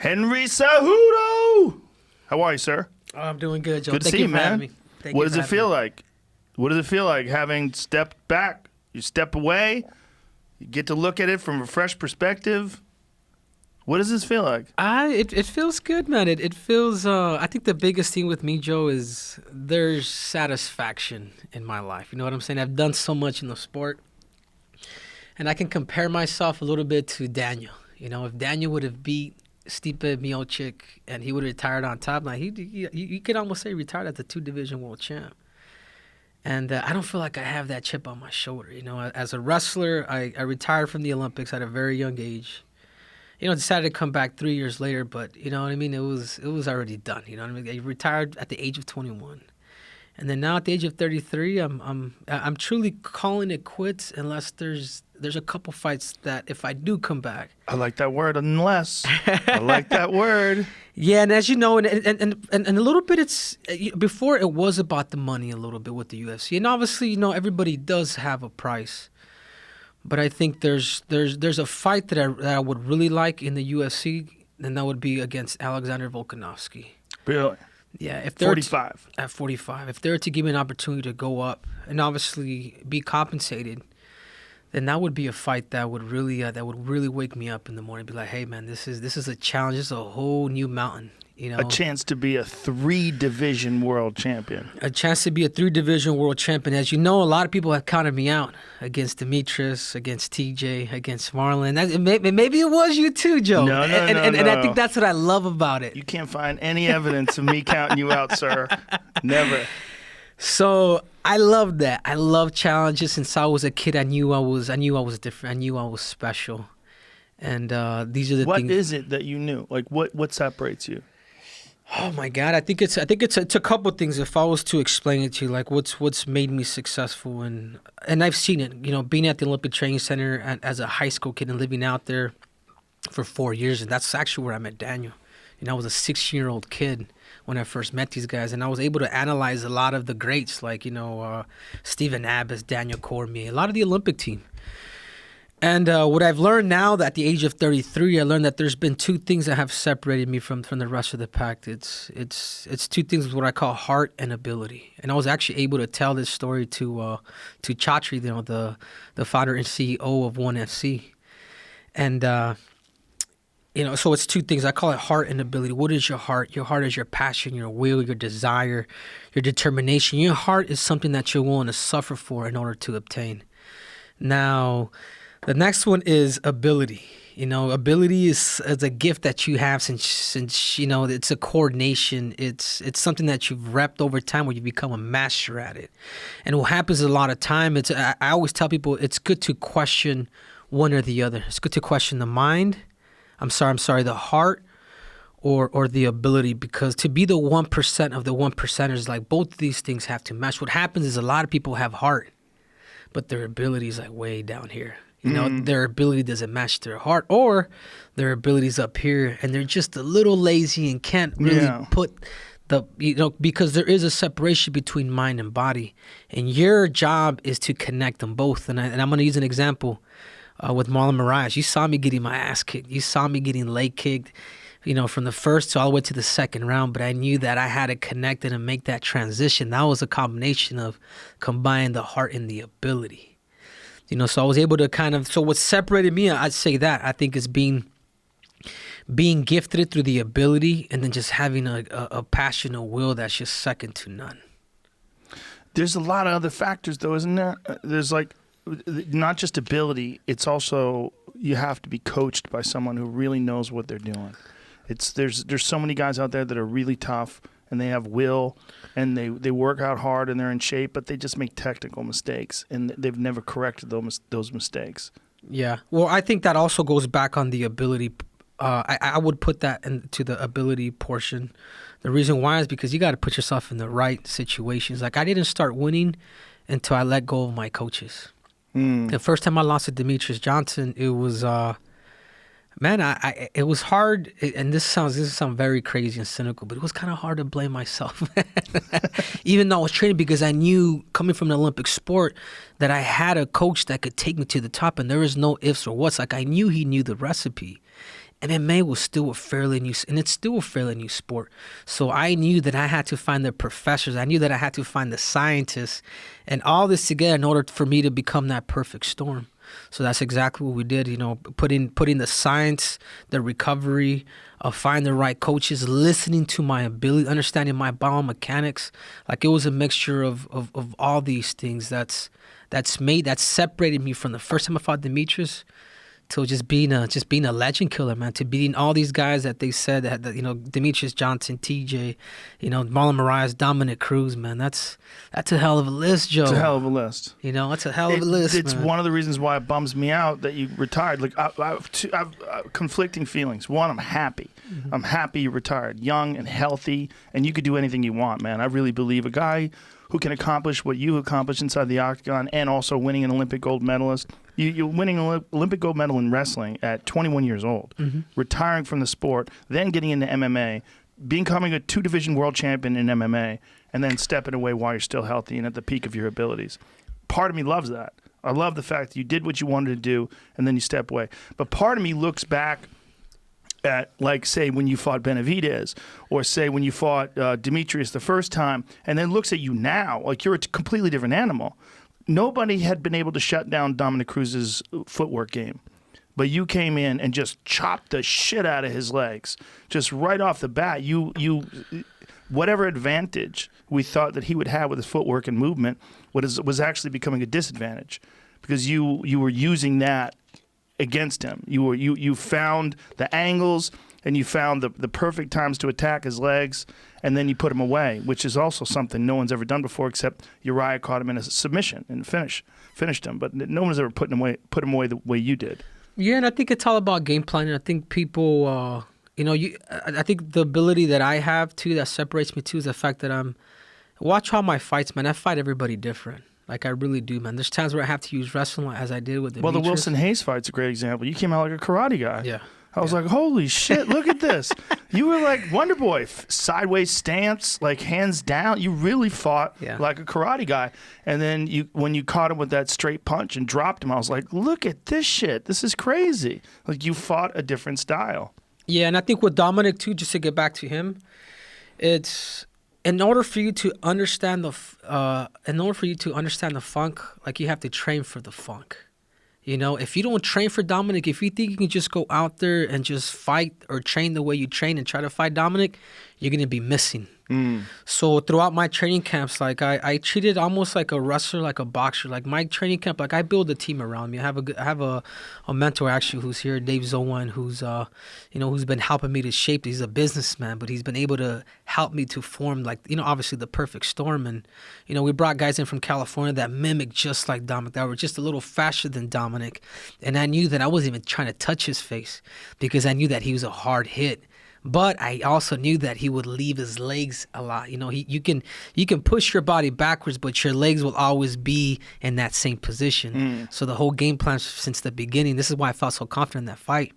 Henry Cejudo. How are you, sir? Oh, I'm doing good, Joe. Good to see you, man. What does it feel like? What does it feel like having stepped back? You step away, you get to look at it from a fresh perspective. What does this feel like? It feels good, man. It feels, I think the biggest thing with me, Joe, is there's satisfaction in my life. You know what I'm saying? I've done so much in the sport, and I can compare myself a little bit to Daniel. You know, if Daniel would have beat Stipe Miocic and he would have retired on top, like you could almost say retired as a 2-division world champ. And I don't feel like I have that chip on my shoulder. You know, as a wrestler, I retired from the Olympics at a very young age. You know, decided to come back 3 years later, but you know what I mean? It was already done. You know what I mean? I retired at the age of 21. And then now at the age of 33, I'm truly calling it quits unless there's a couple fights that if I do come back. I like that word, unless. I like that word. Yeah, and as you know, and a little bit, it's before it was about the money a little bit with the UFC, and obviously, you know, everybody does have a price, but I think there's a fight that I would really like in the UFC, and that would be against Alexander Volkanovski. Really? Yeah, if 45. At 45, if they were to give me an opportunity to go up and obviously be compensated, then that would be a fight that would really wake me up in the morning. Be like, hey man, this is a challenge. This is a whole new mountain. You know, a chance to be a 3-division world champion. A chance to be a 3-division world champion. As you know, a lot of people have counted me out against Demetrius, against TJ, against Marlon. Maybe it was you too, Joe. No. And I think that's what I love about it. You can't find any evidence of me counting you out, sir. Never. So I love that. I love challenges. Since I was a kid, I knew I was different. I knew I was special. And these are the things. What is it that you knew? Like what separates you? Oh my God, I think it's a couple things. If I was to explain it to you, like what's made me successful, and I've seen it. You know, being at the Olympic Training Center as a high school kid and living out there for 4 years, and that's actually where I met Daniel. You know, I was a 16-year-old kid when I first met these guys, and I was able to analyze a lot of the greats, like Stephen Abbas, Daniel Cormier, a lot of the Olympic team. And what I've learned now that at the age of 33, I learned that there's been two things that have separated me from the rest of the pack. It's two things, what I call heart and ability. And I was actually able to tell this story to Chatri, you know, the founder and CEO of ONE FC. And you know, so it's two things. I call it heart and ability. What is your heart? Your heart is your passion, your will, your desire, your determination. Your heart is something that you're willing to suffer for in order to obtain. Now, the next one is ability. You know, ability is a gift that you have since you know, it's a coordination. It's something that you've repped over time where you become a master at it. And what happens a lot of time, I always tell people it's good to question one or the other. It's good to question the mind. The heart or the ability, because to be the 1% of the 1%ers, like both of these things have to match. What happens is a lot of people have heart, but their ability is like way down here. You know, their ability doesn't match their heart, or their ability's up here and they're just a little lazy and can't really put because there is a separation between mind and body, and your job is to connect them both. And I'm going to use an example. With Marlon Moraes, you saw me getting my ass kicked. You saw me getting leg kicked, you know, from the first all the way to the second round. But I knew that I had to connect it and make that transition. That was a combination of combining the heart and the ability. You know, so I was able to so what separated me, I'd say that, I think, is being gifted it through the ability, and then just having a passion, a will that's just second to none. There's a lot of other factors, though, isn't there? There's like, not just ability, it's also you have to be coached by someone who really knows what they're doing. There's so many guys out there that are really tough and they have will and they work out hard and they're in shape, but they just make technical mistakes and they've never corrected those mistakes. Yeah. Well, I think that also goes back on the ability. I would put that into the ability portion. The reason why is because you got to put yourself in the right situations. Like, I didn't start winning until I let go of my coaches. The first time I lost to Demetrius Johnson, it was, it was hard. And this sounds very crazy and cynical, but it was kind of hard to blame myself, even though I was training, because I knew, coming from the Olympic sport, that I had a coach that could take me to the top, and there was no ifs or whats. Like, I knew he knew the recipe. MMA was still a fairly new, and it's still a fairly new sport. So I knew that I had to find the professors. I knew that I had to find the scientists, and all this together in order for me to become that perfect storm. So that's exactly what we did. You know, putting the science, the recovery, find the right coaches, listening to my ability, understanding my biomechanics. Like, it was a mixture of all these things that separated me from the first time I fought Demetrius to just being a legend killer, man. To beating all these guys that they said that you know, Demetrius Johnson, TJ, you know, Marlon Moraes, Dominic Cruz, man. That's a hell of a list, Joe. It's a hell of a list. You know, that's a hell of a list. It's man. one of the reasons why it bums me out that you retired. Like, I've conflicting feelings. One, I'm happy. Mm-hmm. I'm happy you retired, young and healthy, and you could do anything you want, man. I really believe a guy who can accomplish what you accomplished inside the octagon and also winning an Olympic gold medalist. You're winning an Olympic gold medal in wrestling at 21 years old, retiring from the sport, then getting into MMA, becoming a 2-division world champion in MMA, and then stepping away while you're still healthy and at the peak of your abilities. Part of me loves that. I love the fact that you did what you wanted to do, and then you step away. But part of me looks back at, like, say, when you fought Benavidez, or say when you fought Demetrius the first time, and then looks at you now, like you're a completely different animal. Nobody had been able to shut down Dominic Cruz's footwork game. But you came in and just chopped the shit out of his legs. Just right off the bat, you whatever advantage we thought that he would have with his footwork and movement was actually becoming a disadvantage, because you were using that against him. You found the angles, and you found the perfect times to attack his legs, and then you put him away, which is also something no one's ever done before, except Uriah caught him in a submission and finished him. But no one's ever put him away the way you did. Yeah, and I think it's all about game planning. I think people, I think the ability that I have too that separates me too is the fact that watch all my fights, man. I fight everybody different. Like, I really do, man. There's times where I have to use wrestling, as I did with Demetrius. Well, the Wilson Hayes fight's a great example. You came out like a karate guy. Yeah. I was like, holy shit, look at this. You were like Wonder Boy, sideways stance, like hands down. You really fought like a karate guy. And then when you caught him with that straight punch and dropped him, I was like, look at this shit. This is crazy. Like, you fought a different style. Yeah, and I think with Dominic, too, just to get back to him, it's... In order for you to understand the funk, like, you have to train for the funk. You know, if you don't train for Dominic, if you think you can just go out there and just fight or train the way you train and try to fight Dominic, you're going to be missing. So throughout my training camps, like, I treated almost like a wrestler, like a boxer. Like, my training camp, like, I build a team around me. I have a mentor actually who's here, Dave Zowan, who's been helping me to shape. He's a businessman, but he's been able to help me to form, like, obviously the perfect storm. And we brought guys in from California that mimicked just like Dominic, that were just a little faster than Dominic. And I knew that I wasn't even trying to touch his face because I knew that he was a hard hit. But I also knew that he would leave his legs a lot. You can push your body backwards, but your legs will always be in that same position. So the whole game plan since the beginning, this is why I felt so confident in that fight,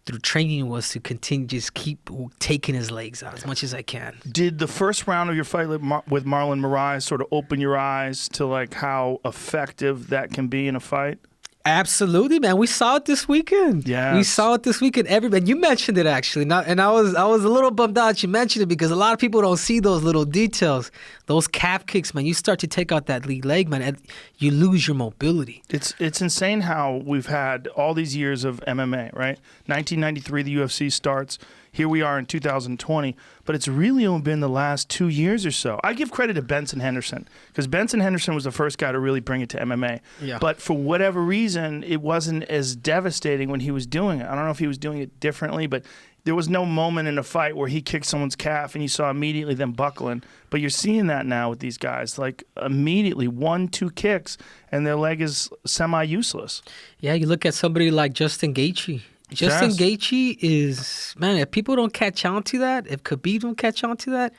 through training, was to continue just keep taking his legs out as much as I can. Did the first round of your fight with Marlon Moraes sort of open your eyes to, like, how effective that can be in a fight? Absolutely, man. We saw it this weekend. Yeah, we saw it this weekend. Everybody, you mentioned it actually, and I was a little bummed out you mentioned it because a lot of people don't see those little details. Those calf kicks, man. You start to take out that lead leg, man, and you lose your mobility. It's insane how we've had all these years of MMA, right? 1993, the UFC starts. Here we are in 2020, but it's really only been the last 2 years or so. I give credit to Benson Henderson, because Benson Henderson was the first guy to really bring it to MMA. Yeah. But for whatever reason, it wasn't as devastating when he was doing it. I don't know if he was doing it differently, but there was no moment in a fight where he kicked someone's calf and you saw immediately them buckling. But you're seeing that now with these guys, like, immediately 1-2 kicks and their leg is semi-useless. Yeah, you look at somebody like Justin Gaethje. Justin Gaethje is, man, if people don't catch on to that, if Khabib don't catch on to that,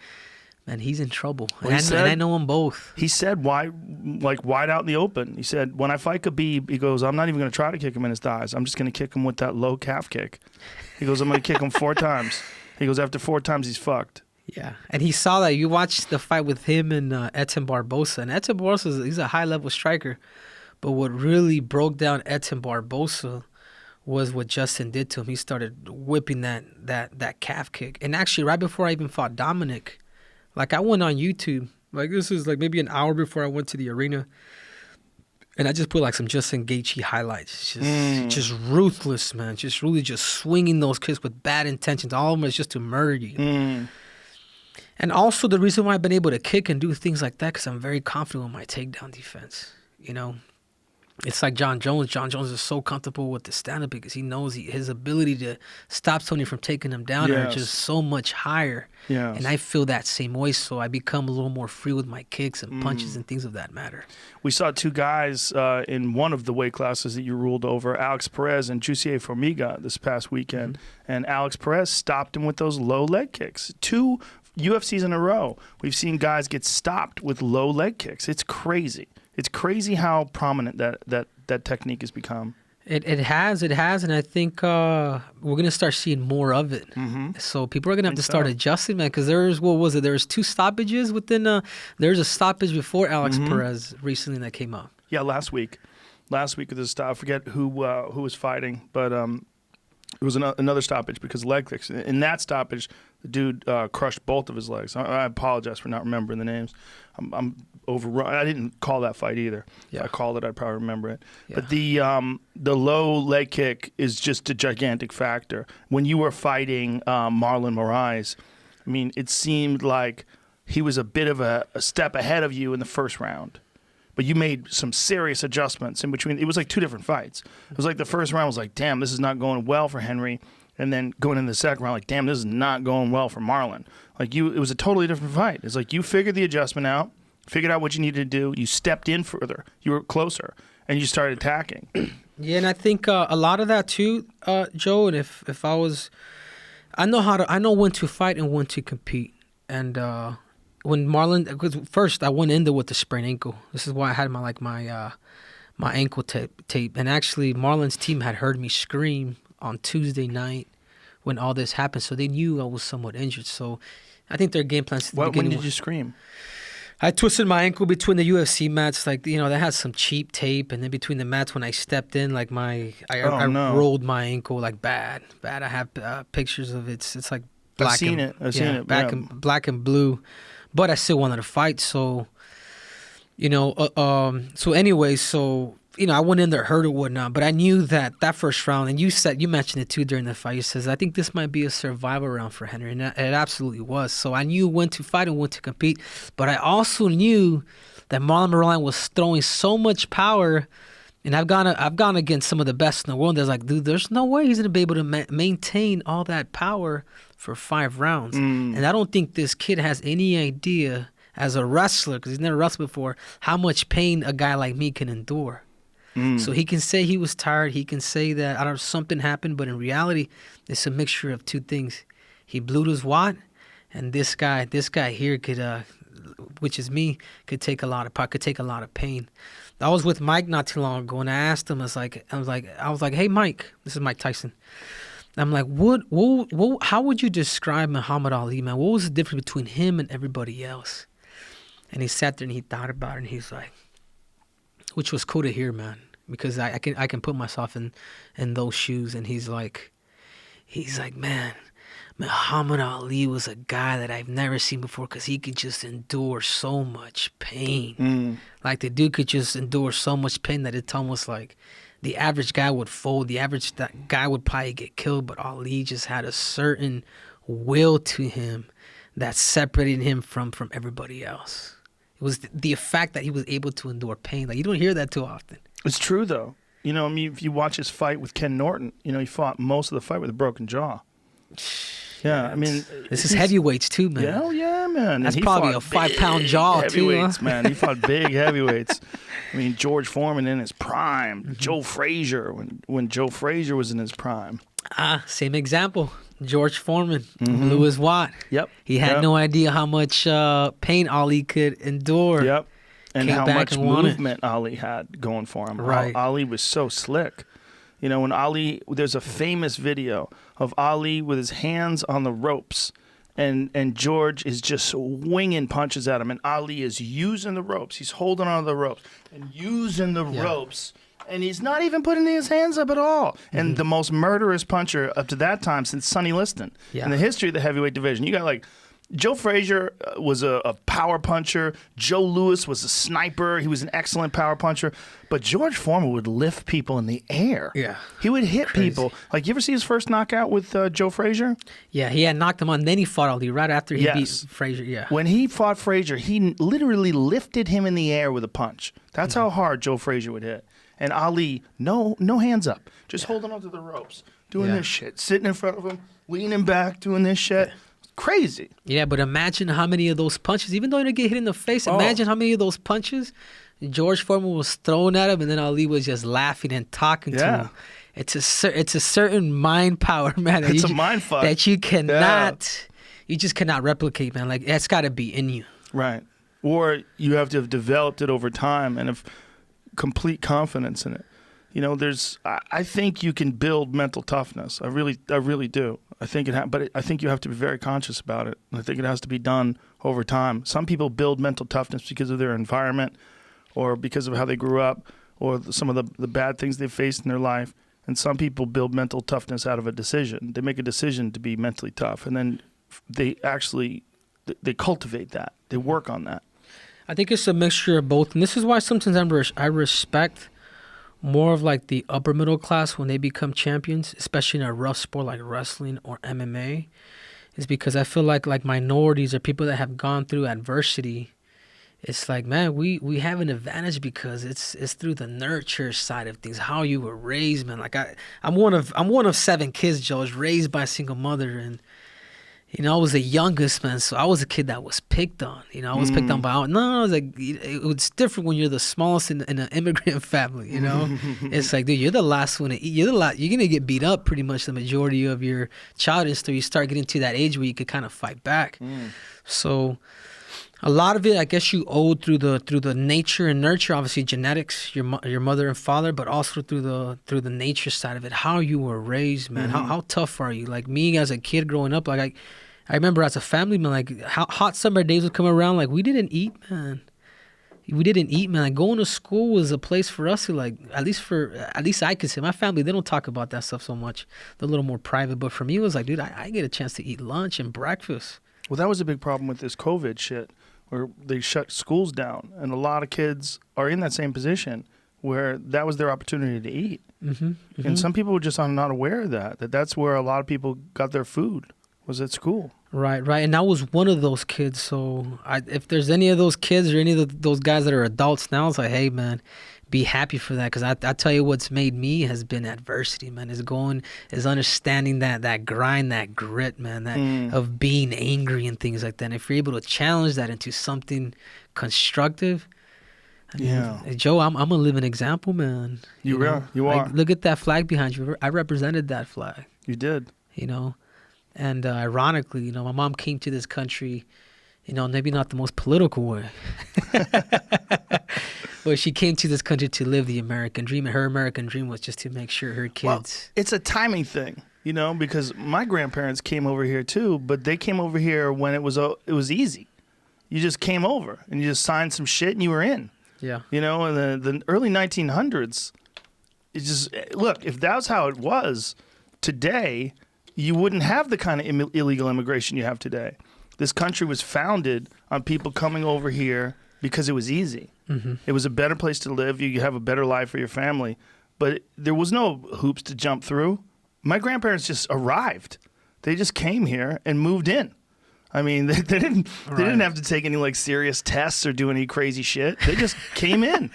man, he's in trouble. Well, and I know them both. He said, wide out in the open. He said, when I fight Khabib, he goes, I'm not even going to try to kick him in his thighs. I'm just going to kick him with that low calf kick. He goes, I'm going to kick him 4 times. He goes, after 4 times, he's fucked. Yeah, and he saw that. You watched the fight with him and Edson Barboza. And Edson Barboza, he's a high-level striker. But what really broke down Edson Barboza was what Justin did to him. He started whipping that calf kick. And actually, right before I even fought Dominic, like I went on YouTube. Like this is like maybe an hour before I went to the arena. And I just put like some Justin Gaethje highlights. Just ruthless, man. Just really just swinging those kicks with bad intentions. All of them is just to murder you. And also the reason why I've been able to kick and do things like that, because I'm very confident with my takedown defense. You know, it's like John Jones. John Jones is so comfortable with the stand-up because he knows his ability to stop Tony from taking him down are just so much higher. Yes. And I feel that same way, so I become a little more free with my kicks and punches and things of that matter. We saw two guys in one of the weight classes that you ruled over, Alex Perez and Jussier Formiga, this past weekend. And Alex Perez stopped him with those low leg kicks. 2 UFCs in a row, we've seen guys get stopped with low leg kicks. It's crazy. It's crazy how prominent that technique has become. It has, and I think we're gonna start seeing more of it. So people are gonna have to start adjusting, man. Because there's There's 2 stoppages within. There's a stoppage before Alex Perez recently that came up. Yeah, last week was a stop. I forget who was fighting, but it was another stoppage because of leg kicks. In that stoppage, the dude crushed both of his legs. I apologize for not remembering the names. I'm overrun. I didn't call that fight either. Yeah. If I called it, I'd probably remember it. Yeah. But the low leg kick is just a gigantic factor. When you were fighting Marlon Moraes, I mean, it seemed like he was a bit of a step ahead of you in the first round. But you made some serious adjustments in between. It was like 2 different fights. It was like the first round was like, damn, this is not going well for Henry. And then going into the second round, like, damn, this is not going well for Marlon. Like it was a totally different fight. It's like you figured the adjustment out, figured out what you needed to do. You stepped in further. You were closer, and you started attacking. Yeah, and I think a lot of that too, Joe. And if I was, I know when to fight and when to compete. And when Marlon, because first I went into with the sprained ankle. This is why I had my ankle tape. And actually, Marlon's team had heard me scream on Tuesday night when all this happened, so they knew I was somewhat injured. So I think their game plan. When did you scream? I twisted my ankle between the UFC mats, like, you know, that had some cheap tape, and then between the mats when I stepped in, like I rolled my ankle like bad. I have pictures of it. It's like black. I've seen it. Black and blue, but I still wanted to fight. So, you know, I went in there hurt or whatnot, but I knew that first round, and you mentioned it too during the fight. You says, I think this might be a survival round for Henry, and it absolutely was. So I knew when to fight and when to compete, but I also knew that Marlon Moraes was throwing so much power, and I've gone against some of the best in the world. There's like, dude, there's no way he's gonna be able to maintain all that power for 5 rounds, and I don't think this kid has any idea as a wrestler, because he's never wrestled before, how much pain a guy like me can endure. So he can say he was tired. He can say that something happened, but in reality, it's a mixture of 2 things. He blew his wad, and this guy here could, which is me, could take a lot of pain. I was with Mike not too long ago, and I asked him, I was like, hey Mike, this is Mike Tyson. I'm like, how would you describe Muhammad Ali, man? What was the difference between him and everybody else? And he sat there and he thought about it, and he's like, which was cool to hear, man, because I can put myself in those shoes. And he's like, man, Muhammad Ali was a guy that I've never seen before, because he could just endure so much pain. Like the dude could just endure so much pain that it's almost like the average guy would fold. The average guy would probably get killed, but Ali just had a certain will to him that separated him from everybody else. It was the fact that he was able to endure pain. Like, you don't hear that too often. It's true, though. You know, I mean, if you watch his fight with Ken Norton, you know, he fought most of the fight with a broken jaw. Yeah, I mean, this is heavyweights too, man. Hell yeah, man. That's probably a 5-pound jaw too, heavyweights, man. He fought big heavyweights. I mean, George Foreman in his prime, Joe Frazier when Joe Frazier was in his prime. Same example. George Foreman blew his wad. Yep. He had no idea how much pain Ali could endure. Yep. And how much movement Ali had going for him. Right. Ali was so slick. You know, there's a famous video of Ali with his hands on the ropes, and George is just winging punches at him, and Ali is using the ropes. He's holding on to the ropes and using the ropes And he's not even putting his hands up at all. And the most murderous puncher up to that time since Sonny Liston in the history of the heavyweight division. You got like Joe Frazier was a power puncher. Joe Louis was a sniper. He was an excellent power puncher. But George Foreman would lift people in the air. Yeah. He would hit people. Like, you ever see his first knockout with Joe Frazier? Yeah, he had knocked him on. Then he fought Ali right after he beat Frazier. Yeah. When he fought Frazier, he literally lifted him in the air with a punch. That's how hard Joe Frazier would hit. And Ali, no hands up. Just holding onto the ropes, doing this shit. Sitting in front of him, leaning back, doing this shit. Crazy. Yeah, but imagine how many of those punches, even though he didn't get hit in the face, imagine how many of those punches George Foreman was throwing at him, and then Ali was just laughing and talking to him. It's a certain mind power, man. It's a mind fuck. That you cannot, you just cannot replicate, man. Like, that's got to be in you. Right. Or you have to have developed it over time and have complete confidence in it. You know, I think you can build mental toughness. I really do. I think but I think you have to be very conscious about it. I think it has to be done over time. Some people build mental toughness because of their environment or because of how they grew up or some of the bad things they've faced in their life. And some people build mental toughness out of a decision. They make a decision to be mentally tough, and then they cultivate that. They work on that. I think it's a mixture of both. And this is why sometimes I respect more of like the upper middle class when they become champions, especially in a rough sport like wrestling or MMA, is because I feel like minorities or people that have gone through adversity, it's like, man, we have an advantage because it's through the nurture side of things, how you were raised, man. Like I'm one of 7 kids, Joe. I was raised by a single mother, and you know, I was the youngest, man, so I was a kid that was picked on. You know, I was picked on by... I was like, it's different when you're the smallest in an immigrant family, you know? It's like, dude, you're the last one to eat. You're going to get beat up pretty much the majority of your childhood until you start getting to that age where you could kind of fight back. So a lot of it, I guess, you owe through the nature and nurture, obviously genetics, your mother and father, but also through the nature side of it, how you were raised, man. How tough are you? Like me as a kid growing up, like I remember as a family, man, like hot summer days would come around, like we didn't eat, man. Like going to school was a place for us to, like, at least I could say, my family, they don't talk about that stuff so much. They're a little more private, but for me it was like, dude, I get a chance to eat lunch and breakfast. Well, that was a big problem with this COVID shit, where they shut schools down, and a lot of kids are in that same position where that was their opportunity to eat. And some people were just not aware of that's where a lot of people got their food, was at school. Right. And I was one of those kids. So if there's any of those kids or any of those guys that are adults now, it's like, hey, man, be happy for that. Because I tell you, what's made me has been adversity, man. Is understanding that grind, that grit, man, that of being angry and things like that. And if you're able to challenge that into something constructive, I mean, Joe, I'm a living example, man. You are. Like, look at that flag behind you. I represented that flag. You did. You know. And ironically, you know, my mom came to this country, you know, maybe not the most political way, but she came to this country to live the American dream. And her American dream was just to make sure her kids... Well, it's a timing thing, you know, because my grandparents came over here too, but they came over here when it was easy. You just came over and you just signed some shit and you were in. Yeah. You know, in the early 1900s, it's just... Look, if that's how it was today... You wouldn't have the kind of illegal immigration you have today. This country was founded on people coming over here because it was easy. It was a better place to live. You have a better life for your family. But there was no hoops to jump through. My grandparents just arrived. They just came here and moved in. I mean, they didn't have to take any like serious tests or do any crazy shit. They just came in.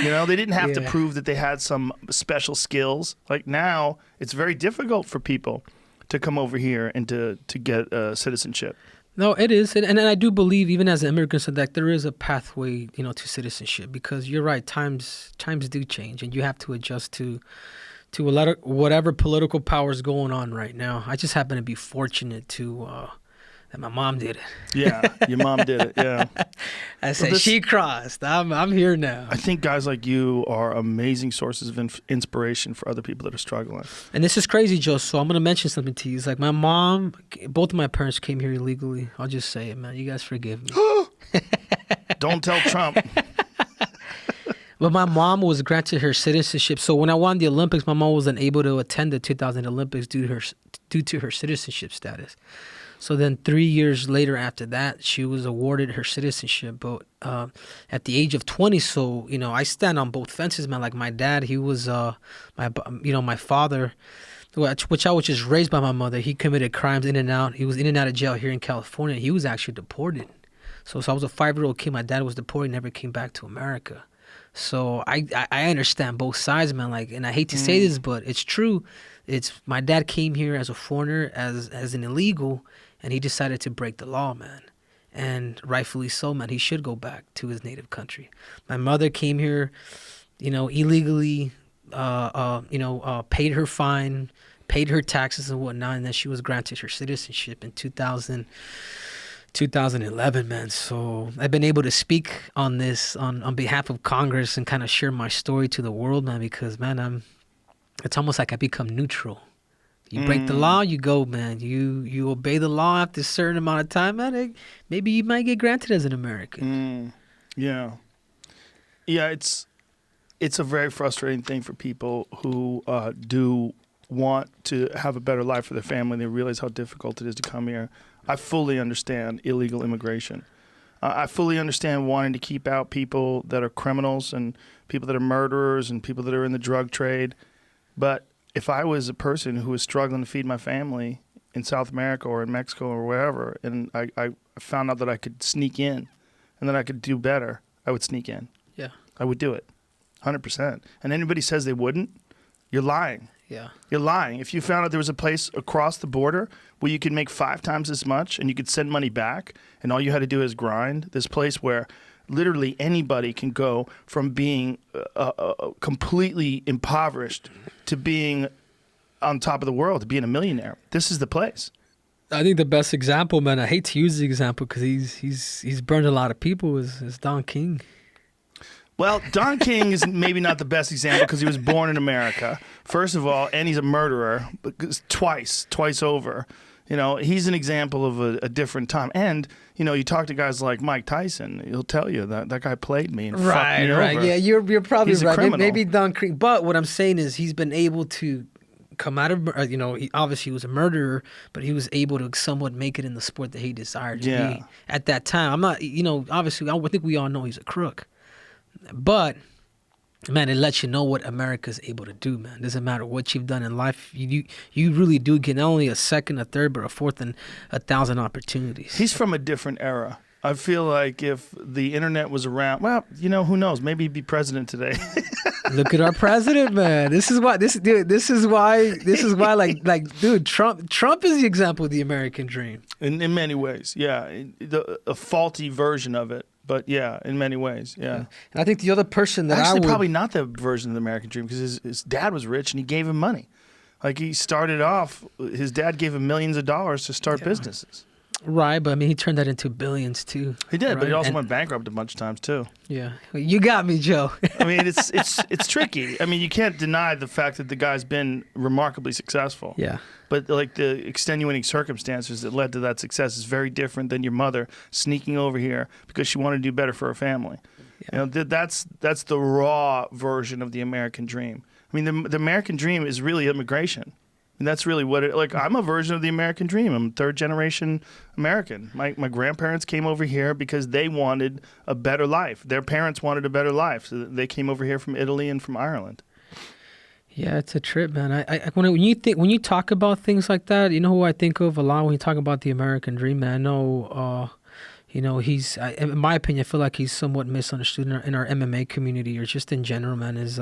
You know, they didn't have to prove that they had some special skills. Like now, it's very difficult for people to come over here and to get citizenship. No, it is. And I do believe, even as an immigrant, that there is a pathway, you know, to citizenship, because you're right, times do change and you have to adjust to whatever political power is going on right now. I just happen to be fortunate that my mom did it. Yeah, your mom did it, yeah. I said, she crossed. I'm here now. I think guys like you are amazing sources of inspiration for other people that are struggling. And this is crazy, Joe, so I'm going to mention something to you. It's like my mom, both of my parents came here illegally. I'll just say it, man. You guys forgive me. Don't tell Trump. But my mom was granted her citizenship. So when I won the Olympics, my mom wasn't able to attend the 2000 Olympics due to her citizenship status. So then 3 years later after that, she was awarded her citizenship. But at the age of 20, so, I stand on both fences, man. Like my dad, he was, my father, which I was just raised by my mother. He committed crimes in and out. He was in and out of jail here in California. He was actually deported. So I was a 5-year-old kid. My dad was deported, never came back to America. So I understand both sides, man. Like, and I hate to say this, but it's true. It's my dad came here as a foreigner, as an illegal, and he decided to break the law, man. And rightfully so, man. He should go back to his native country. My mother came here, illegally, paid her fine, paid her taxes and whatnot, and then she was granted her citizenship in 2011, man. So I've been able to speak on this on behalf of Congress and kind of share my story to the world, man, because, man, it's almost like I become neutral. You break the law, you go, man. You obey the law after a certain amount of time, man. Maybe you might get granted as an American. Yeah. It's a very frustrating thing for people who do want to have a better life for their family. They realize how difficult it is to come here. I fully understand illegal immigration. I fully understand wanting to keep out people that are criminals and people that are murderers and people that are in the drug trade. But if I was a person who was struggling to feed my family in South America or in Mexico or wherever, and I found out that I could sneak in and that I could do better, I would sneak in. Yeah. I would do it, 100%. And anybody says they wouldn't, you're lying. Yeah. You're lying. If you found out there was a place across the border where you could make 5 times as much and you could send money back and all you had to do is grind, this place where literally anybody can go from being completely impoverished to being on top of the world, to being a millionaire. This is the place. I think the best example, man, I hate to use the example because he's burned a lot of people, is Don King. Well, Don King is maybe not the best example because he was born in America, first of all, and he's a murderer twice over. He's an example of a different time. And, you talk to guys like Mike Tyson, he'll tell you that guy played me and fucked me over. Right. Yeah, you're probably He's a right. criminal. Maybe Don King. But what I'm saying is he's been able to come out of, he obviously was a murderer, but he was able to somewhat make it in the sport that he desired to be at that time. I'm not, obviously, I think we all know he's a crook. But, man, it lets you know what America's able to do, man. Doesn't matter what you've done in life. You really do get not only a second, a third, but a fourth and 1,000 opportunities. He's from a different era. I feel like if the internet was around, well, who knows? Maybe he'd be president today. Look at our president, man. This is why, dude, Trump is the example of the American dream. In many ways, yeah. A faulty version of it. But yeah, in many ways, yeah. And I think the other person that actually probably not the version of the American dream because his dad was rich and he gave him money. Like he started off, his dad gave him millions of dollars to start businesses. Right, but I mean, he turned that into billions too. He did, right? but he also went bankrupt a bunch of times too. Yeah, you got me, Joe. I mean, it's tricky. I mean, you can't deny the fact that the guy's been remarkably successful. Yeah. But like the extenuating circumstances that led to that success is very different than your mother sneaking over here because she wanted to do better for her family. Yeah. That's the raw version of the American dream. I mean, the American dream is really immigration. And that's really what I'm a version of the American dream. I'm third generation American. My grandparents came over here because they wanted a better life. Their parents wanted a better life. So they came over here from Italy and from Ireland. Yeah, it's a trip, man. When you talk about things like that, you know who I think of a lot when you talk about the American dream, man? I know, he's, in my opinion, I feel like he's somewhat misunderstood in our MMA community or just in general, man, is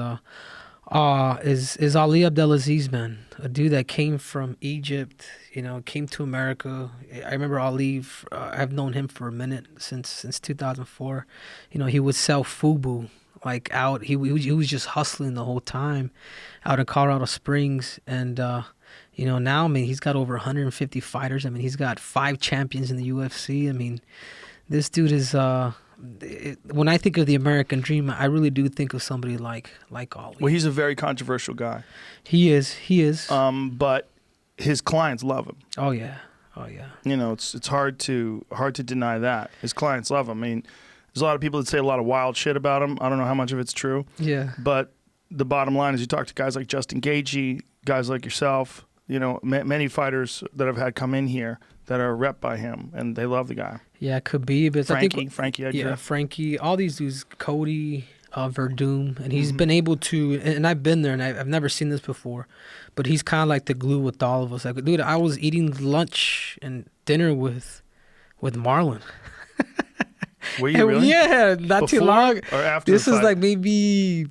Ali Abdelaziz, man, a dude that came from Egypt, came to America. I remember Ali, I've known him for a minute since 2004. He would sell FUBU, like out. He was just hustling the whole time out in Colorado Springs. And, now, I mean, he's got over 150 fighters. I mean, he's got 5 champions in the UFC. I mean, this dude is... when I think of the American dream, I really do think of somebody like Ali. Well, he's a very controversial guy. He is. But his clients love him. Oh yeah. It's hard to deny that his clients love him. I mean, There's a lot of people that say a lot of wild shit about him. I don't know how much of it's true. Yeah. But the bottom line is you talk to guys like Justin Gaethje, guys like yourself, you know, many fighters that I've had come in here that are rep by him, and they love the guy. Yeah, it could be. But Frankie Edgar. Yeah, Frankie. All these dudes, Cody, Verdum, and he's been able to, and I've been there, and I've never seen this before, but he's kind of like the glue with all of us. Like, dude, I was eating lunch and dinner with Marlon. Were you really? Yeah, not too Before long. or after This the is fight? like maybe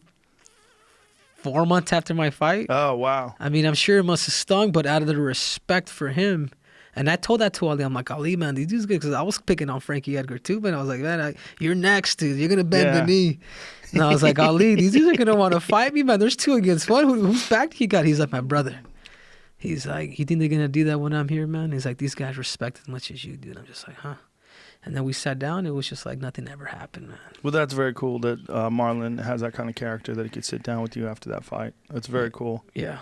4 months after my fight. Oh, wow. I mean, I'm sure it must have stung, but out of the respect for him, and I told that to Ali. I'm like, Ali, man, these dudes good, because I was picking on Frankie Edgar too, but I was like, man, you're next, dude. You're gonna bend the knee. And I was like, Ali, these dudes are gonna want to fight me, man. There's 2 against 1. Whose back he got? He's like, my brother. He's like, you think they're gonna do that when I'm here, man? He's like, these guys respect as much as you do. And I'm just like, huh. And then we sat down. It was just like nothing ever happened, man. Well, that's very cool that Marlon has that kind of character that he could sit down with you after that fight. That's very cool. Yeah.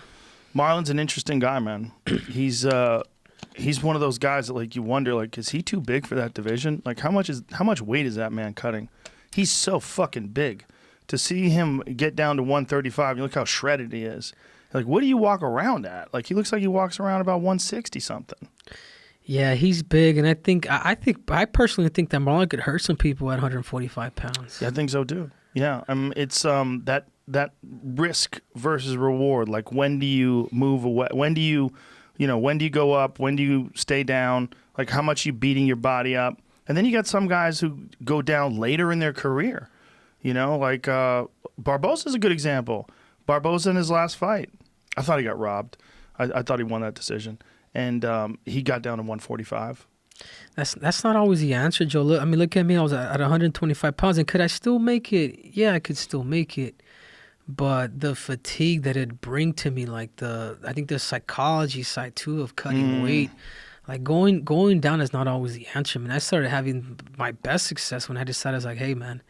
Marlon's an interesting guy, man. He's one of those guys that like you wonder, like, is he too big for that division? Like, how much weight is that man cutting? He's so fucking big. To see him get down to 135, you look how shredded he is. Like, what do you walk around at? Like, he looks like he walks around about 160 something. Yeah, he's big, and I personally think that Marlon could hurt some people at 145 pounds. Yeah, I think so too. Yeah, it's that risk versus reward. Like, when do you move away? When do you go up? When do you stay down? Like, how much you beating your body up? And then you got some guys who go down later in their career. You know, like Barbosa's a good example. Barbosa in his last fight, I thought he got robbed. I thought he won that decision. And he got down to 145. That's not always the answer, Joe. Look, I mean, look at me. I was at 125 pounds, and could I still make it? Yeah, I could still make it. But the fatigue that it'd bring to me, like I think the psychology side too of cutting weight, like going down is not always the answer. I mean, I started having my best success when I decided I was like, hey, man,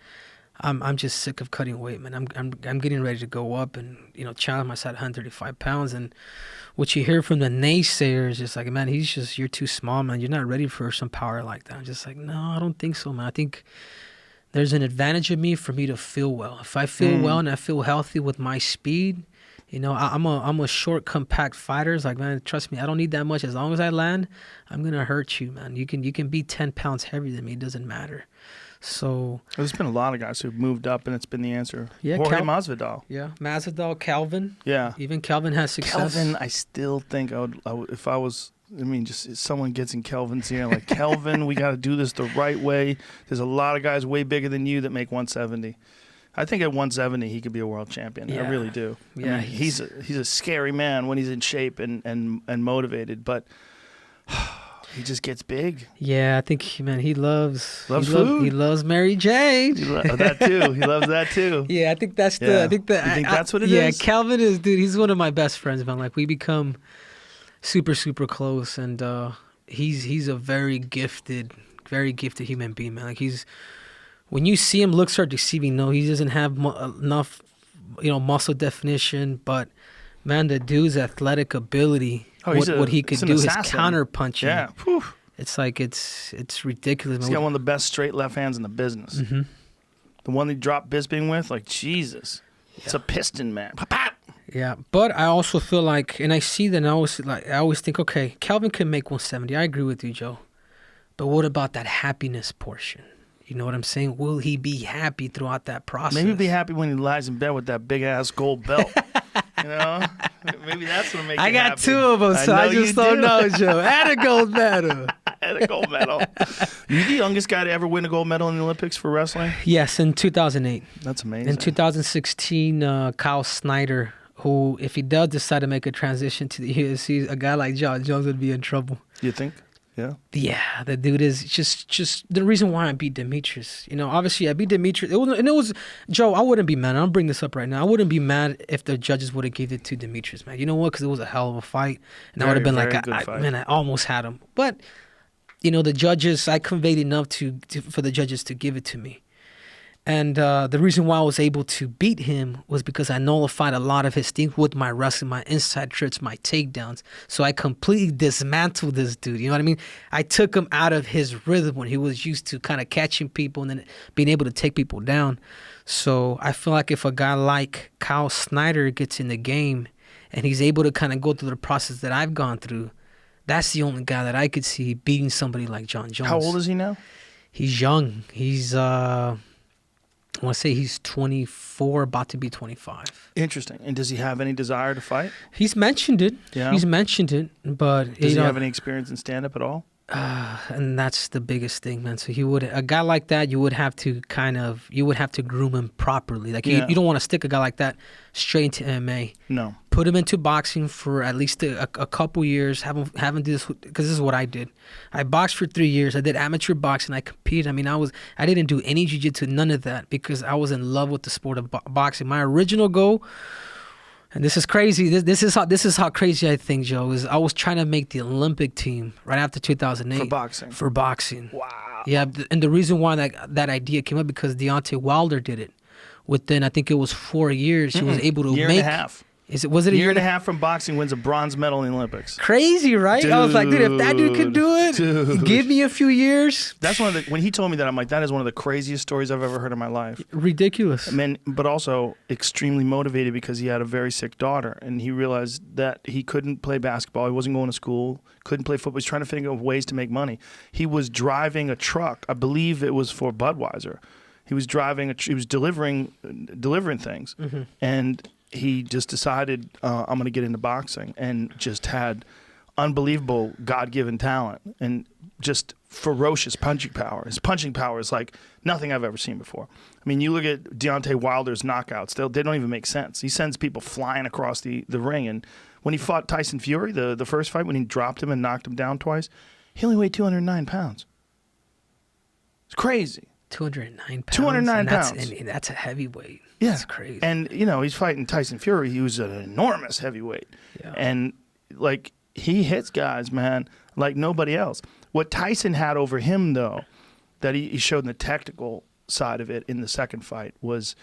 I'm just sick of cutting weight, man. I'm getting ready to go up and, you know, challenge myself at 135 pounds. And what you hear from the naysayers is like, man, you're too small, man. You're not ready for some power like that. I'm just like, no, I don't think so, man. I think there's an advantage of me for me to feel well. If I feel well and I feel healthy with my speed, you know, I'm a short, compact fighter. It's like, man, trust me, I don't need that much. As long as I land, I'm gonna hurt you, man. You can be 10 pounds heavier than me. It doesn't matter. So there's been a lot of guys who've moved up, and it's been the answer. Yeah, Jorge Masvidal. Yeah, Masvidal, Calvin. Yeah, even Calvin has success. Calvin, I still think I would if I was. I mean, just if someone gets in Kelvin's ear, like, Kelvin, we got to do this the right way. There's a lot of guys way bigger than you that make 170. I think at 170 he could be a world champion. Yeah. I really do. Yeah, I mean, he's a scary man when he's in shape and motivated, but he just gets big. Yeah, I think, man, he loves food. He loves Mary Jane. That too. He loves that too. Yeah, I think that's You I think that's what it is? Yeah, Calvin is, dude. He's one of my best friends, man. Like, we become super, super close, and he's a very gifted human being, man. Like, when you see him, looks are deceiving. No, he doesn't have enough, you know, muscle definition, but man, the dude's athletic ability, what he could do, his counter punching. Yeah. Whew. It's like it's ridiculous. He's got one of the best straight left hands in the business. Mm-hmm. The one they dropped Bisping with, like, Jesus, it's a piston, man. Pop. Yeah, but I also feel like, and I see that, and I always think, okay, Calvin can make 170. I agree with you, Joe. But what about that happiness portion? You know what I'm saying? Will he be happy throughout that process? Maybe be happy when he lies in bed with that big ass gold belt. You know, maybe that's what'll make you I got happy. 2 of them, so I just don't know, Joe. And a gold medal. And a gold medal. You the youngest guy to ever win a gold medal in the Olympics for wrestling? Yes, in 2008. That's amazing. In 2016, Kyle Snyder, who, if he does decide to make a transition to the UFC, a guy like John Jones would be in trouble. You think? Yeah. Yeah, the dude is just the reason why I beat Demetrius. You know, obviously I beat Demetrius. It was Joe. I wouldn't be mad. I'll bring this up right now. I wouldn't be mad if the judges would have gave it to Demetrius, man. You know what? Because it was a hell of a fight, and I would have been like, I almost had him. But you know, the judges, I conveyed enough for the judges to give it to me. And the reason why I was able to beat him was because I nullified a lot of his things with my wrestling, my inside trips, my takedowns. So I completely dismantled this dude. You know what I mean? I took him out of his rhythm when he was used to kind of catching people and then being able to take people down. So I feel like if a guy like Kyle Snyder gets in the game and he's able to kind of go through the process that I've gone through, that's the only guy that I could see beating somebody like John Jones. How old is he now? He's young. He's I want to say he's 24, about to be 25. Interesting. And does he have any desire to fight? He's mentioned it. Yeah. He's mentioned it, but does he have any experience in stand-up at all? And that's the biggest thing, man. So a guy like that, you would have to groom him properly. Like you don't want to stick a guy like that straight into MMA. No. Put him into boxing for at least a couple years. Have him do this, because this is what I did. I boxed for 3 years. I did amateur boxing. I competed. I mean, I didn't do any jiu-jitsu, none of that, because I was in love with the sport of boxing. My original goal, and this is crazy. This is how crazy I think, Joe, is I was trying to make the Olympic team right after 2008 for boxing. Wow. Yeah, and the reason why that idea came up because Deontay Wilder did it. Within, I think it was 4 years, he was able to year make. And a half. Was it a year and a half from boxing wins a bronze medal in the Olympics? Crazy, right? Dude, I was like, dude, if that dude could do it, give me a few years. That's when he told me that, I'm like, that is one of the craziest stories I've ever heard in my life. Ridiculous. I mean, but also extremely motivated because he had a very sick daughter, and he realized that he couldn't play basketball. He wasn't going to school, couldn't play football. He was trying to think of ways to make money. He was driving a truck. I believe it was for Budweiser. He was he was delivering things, and he just decided, I'm going to get into boxing, and just had unbelievable God-given talent and just ferocious punching power. His punching power is like nothing I've ever seen before. I mean, you look at Deontay Wilder's knockouts, they don't even make sense. He sends people flying across the ring. And when he fought Tyson Fury, the first fight, when he dropped him and knocked him down twice, he only weighed 209 pounds. It's crazy. 209 pounds. 209 pounds. And that's a heavyweight. Yeah. That's crazy. And, he's fighting Tyson Fury. He was an enormous heavyweight. Yeah. And, he hits guys, man, like nobody else. What Tyson had over him, though, that he showed in the technical side of it in the second fight was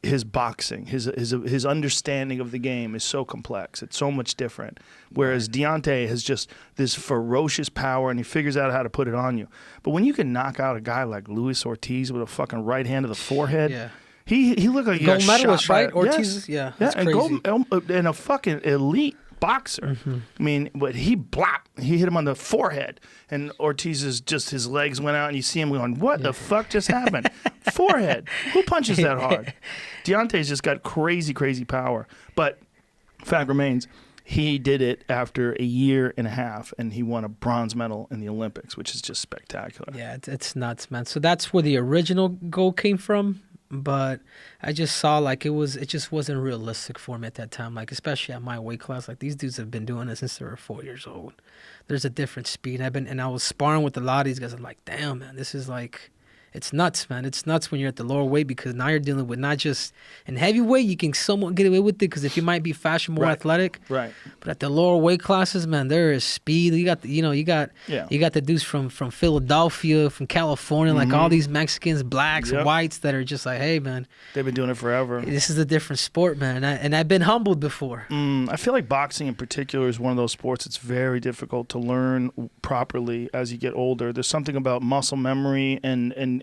his boxing. His understanding of the game is so complex. It's so much different. Whereas Deontay has just this ferocious power, and he figures out how to put it on you. But when you can knock out a guy like Luis Ortiz with a fucking right hand to the forehead, yeah. He looked like he gold got medalist, shot right? by, Ortiz, yes. that's crazy. And a fucking elite boxer. I mean, but he hit him on the forehead, and Ortiz's just his legs went out, and you see him going, "What the fuck just happened?" Forehead. Who punches that hard? Deontay's just got crazy power. But fact remains, he did it after a year and a half, and he won a bronze medal in the Olympics, which is just spectacular. Yeah, it's nuts, man. So that's where the original goal came from. But I just saw it just wasn't realistic for me at that time. Like, especially at my weight class, like these dudes have been doing this since they were 4 years old. There's a different speed. I was sparring with a lot of these guys. I'm like, damn, man, this is like, it's nuts, man. It's nuts when you're at the lower weight, because now you're dealing with not just in heavyweight, you can somewhat get away with it because if you might be faster, more athletic. Right. But at the lower weight classes, man, there is speed. You got the dudes from Philadelphia, from California, like all these Mexicans, blacks, whites that are just like, hey, man, they've been doing it forever. This is a different sport, man. And I've been humbled before. I feel like boxing in particular is one of those sports that's very difficult to learn properly as you get older. There's something about muscle memory and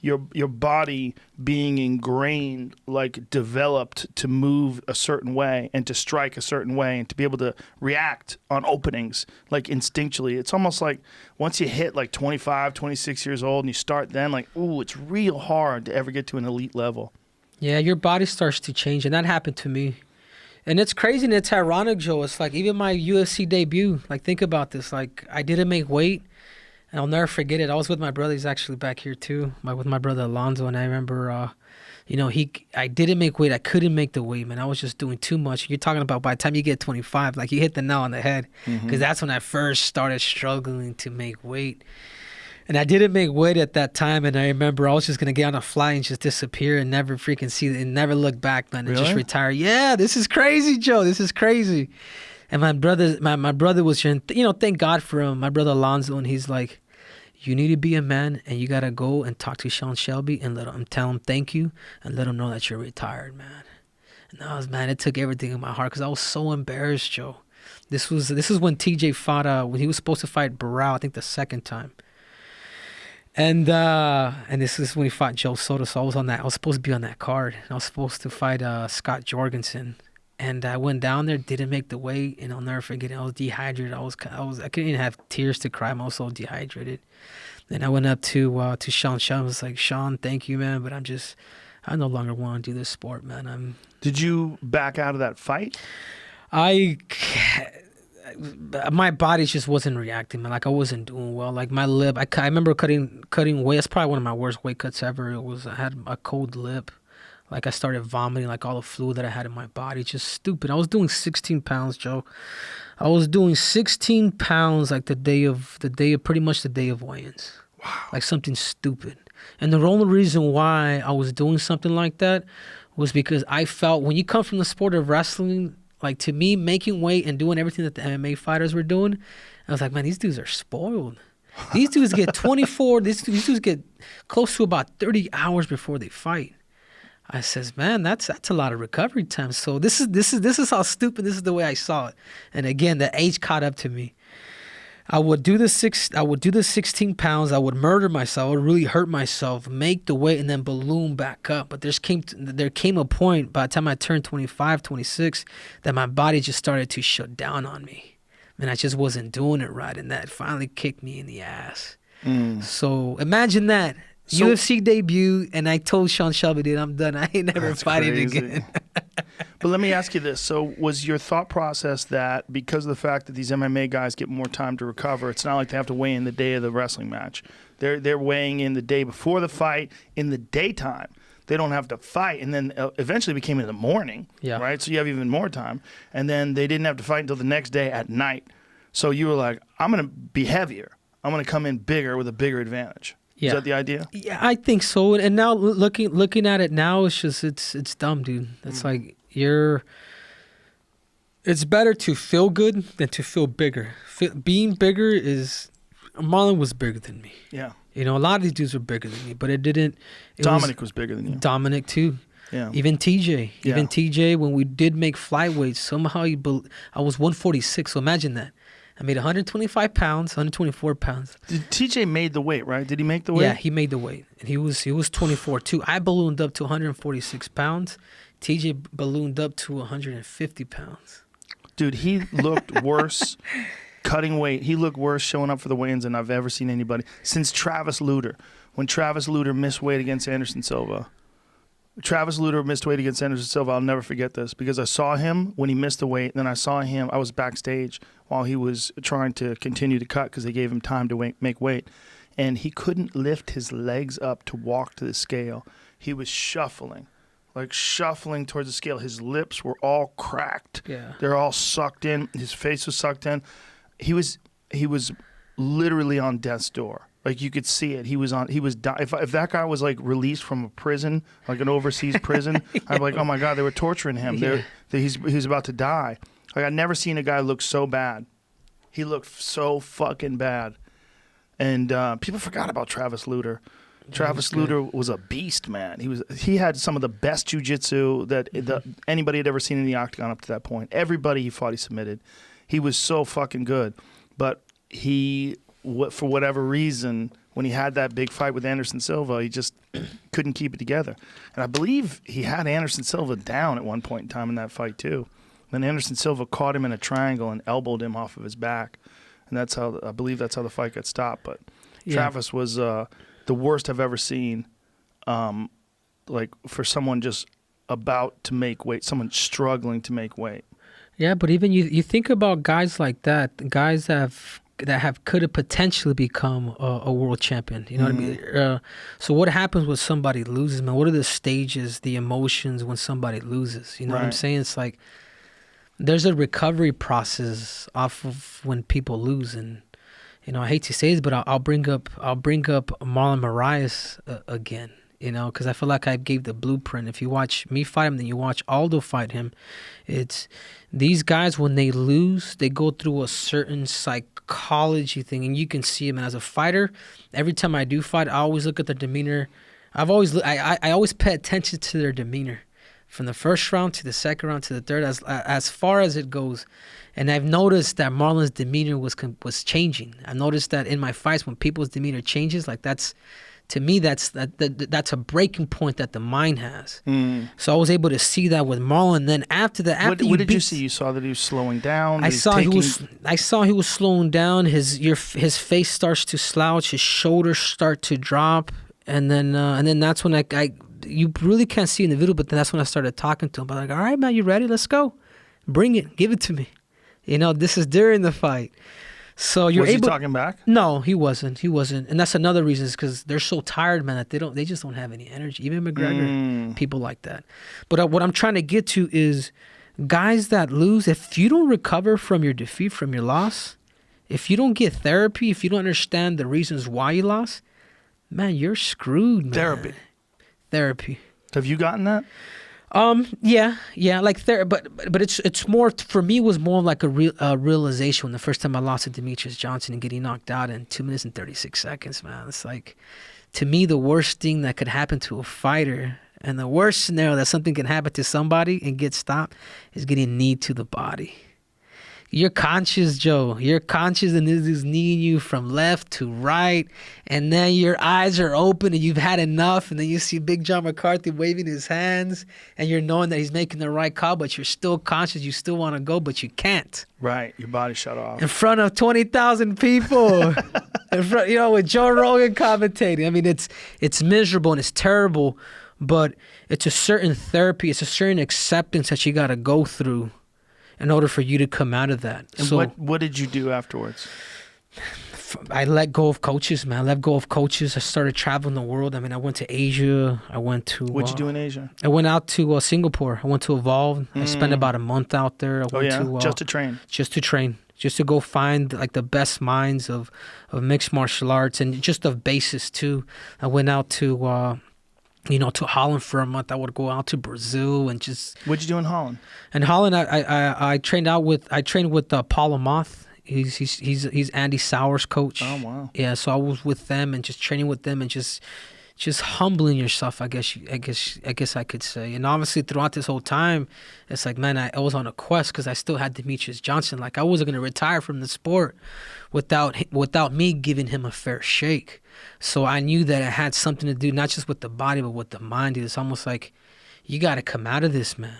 your body being ingrained, like developed to move a certain way and to strike a certain way and to be able to react on openings like instinctually. It's almost like once you hit like 25, 26 years old and you start then, like, ooh, it's real hard to ever get to an elite level. Yeah, your body starts to change, and that happened to me. And it's crazy and it's ironic, Joe. It's like even my UFC debut, like think about this, like I didn't make weight. And I'll never forget it. I was with my brother. He's actually back here too. With my brother Alonzo. And I remember, I didn't make weight. I couldn't make the weight, man. I was just doing too much. You're talking about by the time you get 25, like you hit the nail on the head. Because that's when I first started struggling to make weight. And I didn't make weight at that time. And I remember I was just going to get on a flight and just disappear and never freaking see it and never look back, man. And just retire. Yeah, this is crazy, Joe. This is crazy. And my brother was, thank God for him, my brother Alonzo, and he's like, You need to be a man, and you gotta go and talk to Sean Shelby and tell him thank you, and let him know that you're retired, man. And man, it took everything in my heart because I was so embarrassed, Joe. This was when TJ fought when he was supposed to fight Barao, I think the second time. And this is when he fought Joe Soto. So I was supposed to be on that card. I was supposed to fight Scott Jorgensen. And I went down there, didn't make the weight, and I'll never forget it. I was dehydrated. I couldn't even have tears to cry. I was so dehydrated. Then I went up to Sean. Sean was like, Sean, thank you, man, but I no longer want to do this sport, man. Did you back out of that fight? My body just wasn't reacting, man. Like I wasn't doing well. Like my lip, I remember cutting weight. It's probably one of my worst weight cuts ever. I had a cold lip. Like I started vomiting, like all the fluid that I had in my body. Just stupid. I was doing 16 pounds, Joe. I was doing 16 pounds like pretty much the day of weigh-ins. Wow. Like something stupid. And the only reason why I was doing something like that was because I felt when you come from the sport of wrestling, like to me, making weight and doing everything that the MMA fighters were doing, I was like, man, these dudes are spoiled. These dudes get 24, these dudes get close to about 30 hours before they fight. I says, man, that's a lot of recovery time. So this is how stupid. This is the way I saw it. And again, the age caught up to me. I would do the 16 pounds. I would murder myself. I would really hurt myself, make the weight, and then balloon back up. But there came a point by the time I turned 25, 26, that my body just started to shut down on me. And I just wasn't doing it right. And that finally kicked me in the ass. So imagine that. UFC debut, and I told Sean Shelby, dude, I'm done. I ain't never fighting again. But let me ask you this. So was your thought process that because of the fact that these MMA guys get more time to recover, it's not like they have to weigh in the day of the wrestling match. They're weighing in the day before the fight in the daytime. They don't have to fight. And then eventually became in the morning, right? So you have even more time. And then they didn't have to fight until the next day at night. So you were like, I'm going to be heavier. I'm going to come in bigger with a bigger advantage. Yeah. Is that the idea? Yeah, I think so. And now looking at it now, it's just it's dumb, dude. It's like it's better to feel good than to feel bigger. Being bigger Marlon was bigger than me. Yeah. You know, a lot of these dudes were bigger than me, but Dominic was bigger than you. Dominic too. Yeah. Even TJ. Even TJ, when we did make flyweight, somehow I was 146. So imagine that. I made 125 pounds, 124 pounds. TJ made the weight, right? Did he make the weight? Yeah, he made the weight. And he was 24 too. I ballooned up to 146 pounds. TJ ballooned up to 150 pounds. Dude, he looked worse cutting weight. He looked worse showing up for the weigh-ins than I've ever seen anybody. Since Travis Lutter. When Travis Lutter missed weight against Anderson Silva. I'll never forget this because I saw him when he missed the weight. And then I saw him. I was backstage while he was trying to continue to cut because they gave him time to make weight. And he couldn't lift his legs up to walk to the scale. He was shuffling towards the scale. His lips were all cracked. Yeah. They're all sucked in. His face was sucked in. He was literally on death's door. Like you could see it. If that guy was like released from a prison, like an overseas prison, I'd be like, oh my God, they were torturing him. Yeah. He's about to die. Like I'd never seen a guy look so bad. He looked so fucking bad. And people forgot about Travis Lutter. Travis Lutter was a beast, man. He had some of the best jiu-jitsu that anybody had ever seen in the octagon up to that point. Everybody he fought, he submitted. He was so fucking good. But for whatever reason, when he had that big fight with Anderson Silva, he just couldn't keep it together. And I believe he had Anderson Silva down at one point in time in that fight too. Then Anderson Silva caught him in a triangle and elbowed him off of his back. And I believe that's how the fight got stopped. But Travis was the worst I've ever seen, like for someone just about to make weight, someone struggling to make weight. Yeah, but even you think about guys like that, guys that could have potentially become a world champion. You know what I mean? So what happens when somebody loses, man? What are the stages, the emotions when somebody loses? You know what I'm saying? It's like there's a recovery process off of when people lose, and you know I hate to say this, but I'll bring up Marlon Moraes again. because I feel like I gave the blueprint. If you watch me fight him, then you watch Aldo fight him. It's these guys, when they lose, they go through a certain psychology thing, and you can see them. And as a fighter, every time I do fight, I always look at their demeanor. I always pay attention to their demeanor, from the first round to the second round to the third, as far as it goes. And I've noticed that Marlon's demeanor was changing. I noticed that in my fights, when people's demeanor changes, like that's a breaking point that the mind has. So I was able to see that with Marlon. Then after that, what did you see? You saw that he was slowing down. I saw he was slowing down. His face starts to slouch. His shoulders start to drop, and then that's when you really can't see in the video, but then that's when I started talking to him. I'm like, all right, man, you ready? Let's go. Bring it. Give it to me. This is during the fight. So you're able. Was he talking back? No, he wasn't. And that's another reason, is because they're so tired, man, that they just don't have any energy. Even McGregor, people like that. But what I'm trying to get to is guys that lose, if you don't recover from your defeat, from your loss, if you don't get therapy, if you don't understand the reasons why you lost, man, you're screwed, man. Therapy. Have you gotten that? Yeah, like but it's more, for me, it was more like a realization when the first time I lost to Demetrius Johnson and getting knocked out in 2 minutes and 36 seconds, man. It's like, to me, the worst thing that could happen to a fighter, and the worst scenario that something can happen to somebody and get stopped, is getting knee to the body. You're conscious, Joe. You're conscious, and this is kneeing you from left to right, and then your eyes are open and you've had enough, and then you see Big John McCarthy waving his hands, and you're knowing that he's making the right call, but you're still conscious. You still want to go, but you can't. Right, your body shut off. In front of 20,000 people, with Joe Rogan commentating. I mean, it's miserable and it's terrible, but it's a certain therapy, it's a certain acceptance that you got to go through in order for you to come out of that. And so, what did you do afterwards? I let go of coaches, man. I let go of coaches. I started traveling the world. I mean, I went to Asia. I went to... What'd you do in Asia? I went out to Singapore. I went to Evolve. I spent about a month out there. Just to train? Just to train. Just to go find like the best minds of mixed martial arts, and just of basis too. I went out to... to Holland for a month. I would go out to Brazil and just... What'd you do in Holland? In Holland, I trained with Paul Amoth. He's Andy Sauer's coach. Oh, wow. Yeah, so I was with them and just training with them and just humbling yourself, I guess I could say. And obviously throughout this whole time, it's like, man, I was on a quest, because I still had Demetrius Johnson. Like, I wasn't going to retire from the sport without me giving him a fair shake. So I knew that it had something to do not just with the body, but with the mind. It's almost like, you got to come out of this, man.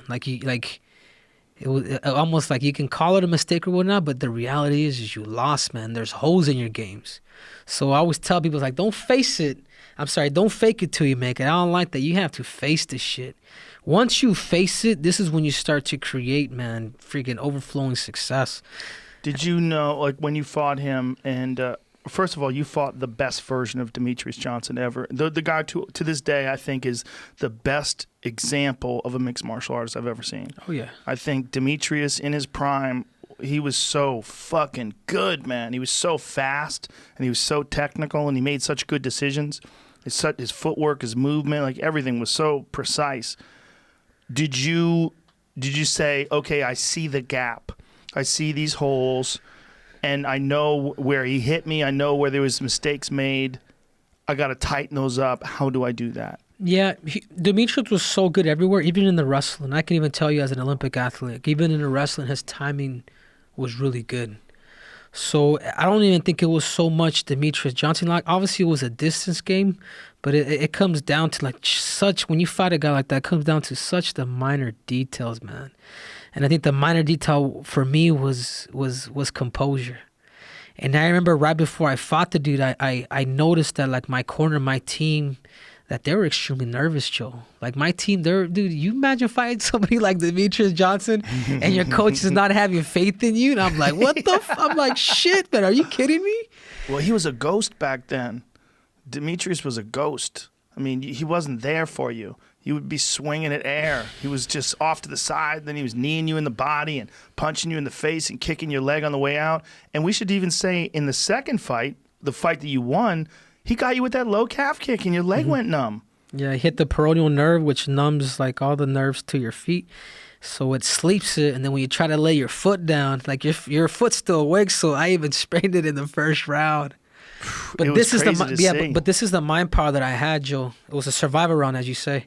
It was almost like, you can call it a mistake or whatnot, but the reality is you lost, man. There's holes in your games. So I always tell people, like, don't face it. Don't fake it till you make it. I don't like that. You have to face this shit. Once you face it, this is when you start to create, man, freaking overflowing success. Did you know, like, when you fought him, and first of all, you fought the best version of Demetrius Johnson ever. The guy to this day, I think, is the best example of a mixed martial artist I've ever seen. Oh, yeah. I think Demetrius, in his prime, he was so fucking good, man. He was so fast, and he was so technical, and he made such good decisions. His footwork, his movement, like, everything was so precise. Did you say, okay, I see the gap. I see these holes, and I know where he hit me. I know where there was mistakes made. I got to tighten those up. How do I do that? Yeah, Demetrius was so good everywhere, even in the wrestling. I can even tell you, as an Olympic athlete, even in the wrestling, his timing was really good. So I don't even think it was so much Demetrius Johnson. Like, obviously, it was a distance game, but it comes down to, like, such, when you fight a guy like that, it comes down to such the minor details, man. And I think the minor detail for me was composure. And I remember right before I fought the dude, I noticed that, like, my corner, my team, that they were extremely nervous, Joe. Like, my team, dude, you imagine fighting somebody like Demetrius Johnson and your coach is not having faith in you? And I'm like, what the I'm like, shit, man, are you kidding me? Well, he was a ghost back then. Demetrius was a ghost. I mean, he wasn't there for you. He would be swinging at air. He was just off to the side. Then he was kneeing you in the body and punching you in the face and kicking your leg on the way out. And we should even say, in the second fight, the fight that you won, he got you with that low calf kick and your leg went numb. Yeah, hit the peroneal nerve, which numbs like all the nerves to your feet. So it sleeps it, and then when you try to lay your foot down, like your foot's still awake. So I even sprained it in the first round. But this is but this is the mind power that I had, Joe. It was a survival round, as you say.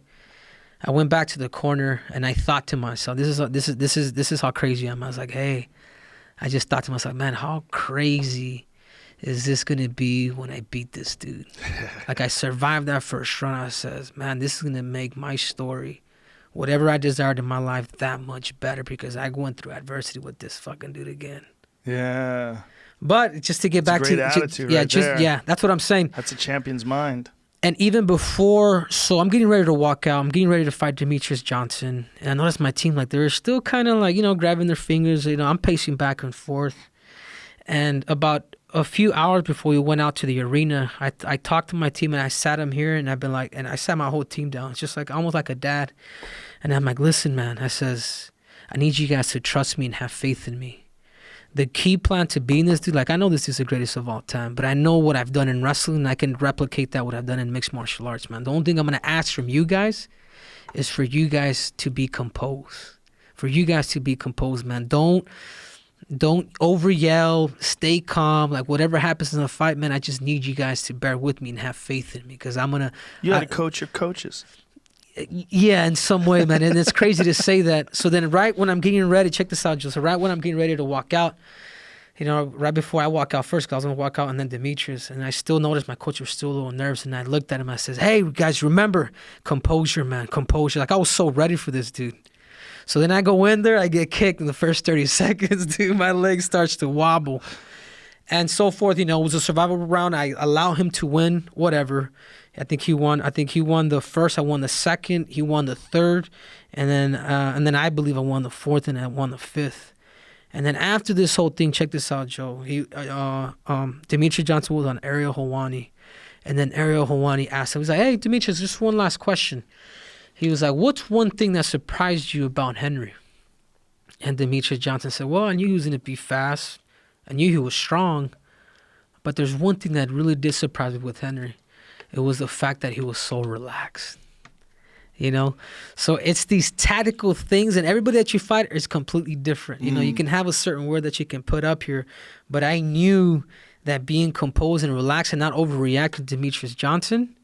I went back to the corner and I thought to myself, this is how crazy I am. I was like, hey, I just thought to myself, man, how crazy is this gonna be when I beat this dude? Like, I survived that first round. I says, man, this is gonna make my story, whatever I desired in my life, that much better, because I went through adversity with this fucking dude again. Yeah. But just to get back to attitude, yeah, that's what I'm saying. That's a champion's mind. And even before, so I'm getting ready to walk out. I'm getting ready to fight Demetrius Johnson. And I noticed my team, like, they're still kind of like, grabbing their fingers. I'm pacing back and forth. And about a few hours before we went out to the arena, I talked to my team and I sat them here and I've been like, and I sat my whole team down. It's just like almost like a dad. And I'm like, listen, man, I says, I need you guys to trust me and have faith in me. The key plan to being this dude, like, I know this is the greatest of all time, but I know what I've done in wrestling, and I can replicate that, what I've done in mixed martial arts, man. The only thing I'm going to ask from you guys is for you guys to be composed. For you guys to be composed, man. Don't over yell, stay calm. Like, whatever happens in the fight, man, I just need you guys to bear with me and have faith in me, because I'm going to... You got to coach your coaches. Yeah, in some way, man. And it's crazy to say that. So then right when I'm getting ready, check this out, Joe. So right when I'm getting ready to walk out, right before I walk out first, because I was going to walk out and then Demetrius, and I still noticed my coach was still a little nervous, and I looked at him, I says, hey, guys, remember, composure, man, composure. Like, I was so ready for this dude. So then I go in there, I get kicked in the first 30 seconds, dude. My leg starts to wobble. And so forth, it was a survival round. I allow him to win, whatever. I think he won the first. I won the second. He won the third, and then I believe I won the fourth, and I won the fifth. And then after this whole thing, check this out, Joe. Demetrius Johnson was on Ariel Helwani, and then Ariel Helwani asked him, he's like, "Hey, Demetrius, just one last question." He was like, "What's one thing that surprised you about Henry?" And Demetrius Johnson said, "Well, I knew he was gonna be fast. I knew he was strong, but there's one thing that really did surprise me with Henry. It was the fact that he was so relaxed." So it's these tactical things, and everybody that you fight is completely different. You can have a certain word that you can put up here, but I knew that being composed and relaxed and not overreact to Demetrius Johnson,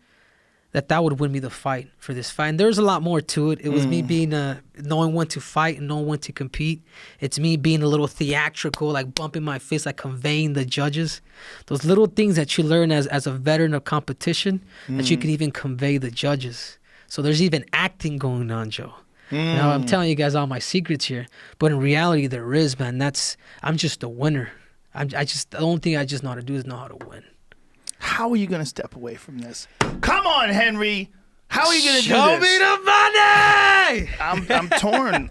that would win me the fight for this fight. And there's a lot more to it. It was me being knowing when to fight and knowing when to compete. It's me being a little theatrical, like bumping my fist, like conveying the judges. Those little things that you learn as a veteran of competition that you can even convey the judges. So there's even acting going on, Joe. Now I'm telling you guys all my secrets here, but in reality there is, man. I'm just a winner. The only thing I just know how to do is know how to win. How are you going to step away from this? Come on, Henry. How are you going to do this? Show me the money! I'm torn.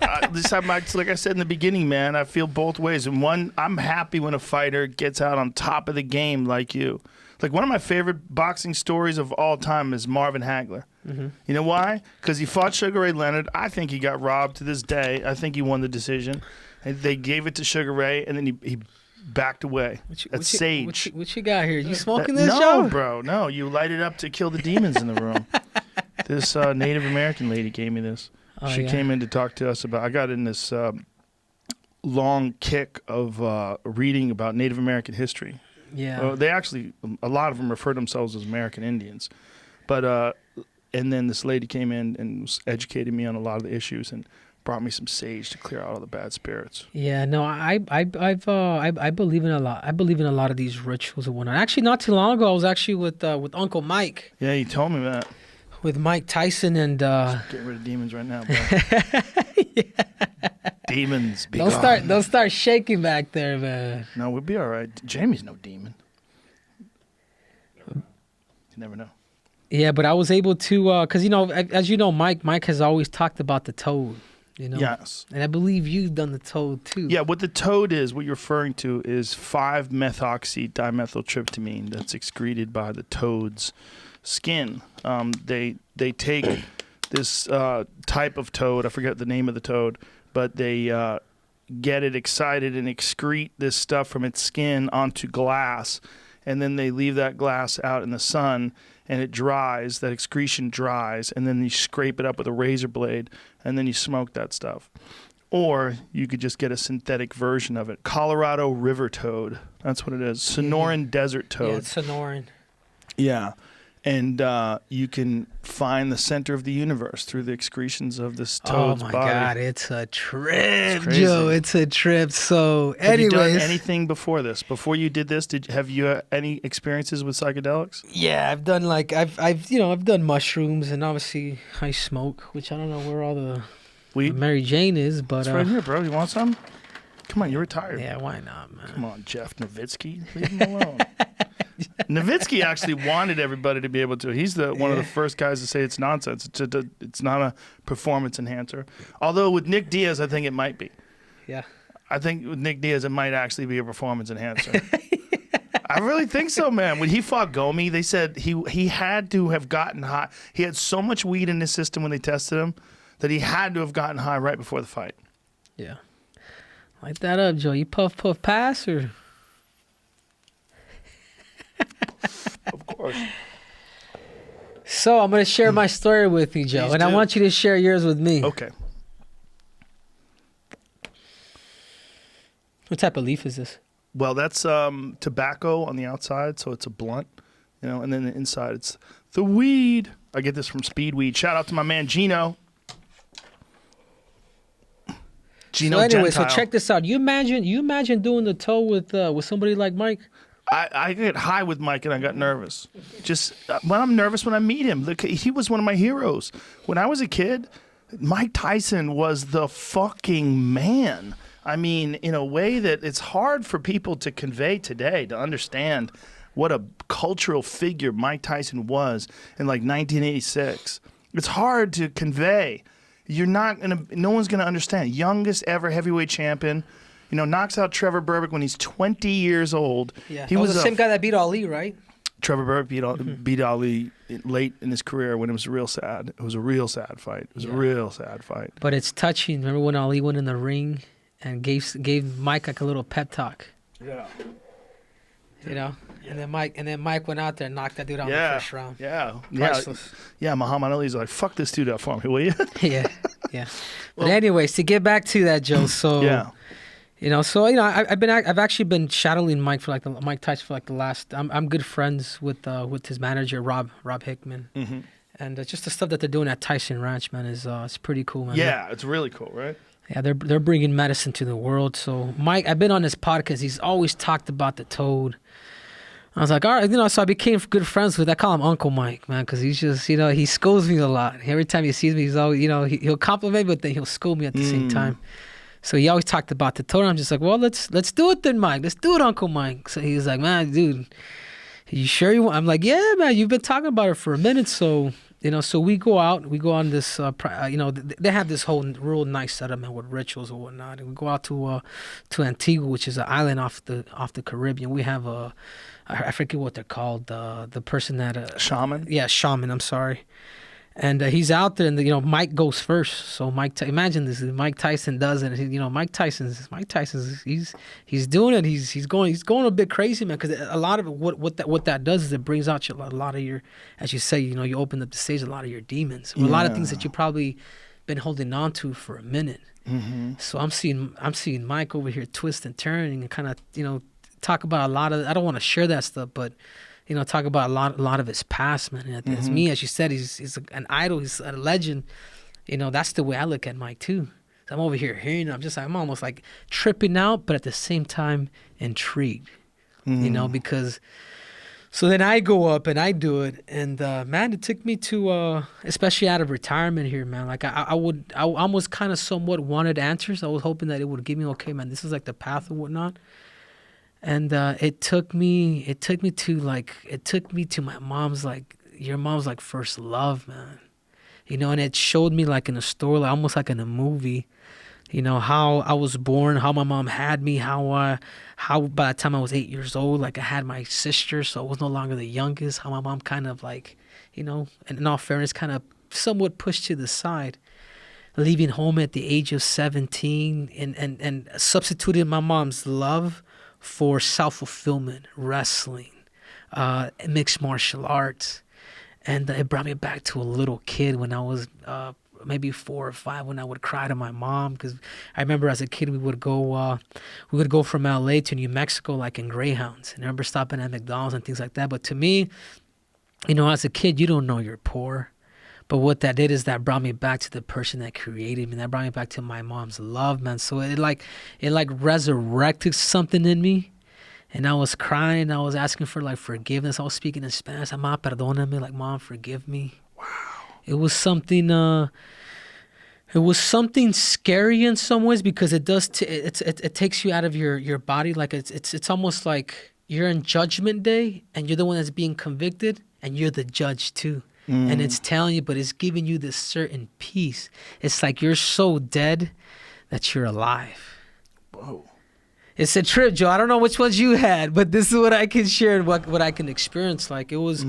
Like I said in the beginning, man, I feel both ways. And one, I'm happy when a fighter gets out on top of the game like you. Like, one of my favorite boxing stories of all time is Marvin Hagler. Mm-hmm. You know why? Because he fought Sugar Ray Leonard. I think he got robbed to this day. I think he won the decision. And they gave it to Sugar Ray, and then he backed away. That's sage. What you got here? You smoking this, no, Joe? No, bro. No, you light it up to kill the demons in the room. This Native American lady gave me this. She came in to talk to us about. I got in this long kick of reading about Native American history. Yeah. They actually, a lot of them refer to themselves as American Indians. But, and then this lady came in and was educating me on a lot of the issues and brought me some sage to clear out all the bad spirits. Yeah, no, I believe in a lot. I believe in a lot of these rituals and whatnot. Actually, not too long ago, I was actually with Uncle Mike. Yeah, you told me that. With Mike Tyson and. Just get rid of demons right now, bro. Yeah. Demons, be gone. Don't start shaking back there, man. No, we'll be all right. Jamie's no demon. You never know. Yeah, but I was able to, because as you know, Mike has always talked about the toad. Yes. And I believe you've done the toad too. Yeah, what the toad is, what you're referring to, is 5-methoxy-dimethyltryptamine that's excreted by the toad's skin. They take this type of toad, I forget the name of the toad, but they get it excited and excrete this stuff from its skin onto glass, and then they leave that glass out in the sun, and it dries, that excretion dries, and then you scrape it up with a razor blade, and then you smoke that stuff. Or you could just get a synthetic version of it. Colorado river toad. That's what it is. Sonoran desert toad. Yeah, it's Sonoran. Yeah. And you can find the center of the universe through the excretions of this toad's body. Oh, my God. It's a trip, It's crazy. Joe. It's a trip. So, Have anyways. you done anything before this? Before you did this, have you any experiences with psychedelics? Yeah, I've done I've done mushrooms, and obviously I smoke, which I don't know where all the Weed? Mary Jane is, but It's right here, bro. You want some? Come on, you're retired. yeah, why not, man? Come on, Jeff Nowitzki. Leave him alone. Nowitzki actually wanted everybody to be able to. He's one of the first guys to say it's nonsense. It's not a performance enhancer. Although with Nick Diaz, I think it might be. Yeah. I think with Nick Diaz, it might actually be a performance enhancer. I really think so, man. When he fought Gomi, they said he had to have gotten high. He had so much weed in his system when they tested him that he had to have gotten high right before the fight. Yeah. Light that up, Joe. You puff, pass, or? Of course. So I'm going to share my story with you, Joe, Please and I do. want you to share yours with me. Okay. What type of leaf is this? Well, that's tobacco on the outside, so it's a blunt, and then the inside it's the weed. I get this from Speed Weed. Shout out to my man Gino. Gino So anyway, Gentile. so check this out. You imagine doing the toe with somebody like Mike? I get high with Mike and I got nervous. Just when I'm nervous when I meet him. Look, he was one of my heroes. When I was a kid, Mike Tyson was the fucking man. I mean, in a way that it's hard for people to convey today, to understand what a cultural figure Mike Tyson was in like 1986. It's hard to convey. No one's gonna understand. Youngest ever heavyweight champion. Knocks out Trevor Berbick when he's 20 years old. Yeah, he was the same guy that beat Ali, right? Trevor Berbick beat Ali late in his career when it was real sad. It was a real sad fight. It was a real sad fight. But it's touching. Remember when Ali went in the ring and gave Mike like a little pep talk? Yeah. And then Mike went out there and knocked that dude out in the first round. Yeah. Priceless. Yeah. Muhammad Ali's like, fuck this dude up for me, will you? Yeah. But anyways, to get back to that, Joe. So yeah. I've actually been shadowing Mike Tyson for like the last. I'm good friends with his manager Rob Hickman, and just the stuff that they're doing at Tyson Ranch, man, is it's pretty cool, man. Yeah, it's really cool, right? Yeah, they're bringing medicine to the world. So Mike, I've been on this podcast. He's always talked about the toad. I was like, all right, so I became good friends with. I call him Uncle Mike, man, because he's just, he scolds me a lot. Every time he sees me, he's always, he'll compliment me, but then he'll scold me at the same time. So he always talked about the toad. I'm just like, well, let's do it then, Mike. Let's do it, Uncle Mike. So he was like, man, dude, you sure you want? I'm like, yeah, man, you've been talking about it for a minute. So, so we go on this, they have this whole real nice settlement with rituals or whatnot. And we go out to Antigua, which is an island off the Caribbean. We have I forget what they're called, the person that... Shaman? Yeah, shaman, I'm sorry. And he's out there, and Mike goes first. So imagine this: Mike Tyson does it. Mike Tyson's he's doing it. He's going a bit crazy, man. Because a lot of it, what that does is it brings out a lot of your, as you say, you open up the stage, a lot of your demons, or a lot of things that you probably been holding on to for a minute. Mm-hmm. So I'm seeing Mike over here twist and turn and kind of talk about a lot of. I don't want to share that stuff, but. Talk about a lot of his past, man. And as me, as you said, he's an idol. He's a legend. That's the way I look at Mike too. So I'm over here hearing. I'm almost like tripping out, but at the same time intrigued. Because. So then I go up and I do it, and man, it took me to, especially out of retirement here, man. Like I almost kind of somewhat wanted answers. I was hoping that it would give me, okay, man, this is like the path or whatnot. And it took me to my mom's, like, your mom's like first love, man. And it showed me like in a story, like, almost like in a movie, how I was born, how my mom had me, how by the time I was 8 years old, like I had my sister, so I was no longer the youngest, how my mom kind of like, and in all fairness, kind of somewhat pushed to the side, leaving home at the age of 17 and substituted my mom's love for self-fulfillment, wrestling, mixed martial arts. And it brought me back to a little kid when I was maybe 4 or 5, when I would cry to my mom, because I remember as a kid we would go from LA to New Mexico like in Greyhounds, and I remember stopping at McDonald's and things like that. But to me, as a kid, you don't know you're poor. But what that did is that brought me back to the person that created me. That brought me back to my mom's love, man. So it resurrected something in me. And I was crying. I was asking for like forgiveness. I was speaking in Spanish. Mom, perdóname. Like, Mom, forgive me. Wow. It was something. It was something scary in some ways, because it does. It takes you out of your body. Like it's almost like you're in Judgment Day, and you're the one that's being convicted, and you're the judge too. And it's telling you, but it's giving you this certain peace. It's like you're so dead that you're alive. Whoa. It's a trip, Joe. I don't know which ones you had, but this is what I can share and what I can experience. Like it was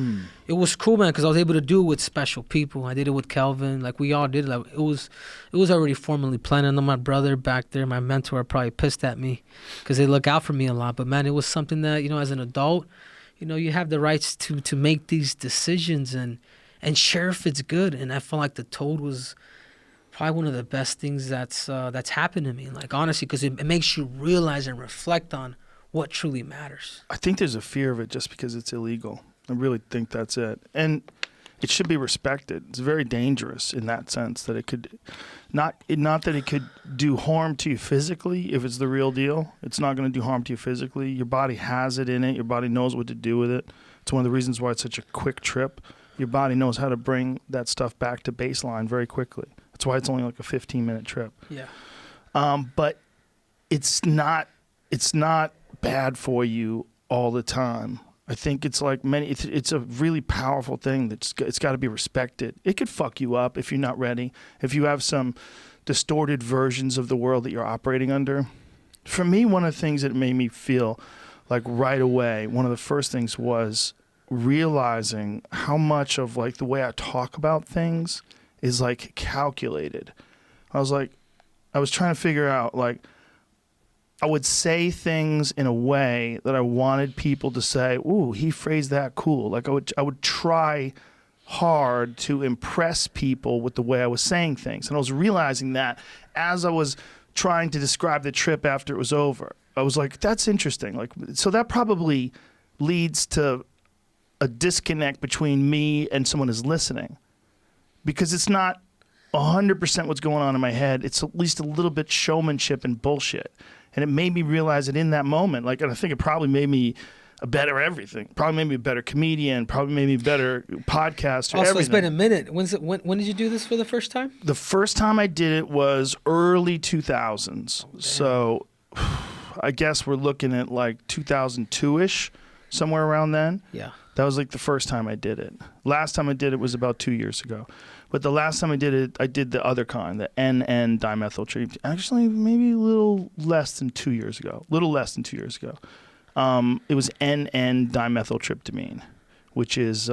cool, man, because I was able to do it with special people. I did it with Kelvin. Like we all did. Like it was already formally planned. I know my brother back there, my mentor, probably pissed at me because they look out for me a lot. But man, it was something that, as an adult, you have the rights to make these decisions and share if it's good. And I felt like the Toad was probably one of the best things that's happened to me. Like, honestly, because it makes you realize and reflect on what truly matters. I think there's a fear of it just because it's illegal. I really think that's it. And it should be respected. It's very dangerous in that sense that it could not that it could do harm to you physically if it's the real deal. It's not going to do harm to you physically. Your body has it in it. Your body knows what to do with it. It's one of the reasons why it's such a quick trip. Your body knows how to bring that stuff back to baseline very quickly. That's why it's only like a 15-minute trip. Yeah. But it's not bad for you all the time. I think it's like it's a really powerful thing that's it's got to be respected. It could fuck you up if you're not ready. If you have some distorted versions of the world that you're operating under. For me, one of the things that made me feel like right away, one of the first things was realizing how much of like the way I talk about things is like calculated. I was trying to figure out, like, I would say things in a way that I wanted people to say, ooh, he phrased that cool. Like I would try hard to impress people with the way I was saying things. And I was realizing that as I was trying to describe the trip after it was over. I was like, that's interesting. Like, so that probably leads to a disconnect between me and someone who's listening, because it's not 100% what's going on in my head. It's at least a little bit showmanship and bullshit. And it made me realize it in that moment. Like, and I think it probably made me a better everything. Probably made me a better comedian. Probably made me a better podcaster. Also, it's been a minute. When did you do this for the first time? The first time I did it was early 2000s. Oh, so I guess we're looking at like 2002-ish, somewhere around then. Yeah. That was like the first time I did it. Last time I did it was about 2 years ago. But the last time I did it, I did the other kind, the NN dimethyltryptamine. Actually, maybe a little less than 2 years ago. It was NN dimethyltryptamine, which is,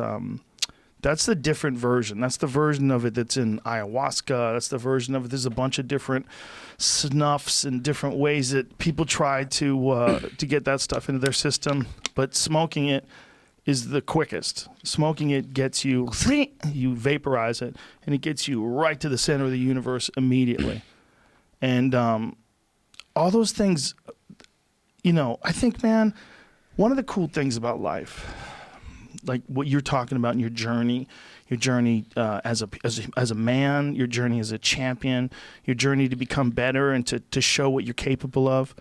that's the different version. That's the version of it that's in ayahuasca. That's the version of it. There's a bunch of different snuffs and different ways that people try to get that stuff into their system. But smoking it is the quickest. Smoking it gets you vaporize it, and it gets you right to the center of the universe immediately. And all those things, I think, man, one of the cool things about life, like what you're talking about in your journey as a man, your journey as a champion, your journey to become better and to show what you're capable of.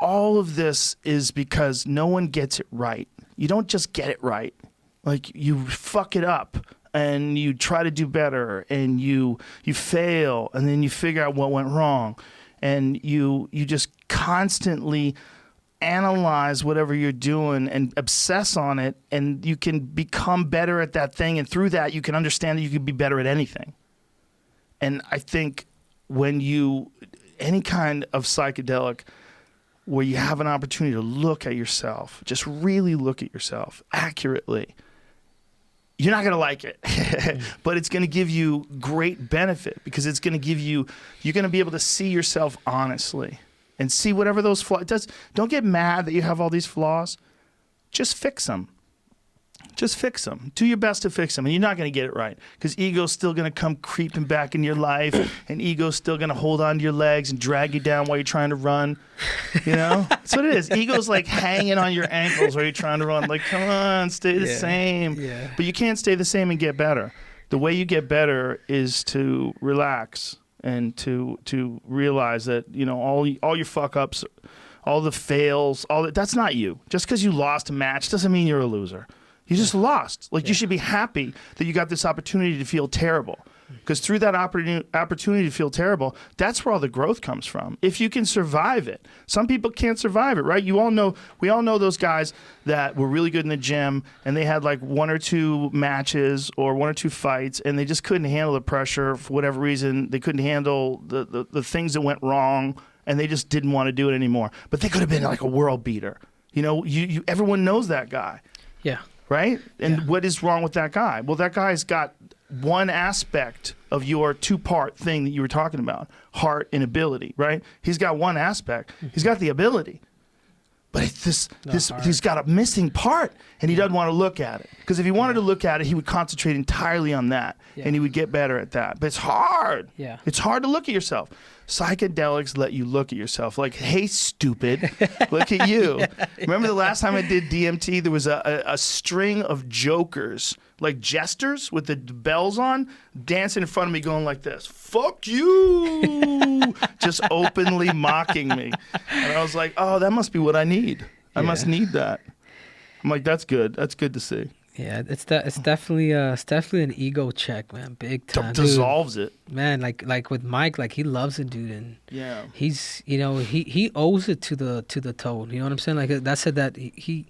All of this is because no one gets it right. You don't just get it right. Like, you fuck it up and you try to do better and you fail and then you figure out what went wrong, and you just constantly analyze whatever you're doing and obsess on it, and you can become better at that thing, and through that you can understand that you can be better at anything. And I think when any kind of psychedelic where you have an opportunity to look at yourself, just really look at yourself accurately, you're not going to like it, but it's going to give you great benefit, because it's going to give you're going to be able to see yourself honestly and see whatever those flaws. Don't get mad that you have all these flaws. just fix them. Just fix them. Do your best to fix them. And you're not going to get it right because ego's still going to come creeping back in your life, and ego's still going to hold on to your legs and drag you down while you're trying to run. You know? That's what it is. Ego's like hanging on your ankles while you're trying to run. Like, come on, stay the same. Yeah. But you can't stay the same and get better. The way you get better is to relax and to realize that, you know, all your fuck-ups, all the fails, that's not you. Just because you lost a match doesn't mean you're a loser. You just lost. Like, you should be happy that you got this opportunity to feel terrible. Because through that opportunity to feel terrible, that's where all the growth comes from. If you can survive it. Some people can't survive it, right? We all know those guys that were really good in the gym, and they had like 1 or 2 matches or 1 or 2 fights, and they just couldn't handle the pressure for whatever reason. They couldn't handle the things that went wrong, and they just didn't want to do it anymore. But they could have been like a world beater. You know, everyone knows that guy. Yeah. Right? And what is wrong with that guy? Well, that guy's got one aspect of your 2-part thing that you were talking about, heart and ability, right? He's got one aspect. He's got the ability. But he's got a missing part, and he doesn't want to look at it. Because if he wanted to look at it, he would concentrate entirely on that, and he would get better at that. But it's hard. Yeah. It's hard to look at yourself. Psychedelics let you look at yourself. Like, hey, stupid, look at you. Remember the last time I did DMT, there was a string of jokers, like jesters with the bells on, dancing in front of me going like this. Fuck you! Just openly mocking me. And I was like, oh, that must be what I need. I must need that. I'm like, that's good. That's good to see. Yeah, it's definitely an ego check, man, big time. Dissolves it, man. Like with Mike, like he loves it, dude, and yeah, he's he owes it to the toad. You know what I'm saying? Like that said that he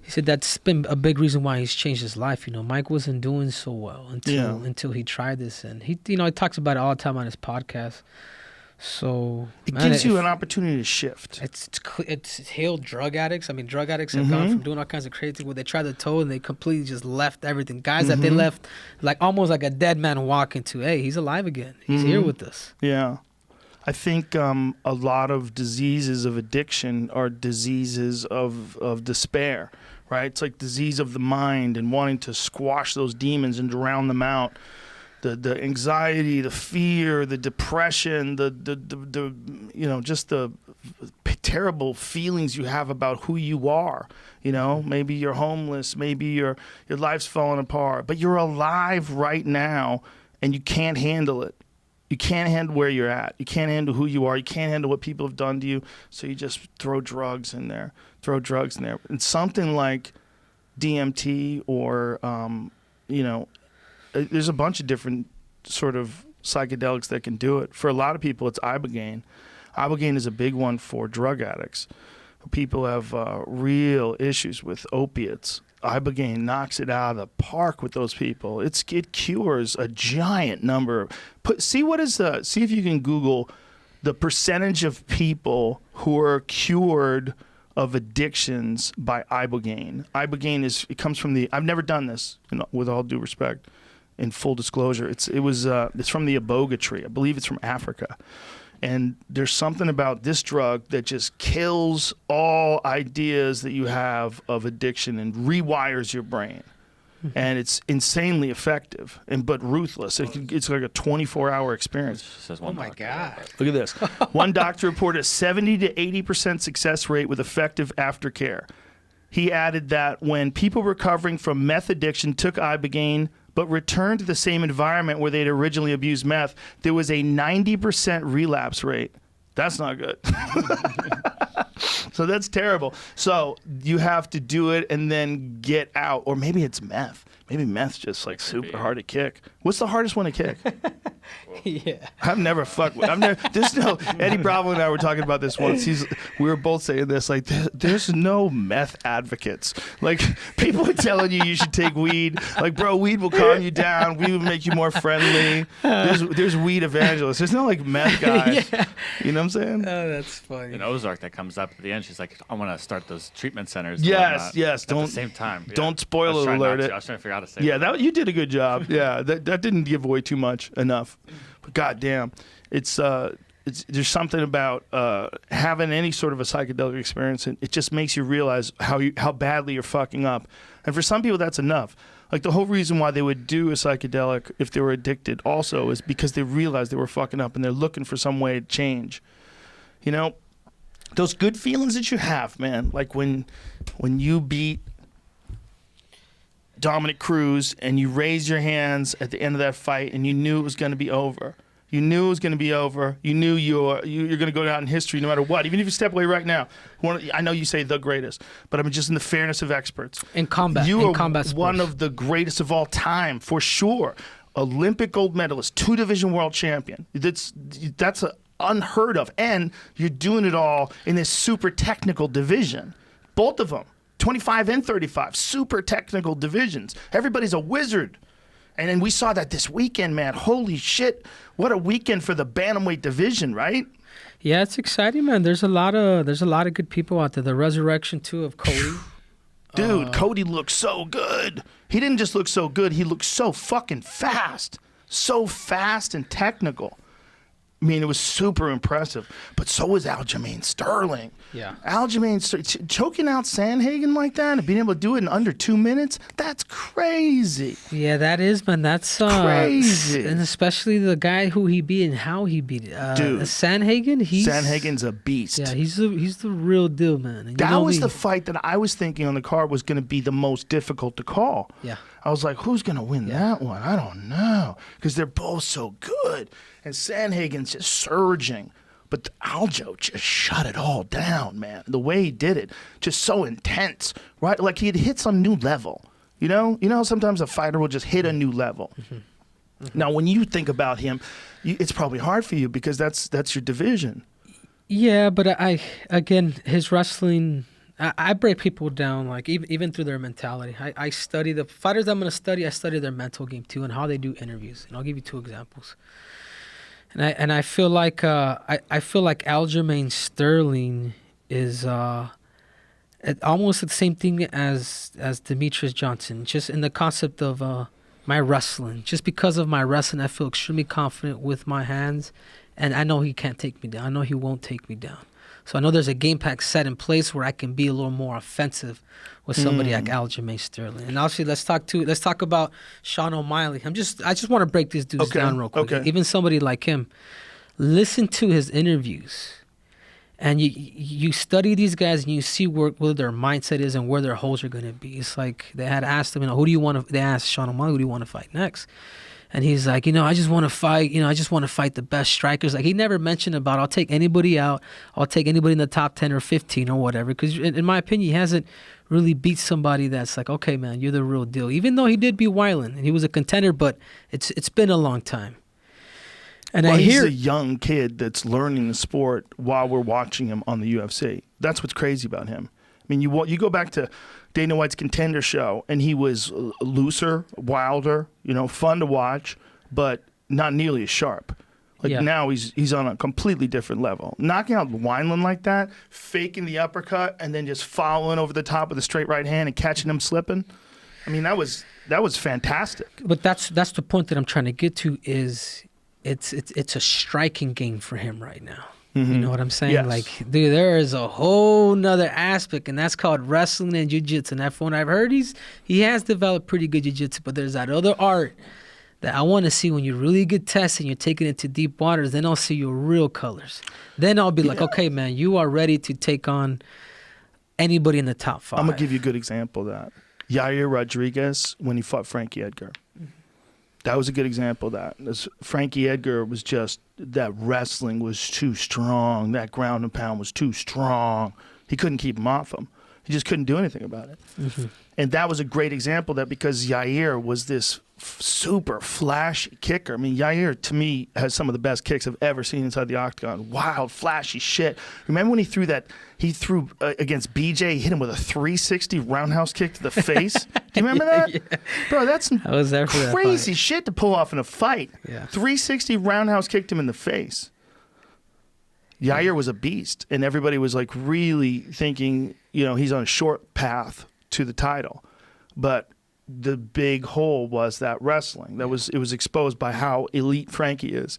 said that's been a big reason why he's changed his life. You know, Mike wasn't doing so well until he tried this, and he talks about it all the time on his podcast. So it gives you an opportunity to shift. It's healed drug addicts. I mean, drug addicts have gone from doing all kinds of crazy things where they tried the toad and they completely just left everything. Guys that they left like almost like a dead man walking to, hey, he's alive again. He's here with us. Yeah. I think a lot of diseases of addiction are diseases of despair, right? It's like disease of the mind and wanting to squash those demons and drown them out. The anxiety, the fear, the depression, the just the terrible feelings you have about who you are. You know, maybe you're homeless, maybe your life's falling apart, but you're alive right now and you can't handle it. You can't handle where you're at. You can't handle who you are. You can't handle what people have done to you. So you just throw drugs in there. And something like DMT or, there's a bunch of different sort of psychedelics that can do it. For a lot of people, it's ibogaine. Ibogaine is a big one for drug addicts. People have real issues with opiates. Ibogaine knocks it out of the park with those people. It cures a giant number. See if you can Google the percentage of people who are cured of addictions by ibogaine. Ibogaine comes from I've never done this, with all due respect. In full disclosure, it's from the iboga tree. I believe it's from Africa. And there's something about this drug that just kills all ideas that you have of addiction and rewires your brain. And it's insanely effective but ruthless. It's like a 24-hour experience. Oh my God. Look at this. One doctor reported a 70 to 80% success rate with effective aftercare. He added that when people recovering from meth addiction took ibogaine but returned to the same environment where they'd originally abused meth, there was a 90% relapse rate. That's not good. So that's terrible. So you have to do it and then get out. Or maybe it's meth. Maybe meth's just like super hard to kick. What's the hardest one to kick? Yeah. I've never fucked with. There's no. Eddie Bravo and I were talking about this once. We were both saying this. Like, there's no meth advocates. Like, people are telling you should take weed. Like, bro, weed will calm you down. Weed will make you more friendly. There's weed evangelists. There's no like meth guys. Yeah. You know what I'm saying? Oh, that's funny. In Ozark, that comes up at the end. She's like, I want to start those treatment centers. Yes. At the same time. Yeah. Don't spoil alert it. I was trying to figure out how to say Yeah, you did a good job. Yeah, that didn't give away too much enough. But goddamn, it's there's something about having any sort of a psychedelic experience, and it just makes you realize how badly you're fucking up. And for some people, that's enough. Like, the whole reason why they would do a psychedelic if they were addicted also is because they realized they were fucking up and they're looking for some way to change. You know, those good feelings that you have, man, like when you beat Dominic Cruz and you raised your hands at the end of that fight and you knew it was going to be over. You knew it was going to be over. You knew you're going to go down in history no matter what. Even if you step away right now. I know you say the greatest, but I'm just in the fairness of experts. In combat. You are combat sports. one of the greatest of all time, for sure. Olympic gold medalist, 2-division world champion. That's unheard of. And you're doing it all in this super technical division. Both of them, 25 and 35, super technical divisions. Everybody's a wizard. And then we saw that this weekend, man. Holy shit. What a weekend for the bantamweight division, right? Yeah, it's exciting, man. There's a lot of good people out there. The resurrection too of Cody. Dude, Cody looked so good. He didn't just look so good, he looked so fucking fast. So fast and technical. I mean, it was super impressive. But so was Aljamain Sterling. Yeah. Aljamain choking out Sandhagen like that and being able to do it in under 2 minutes, that's crazy. Yeah, that is, man. That's crazy. And especially the guy who he beat and how he beat it. Dude. Sandhagen, Sandhagen's a beast. Yeah, he's the real deal, man. And that was the fight that I was thinking on the card was going to be the most difficult to call. Yeah. I was like, who's going to win that one? I don't know. Because they're both so good. And Sandhagen's just surging. But Aljo just shut it all down, man. The way he did it, just so intense, right? Like he had hit some new level. You know how sometimes a fighter will just hit a new level. Mm-hmm. Mm-hmm. Now, when you think about him, it's probably hard for you because that's your division. Yeah, but again, his wrestling, I break people down, like even through their mentality. I study the fighters I'm going to study. I study their mental game too and how they do interviews. And I'll give you 2 examples. And I feel like Aljamain Sterling is almost the same thing as Demetrius Johnson, just in the concept of my wrestling. Just because of my wrestling, I feel extremely confident with my hands, and I know he can't take me down. I know he won't take me down. So I know there's a game pack set in place where I can be a little more offensive with somebody like Aljamain Sterling. And obviously, let's talk about Sean O'Malley. I just want to break these dudes down real quick. Okay. Even somebody like him, listen to his interviews, and you study these guys and you see where their mindset is and where their holes are going to be. It's like they had asked him, who do you want to? They asked Sean O'Malley, who do you want to fight next? And he's like, I just want to fight. I just want to fight the best strikers. Like, he never mentioned about, I'll take anybody out. I'll take anybody in the top 10 or 15 or whatever. Because in my opinion, he hasn't really beat somebody that's like, okay, man, you're the real deal. Even though he did beat Weiland and he was a contender, but it's been a long time. And he's a young kid that's learning the sport while we're watching him on the UFC. That's what's crazy about him. I mean, you go back to Dana White's Contender show, and he was looser, wilder, fun to watch, but not nearly as sharp. Now he's on a completely different level. Knocking out Wineland like that, faking the uppercut, and then just following over the top with a straight right hand and catching him slipping. I mean, that was fantastic. But that's the point that I'm trying to get to is it's a striking game for him right now. Mm-hmm. You know what I'm saying? Yes. Like, dude, there is a whole nother aspect, and that's called wrestling and jiu-jitsu. And from what I've heard, he has developed pretty good jiu-jitsu, but there's that other art that I want to see when you really get tested and you're taking it to deep waters. Then I'll see your real colors. Then I'll be like, okay, man, you are ready to take on anybody in the top 5. I'm going to give you a good example of that. Yair Rodriguez, when he fought Frankie Edgar. That was a good example of that. Frankie Edgar was just, that wrestling was too strong. That ground and pound was too strong. He couldn't keep him off him. He just couldn't do anything about it. Mm-hmm. And that was a great example of that because Yair was this super flashy kicker. I mean, Yair, to me, has some of the best kicks I've ever seen inside the octagon. Wild, flashy shit. Remember when he threw against BJ, he hit him with a 360 roundhouse kick to the face? Do you remember that? Yeah. Bro, that's I was there for crazy shit to pull off in a fight. Yeah. 360 roundhouse kicked him in the face. Yair was a beast, and everybody was like really thinking, he's on a short path to the title. But the big hole was that wrestling. It was exposed by how elite Frankie is.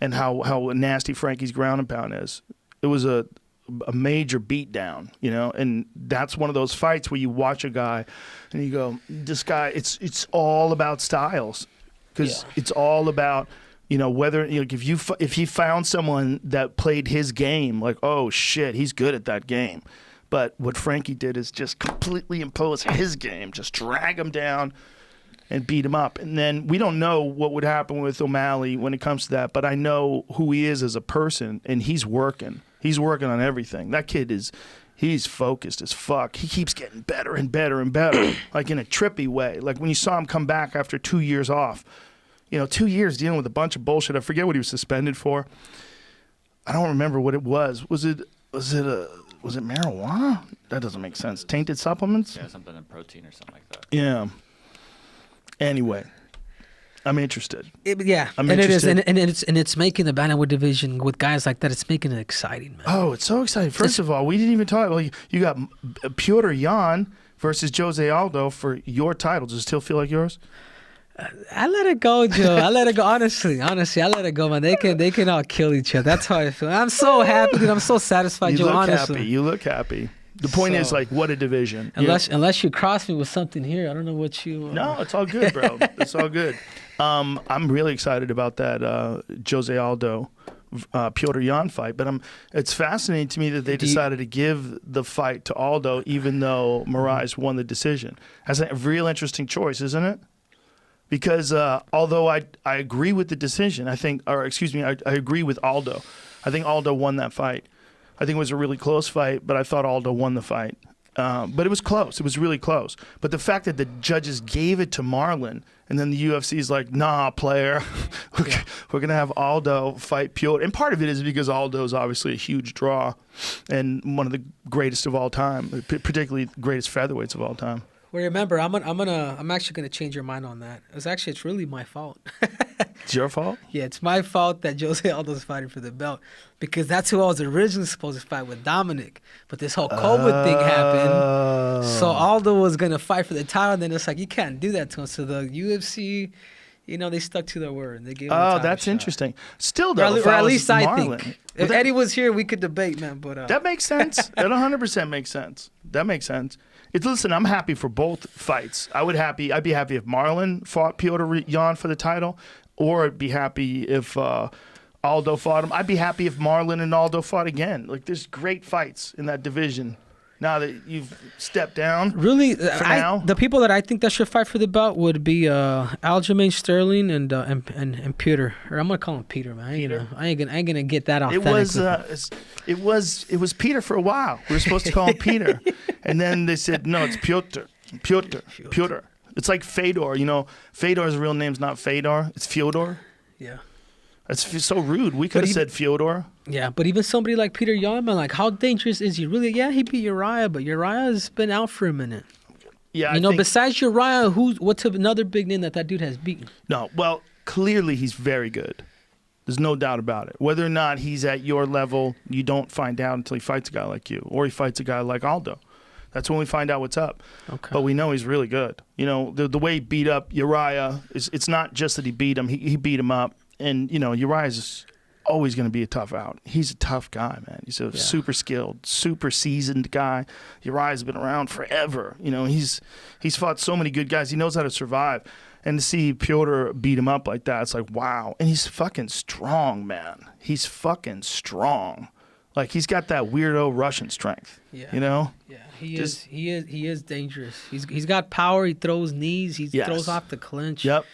and how nasty Frankie's ground and pound is. It was a major beatdown, you know, and that's one of those fights where you watch a guy and you go, this guy, it's all about styles, because it's all about, you know, whether, you know, if he found someone that played his game, like, oh shit, he's good at that game. But what Frankie did is just completely impose his game, just drag him down and beat him up. And then we don't know what would happen with O'Malley when it comes to that, but I know who he is as a person, and he's working. He's working on everything. That kid he's focused as fuck. He keeps getting better and better and better, like in a trippy way. Like when you saw him come back after 2 years off, you know, 2 years dealing with a bunch of bullshit. I forget what he was suspended for. I don't remember what it was. Was it marijuana? That doesn't make sense. Tainted supplements? Yeah, something in protein or something like that. Yeah. Anyway, I'm interested. I'm interested. It is, and it's making the bantamweight division with guys like that. It's making it exciting, man. Oh, it's so exciting. First of all, we didn't even talk. Well, you got Petr Yan versus Jose Aldo for your title. Does it still feel like yours? I let it go, Joe. I let it go. Honestly, I let it go, man. They can all kill each other. That's how I feel. I'm so happy, dude. I'm so satisfied, Joe. Honestly, you look happy. The point is, like, what a division. Unless you cross me with something here, I don't know what you. No, it's all good, bro. It's all good. I'm really excited about that Jose Aldo, Petr Yan fight. But it's fascinating to me that they decided to give the fight to Aldo, even though Moraes won the decision. That's a real interesting choice, isn't it? Because although I agree with the decision, I agree with Aldo. I think Aldo won that fight. I think it was a really close fight, but I thought Aldo won the fight. But it was close. It was really close. But the fact that the judges gave it to Marlon, and then the UFC's like, nah, player, we're going to have Aldo fight Petr. And part of it is because Aldo is obviously a huge draw and one of the greatest of all time, particularly greatest featherweights of all time. Well, remember, I'm actually gonna change your mind on that. It's really my fault. It's your fault? Yeah, it's my fault that Jose Aldo's fighting for the belt, because that's who I was originally supposed to fight with, Dominic. But this whole COVID thing happened, so Aldo was gonna fight for the title. And then it's like, you can't do that to him. So the UFC, you know, they stuck to their word. They gave him a title that's shot. Interesting. Still, though, or at least I Marlon, think. If Eddie was here, we could debate, man. But that makes sense. That 100% makes sense. That makes sense. Listen, I'm happy for both fights. I'd be happy if Marlon fought Petr Yan for the title, or I'd be happy if Aldo fought him. I'd be happy if Marlon and Aldo fought again. Like, there's great fights in that division. Now that you've stepped down, really, now, the people that I think that should fight for the belt would be Aljamain Sterling and Peter. Or I'm gonna call him Peter, man. I ain't gonna get that off. It was Peter for a while. We were supposed to call him Peter, and then they said no, it's Petr. It's like Fedor. You know, Fedor's real name's not Fedor. It's Fyodor. Yeah. That's so rude. We could have said Fyodor. Yeah, but even somebody like Petr Yan, man, like, how dangerous is he? Really? Yeah, he beat Uriah, but Uriah's been out for a minute. Yeah, you know, besides Uriah, what's another big name that dude has beaten? No, well, clearly he's very good. There's no doubt about it. Whether or not he's at your level, you don't find out until he fights a guy like you, or he fights a guy like Aldo. That's when we find out what's up. Okay. But we know he's really good. You know, the way he beat up Uriah, it's not just that he beat him. He beat him up. And, you know, Uriah's always going to be a tough out. He's a tough guy, man. He's a super skilled, super seasoned guy. Uriah's been around forever. You know, he's fought so many good guys. He knows how to survive. And to see Petr beat him up like that, it's like, wow. And he's fucking strong, man. He's fucking strong. Like, he's got that weirdo Russian strength. Yeah. You know? Yeah, he is dangerous. He's got power. He throws knees. He throws off the clinch. Yep.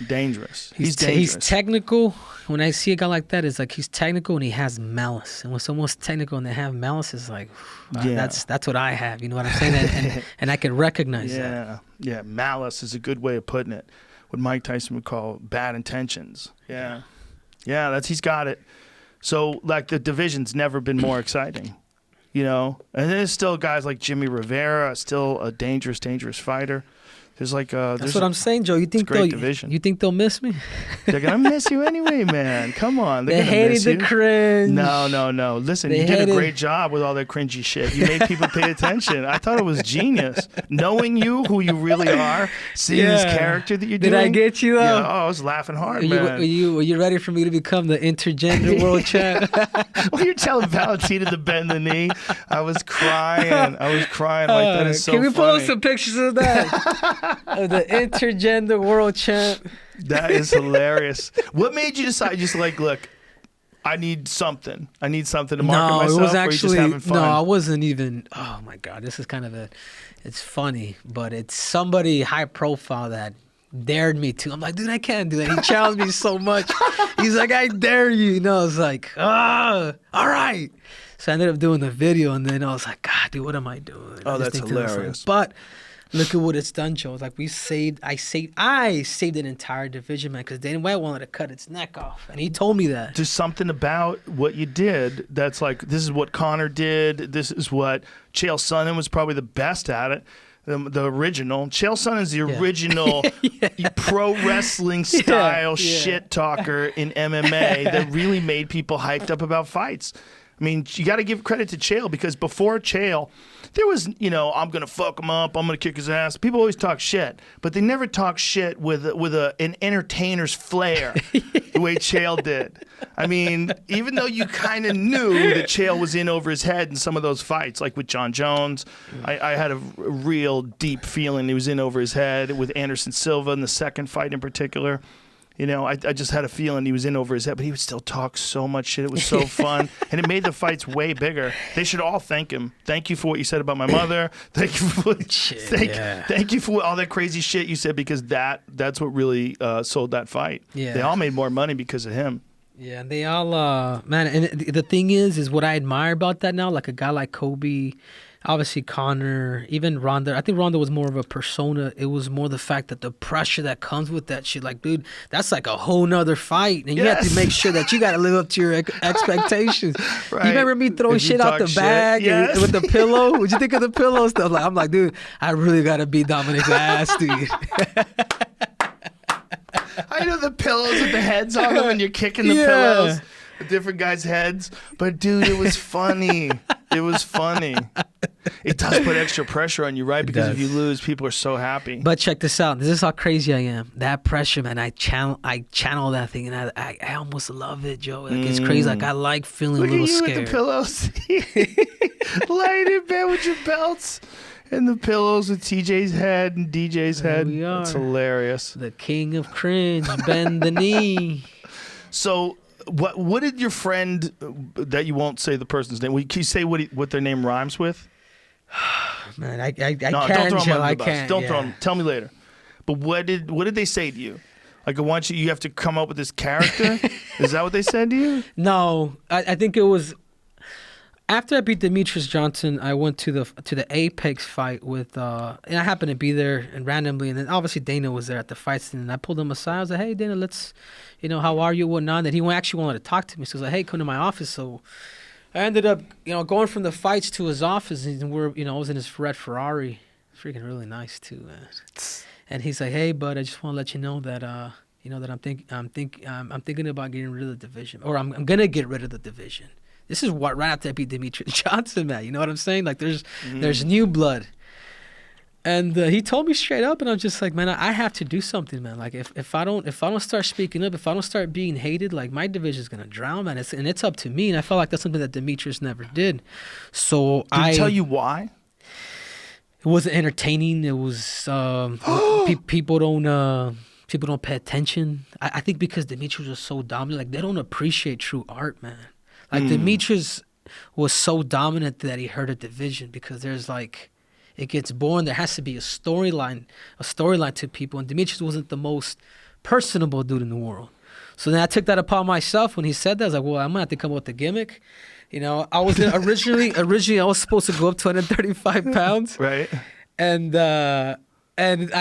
Dangerous. He's dangerous. He's technical. When I see a guy like that, it's like he's technical and he has malice. And when someone's technical and they have malice, it's like, that's what I have. You know what I'm saying? And I can recognize that. Yeah, malice is a good way of putting it. What Mike Tyson would call bad intentions. Yeah, he's got it. So, like, the division's never been more exciting, you know? And there's still guys like Jimmy Rivera, still a dangerous fighter. There's like That's what I'm saying, Joe. You think great division. You think they'll miss me? They're gonna miss you anyway, man. Come on, They gonna hated miss the you. cringe. No. Listen, They you did a hated- great job with all that cringy shit. You made people pay attention. I thought it was genius. Knowing you, who you really are, seeing this character that you're doing. Did I get you though? Yeah, I was laughing hard, man. Were you ready for me to become the intergender world champ? When you're telling Valentina to bend the knee, I was crying. Like, that is so Can we funny. post some pictures of that? Of the intergender world champ. That is hilarious. What made you decide just like, look, I need something to market myself, it was or you actually just having fun? no. I wasn't even. Oh my god, this is kind of it's funny, but it's somebody high profile that dared me to. I'm like, dude, I can't do that. He challenged me so much. He's like, I dare you. You know, I was like, all right. So I ended up doing the video, and then I was like, God, dude, what am I doing? Oh, I just that's think to myself, hilarious. But look at what it's done, Joe. Like I saved an entire division, man, because Dana White wanted to cut its neck off, and he told me that. There's something about what you did that's like, this is what Connor did. This is what Chael Sonnen was probably the best at it. The original. Chael Sonnen's the original pro wrestling style shit talker in MMA that really made people hyped up about fights. I mean, you got to give credit to Chael, because before Chael, there was, I'm going to fuck him up, I'm going to kick his ass. People always talk shit, but they never talk shit with an entertainer's flair the way Chael did. I mean, even though you kind of knew that Chael was in over his head in some of those fights, like with John Jones, I had a real deep feeling he was in over his head with Anderson Silva in the second fight in particular. I just had a feeling he was in over his head, but he would still talk so much shit. It was so fun, and it made the fights way bigger. They should all thank him. Thank you for what you said about my mother. Thank you for thank you for all that crazy shit you said, because that's what really sold that fight. Yeah. They all made more money because of him. Yeah, and they all, man, and the thing is what I admire about that now, like a guy like Kobe, obviously Connor, even Ronda. I think Ronda was more of a persona. It was more the fact that the pressure that comes with that shit. Like, dude, that's like a whole nother fight. And you have to make sure that you got to live up to your expectations. Right. You remember me throwing If you shit out the talk bag shit, with the pillow? What'd you think of the pillow stuff? I'm like, dude, I really got to beat Dominic's ass, dude. I know the pillows with the heads on them, and you're kicking the pillows with different guys' heads. But dude, it was funny. It was funny. It does put extra pressure on you, right? Because if you lose, people are so happy. But check this out. This is how crazy I am. That pressure, man. I channel that thing, and I almost love it, Joe. Like, it's crazy. Like, I like feeling Look a little at you scared. with the pillows. Lying in bed with your belts and the pillows with TJ's head and DJ's head. we are. It's hilarious. The king of cringe, bend the knee. So, what did your friend that you won't say the person's name? Can you say what their name rhymes with? Man, I No, can't, don't throw them Joe. under I the bus. can't. Don't throw them. Tell me later. But what did they say to you? Like, I want you have to come up with this character? Is that what they said to you? No, I think it was after I beat Demetrius Johnson. I went to the Apex fight with, and I happened to be there and randomly, and then obviously Dana was there at the fight scene, and I pulled him aside. I was like, "Hey, Dana, let's, how are you, whatnot?" And he actually wanted to talk to me, so he was like, "Hey, come to my office." So I ended up, going from the fights to his office, and I was in his red Ferrari, freaking really nice too, man. And he's like, "Hey, bud, I just want to let you know that, that I'm thinking about getting rid of the division, or I'm gonna get rid of the division." This is right after I beat Demetrius Johnson, man. You know what I'm saying? Like, there's new blood. And he told me straight up, and I was just like, man, I have to do something, man. Like, if I don't start speaking up, if I don't start being hated, like, my division's gonna drown, man. It's up to me, and I felt like that's something that Demetrius never did. So Did he tell you why? It wasn't entertaining. It was people don't pay attention. I think because Demetrius was so dominant, like, they don't appreciate true art, man. Like, Demetrius was so dominant that he hurt a division, because there's like, it gets boring. There has to be a storyline to people. And Demetrius wasn't the most personable dude in the world. So then I took that upon myself when he said that. I was like, well, I'm gonna have to come up with a gimmick. I was originally I was supposed to go up to 135 pounds. Right. And I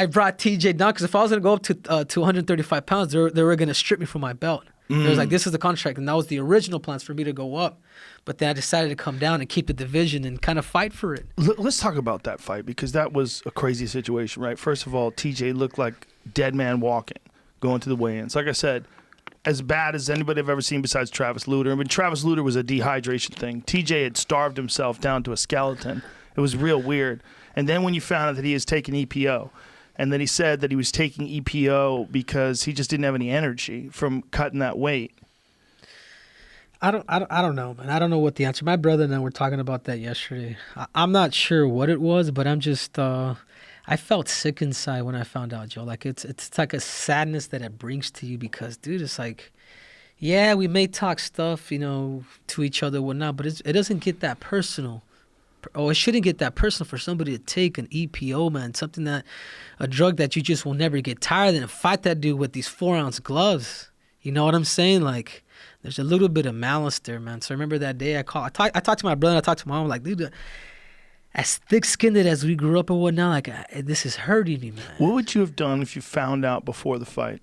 brought TJ down, because if I was gonna go up to 135 pounds, they were gonna strip me from my belt. It was like, this is the contract, and that was the original plans for me to go up. But then I decided to come down and keep the division and kind of fight for it. Let's talk about that fight, because that was a crazy situation, right? First of all, TJ looked like dead man walking, going to the weigh-ins. Like I said, as bad as anybody I've ever seen besides Travis Lutter. I mean, Travis Lutter was a dehydration thing. TJ had starved himself down to a skeleton. It was real weird. And then when you found out that he was taking EPO, and then he said that he was taking EPO because he just didn't have any energy from cutting that weight. I don't know, man. I don't know what the answer. My brother and I were talking about that yesterday. I'm not sure what it was, but I'm just I felt sick inside when I found out, Joe. Like it's like a sadness that it brings to you, because, dude, it's like, yeah, we may talk stuff, to each other, whatnot, but it doesn't get that personal. It shouldn't get that personal for somebody to take an EPO, man. A drug that you just will never get tired of, and fight that dude with these 4-ounce gloves. You know what I'm saying? Like, there's a little bit of malice there, man. So I remember that day I talked to my brother, I talked to my mom, like, dude, as thick-skinned as we grew up and whatnot, like, this is hurting me, man. What would you have done if you found out before the fight?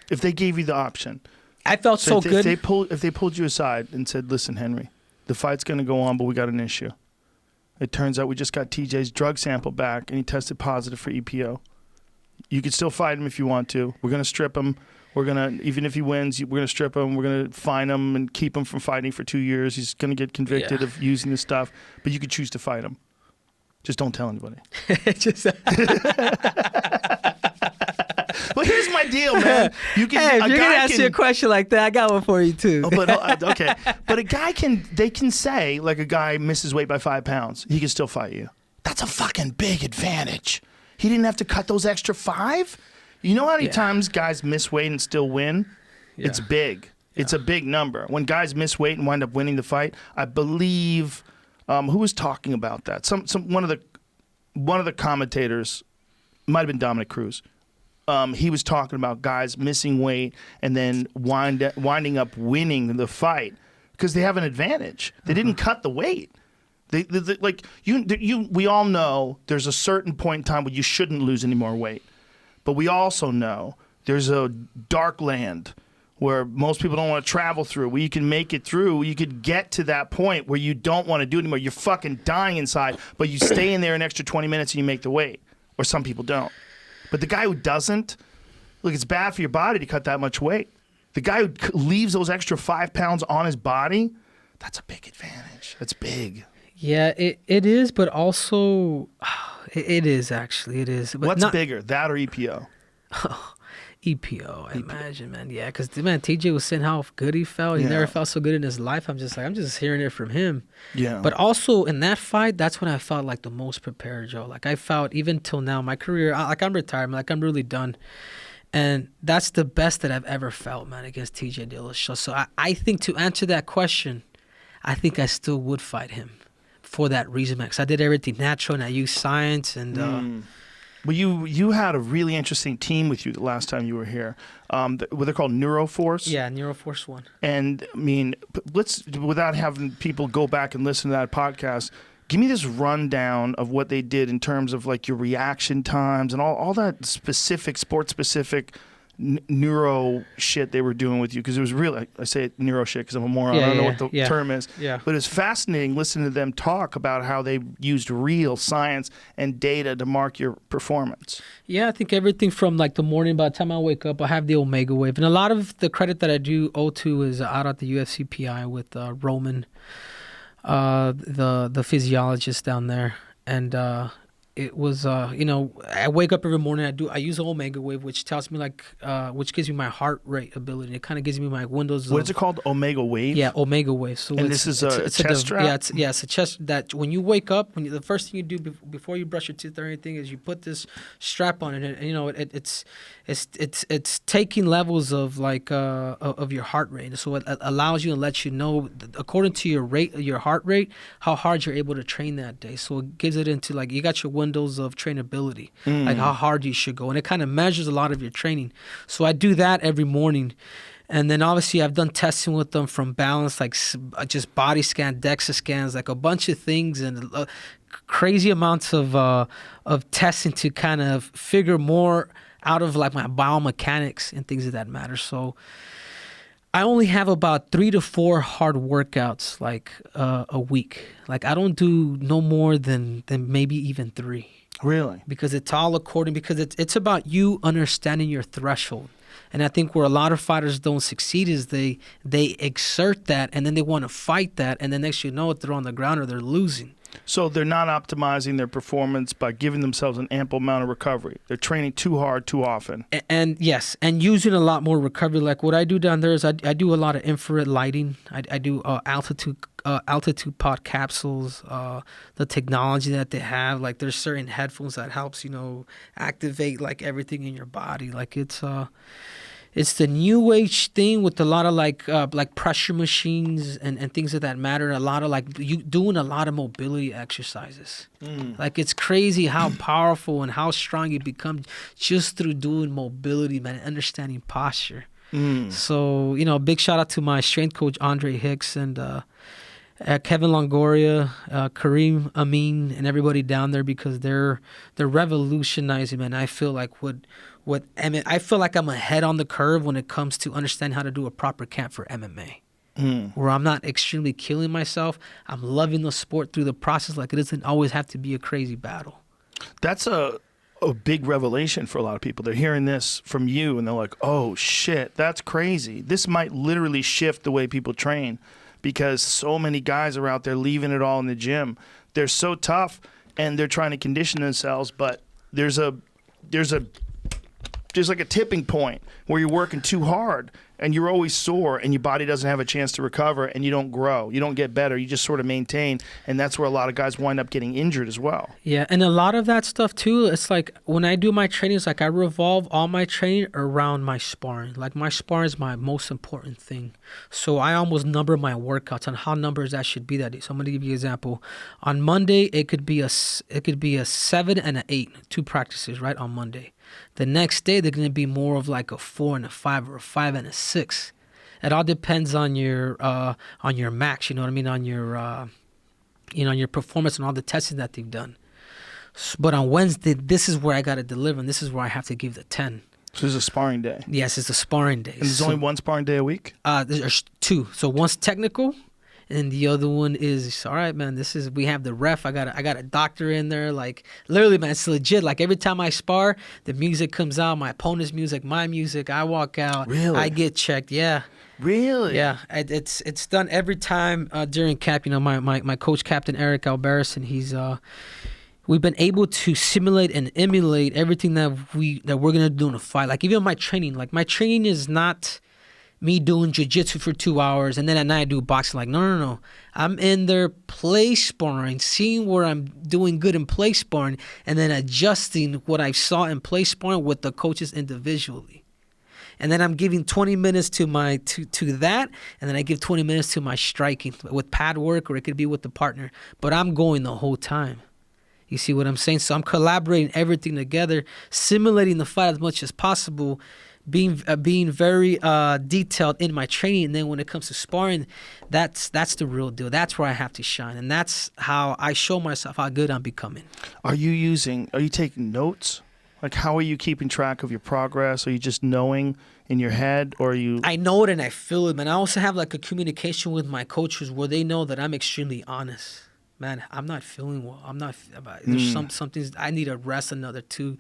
If they gave you the option. I felt so good. If they pulled you aside and said, listen, Henry, the fight's going to go on, but we got an issue. It turns out we just got TJ's drug sample back, and he tested positive for EPO. You could still fight him if you want to. We're going to strip him. Even if he wins, we're going to strip him. We're going to fine him and keep him from fighting for 2 years. He's going to get convicted of using this stuff, but you could choose to fight him. Just don't tell anybody. Well, here's my deal, man. If you're going to ask me a question like that, I got one for you, too. Okay. But they can say, like, a guy misses weight by 5 pounds. He can still fight you. That's a fucking big advantage. He didn't have to cut those extra 5. You know how many times guys miss weight and still win? Yeah. It's big. Yeah. It's a big number. When guys miss weight and wind up winning the fight, I believe, who was talking about that? One of the commentators, might have been Dominic Cruz. He was talking about guys missing weight and then winding up winning the fight because they have an advantage. They didn't cut the weight. We all know there's a certain point in time where you shouldn't lose any more weight. But we also know there's a dark land where most people don't want to travel through, where you can make it through. You could get to that point where you don't want to do it anymore. You're fucking dying inside, but you stay in there an extra 20 minutes and you make the weight. Or some people don't. But the guy who doesn't, look, it's bad for your body to cut that much weight. The guy who leaves those extra 5 pounds on his body, that's a big advantage. That's big. Yeah, it is, but also, it is, actually. It is. But what's bigger, that or EPO? EPO, I imagine, man. Yeah, because, man, TJ was saying how good he felt. He never felt so good in his life. I'm just hearing it from him. Yeah. But also, in that fight, that's when I felt like the most prepared, Joe. Like, I felt, even till now, my career, I'm retired, like, I'm really done. And that's the best that I've ever felt, man, against TJ Dillashaw. So I think, to answer that question, I think I still would fight him for that reason, man. Because I did everything natural, and I used science, and... Well, you had a really interesting team with you the last time you were here. What they're called Neuroforce? Yeah, Neuroforce One. And, I mean, without having people go back and listen to that podcast, give me this rundown of what they did in terms of, like, your reaction times and all that specific, sport-specific neuro shit they were doing with you, because it was really, I say it neuro shit because I'm a moron. I don't know what the term is. Yeah. But it's fascinating listening to them talk about how they used real science and data to mark your performance. Yeah, I think everything from, like, the morning, by the time I wake up, I have the Omega Wave. And a lot of the credit that I do owe to is out at the UFC PI with Roman, the physiologist down there. And it was, I wake up every morning. I use the Omega Wave, which tells me, like, which gives me my heart rate ability. It kind of gives me my windows. What is it called? Omega Wave? Yeah, Omega Wave. So and this is a chest strap? It's a chest that when you wake up, the first thing you do before you brush your teeth or anything is you put this strap on it, and it's taking levels of, like, of your heart rate. So it allows you and lets you know, according to your heart rate, how hard you're able to train that day. So it gives it into, like, you got your windows of trainability, like how hard you should go, and it kind of measures a lot of your training. So I do that every morning. And then obviously I've done testing with them from balance, like just body scan, DEXA scans, like a bunch of things, and crazy amounts of testing to kind of figure more out of like my biomechanics and things of that matter. So I only have about 3 to 4 hard workouts like a week. Like I don't do no more than maybe even 3. Really? Because it's all according, because it's about you understanding your threshold. And I think where a lot of fighters don't succeed is they exert that, and then they want to fight that, and then next you know it, they're on the ground or they're losing. So they're not optimizing their performance by giving themselves an ample amount of recovery. They're training too hard too often. And yes, and using a lot more recovery. Like what I do down there is I do a lot of infrared lighting. I do altitude pod capsules. The technology that they have, like there's certain headphones that helps activate like everything in your body. Like it's the new age thing with a lot of like pressure machines and things of that matter. A lot of like you doing a lot of mobility exercises. Like it's crazy how powerful and how strong you become just through doing mobility, man, and understanding posture. So, big shout out to my strength coach, Andre Hicks, and Kevin Longoria, Kareem Amin, and everybody down there, because they're revolutionizing, man. I feel like I feel like I'm ahead on the curve when it comes to understanding how to do a proper camp for MMA. Where I'm not extremely killing myself. I'm loving the sport through the process. Like it doesn't always have to be a crazy battle. That's a big revelation for a lot of people. They're hearing this from you and they're like, oh shit, that's crazy. This might literally shift the way people train, because so many guys are out there leaving it all in the gym. They're so tough and they're trying to condition themselves, but there's like a tipping point where you're working too hard and you're always sore and your body doesn't have a chance to recover, and you don't grow. You don't get better. You just sort of maintain, and that's where a lot of guys wind up getting injured as well. Yeah, and a lot of that stuff too, it's like when I do my training, it's like I revolve all my training around my sparring. Like my sparring is my most important thing. So I almost number my workouts on how numbers that should be that day. So I'm going to give you an example. On Monday, it could be a 7 and an 8, 2 practices, right, on Monday. The next day, they're going to be more of like a 4 and a 5 or a 5 and a 6. It all depends on your max, you know what I mean, on your your performance and all the testing that they've done. But on Wednesday, this is where I got to deliver, and this is where I have to give the 10. So there's a sparring day. Yes, it's a sparring day. And there's only one sparring day a week? There's 2. So one's technical, and the other one is, all right, man, we have the ref. I got a doctor in there. Like, literally, man, it's legit. Like, every time I spar, the music comes out, my opponent's music, my music. I walk out. Really? I get checked. Yeah. Really? Yeah. It's done every time during camp. My coach, Captain Eric Alberson, we've been able to simulate and emulate everything that we're going to do in a fight. Like, even my training. Like, my training is not me doing jiu-jitsu for 2 hours and then at night I do boxing. Like, no. I'm in there play sparring, seeing where I'm doing good in play sparring, and then adjusting what I saw in play sparring with the coaches individually. And then I'm giving 20 minutes to my to that, and then I give 20 minutes to my striking with pad work, or it could be with the partner. But I'm going the whole time. You see what I'm saying? So I'm collaborating everything together, simulating the fight as much as possible, being very detailed in my training. And then when it comes to sparring, that's the real deal. That's where I have to shine, and that's how I show myself how good I'm becoming. Are you taking notes? Like, how are you keeping track of your progress? Are you just knowing in your head, or are you? I know it and I feel it, man. I also have like a communication with my coaches where they know that I'm extremely honest. Man, I'm not feeling well. There's some things I need to rest another 2-3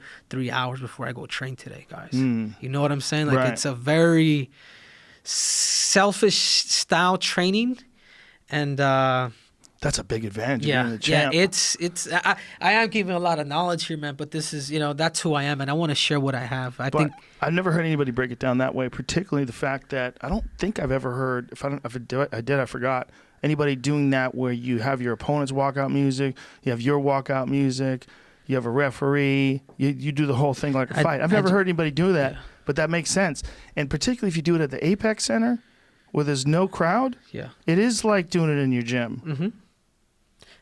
hours before I go train today, guys. You know what I'm saying? Like, right. It's a very selfish style training, and that's a big advantage. Of being the champ. Yeah. I am giving a lot of knowledge here, man. But this is, that's who I am, and I want to share what I have. I think I've never heard anybody break it down that way. Particularly the fact that I don't think I've ever heard. If I did, I forgot. Anybody doing that where you have your opponent's walkout music, you have your walkout music, you have a referee, you do the whole thing like a fight. I've never heard anybody do that, but that makes sense. And particularly if you do it at the Apex Center where there's no crowd, it is like doing it in your gym. Mm-hmm.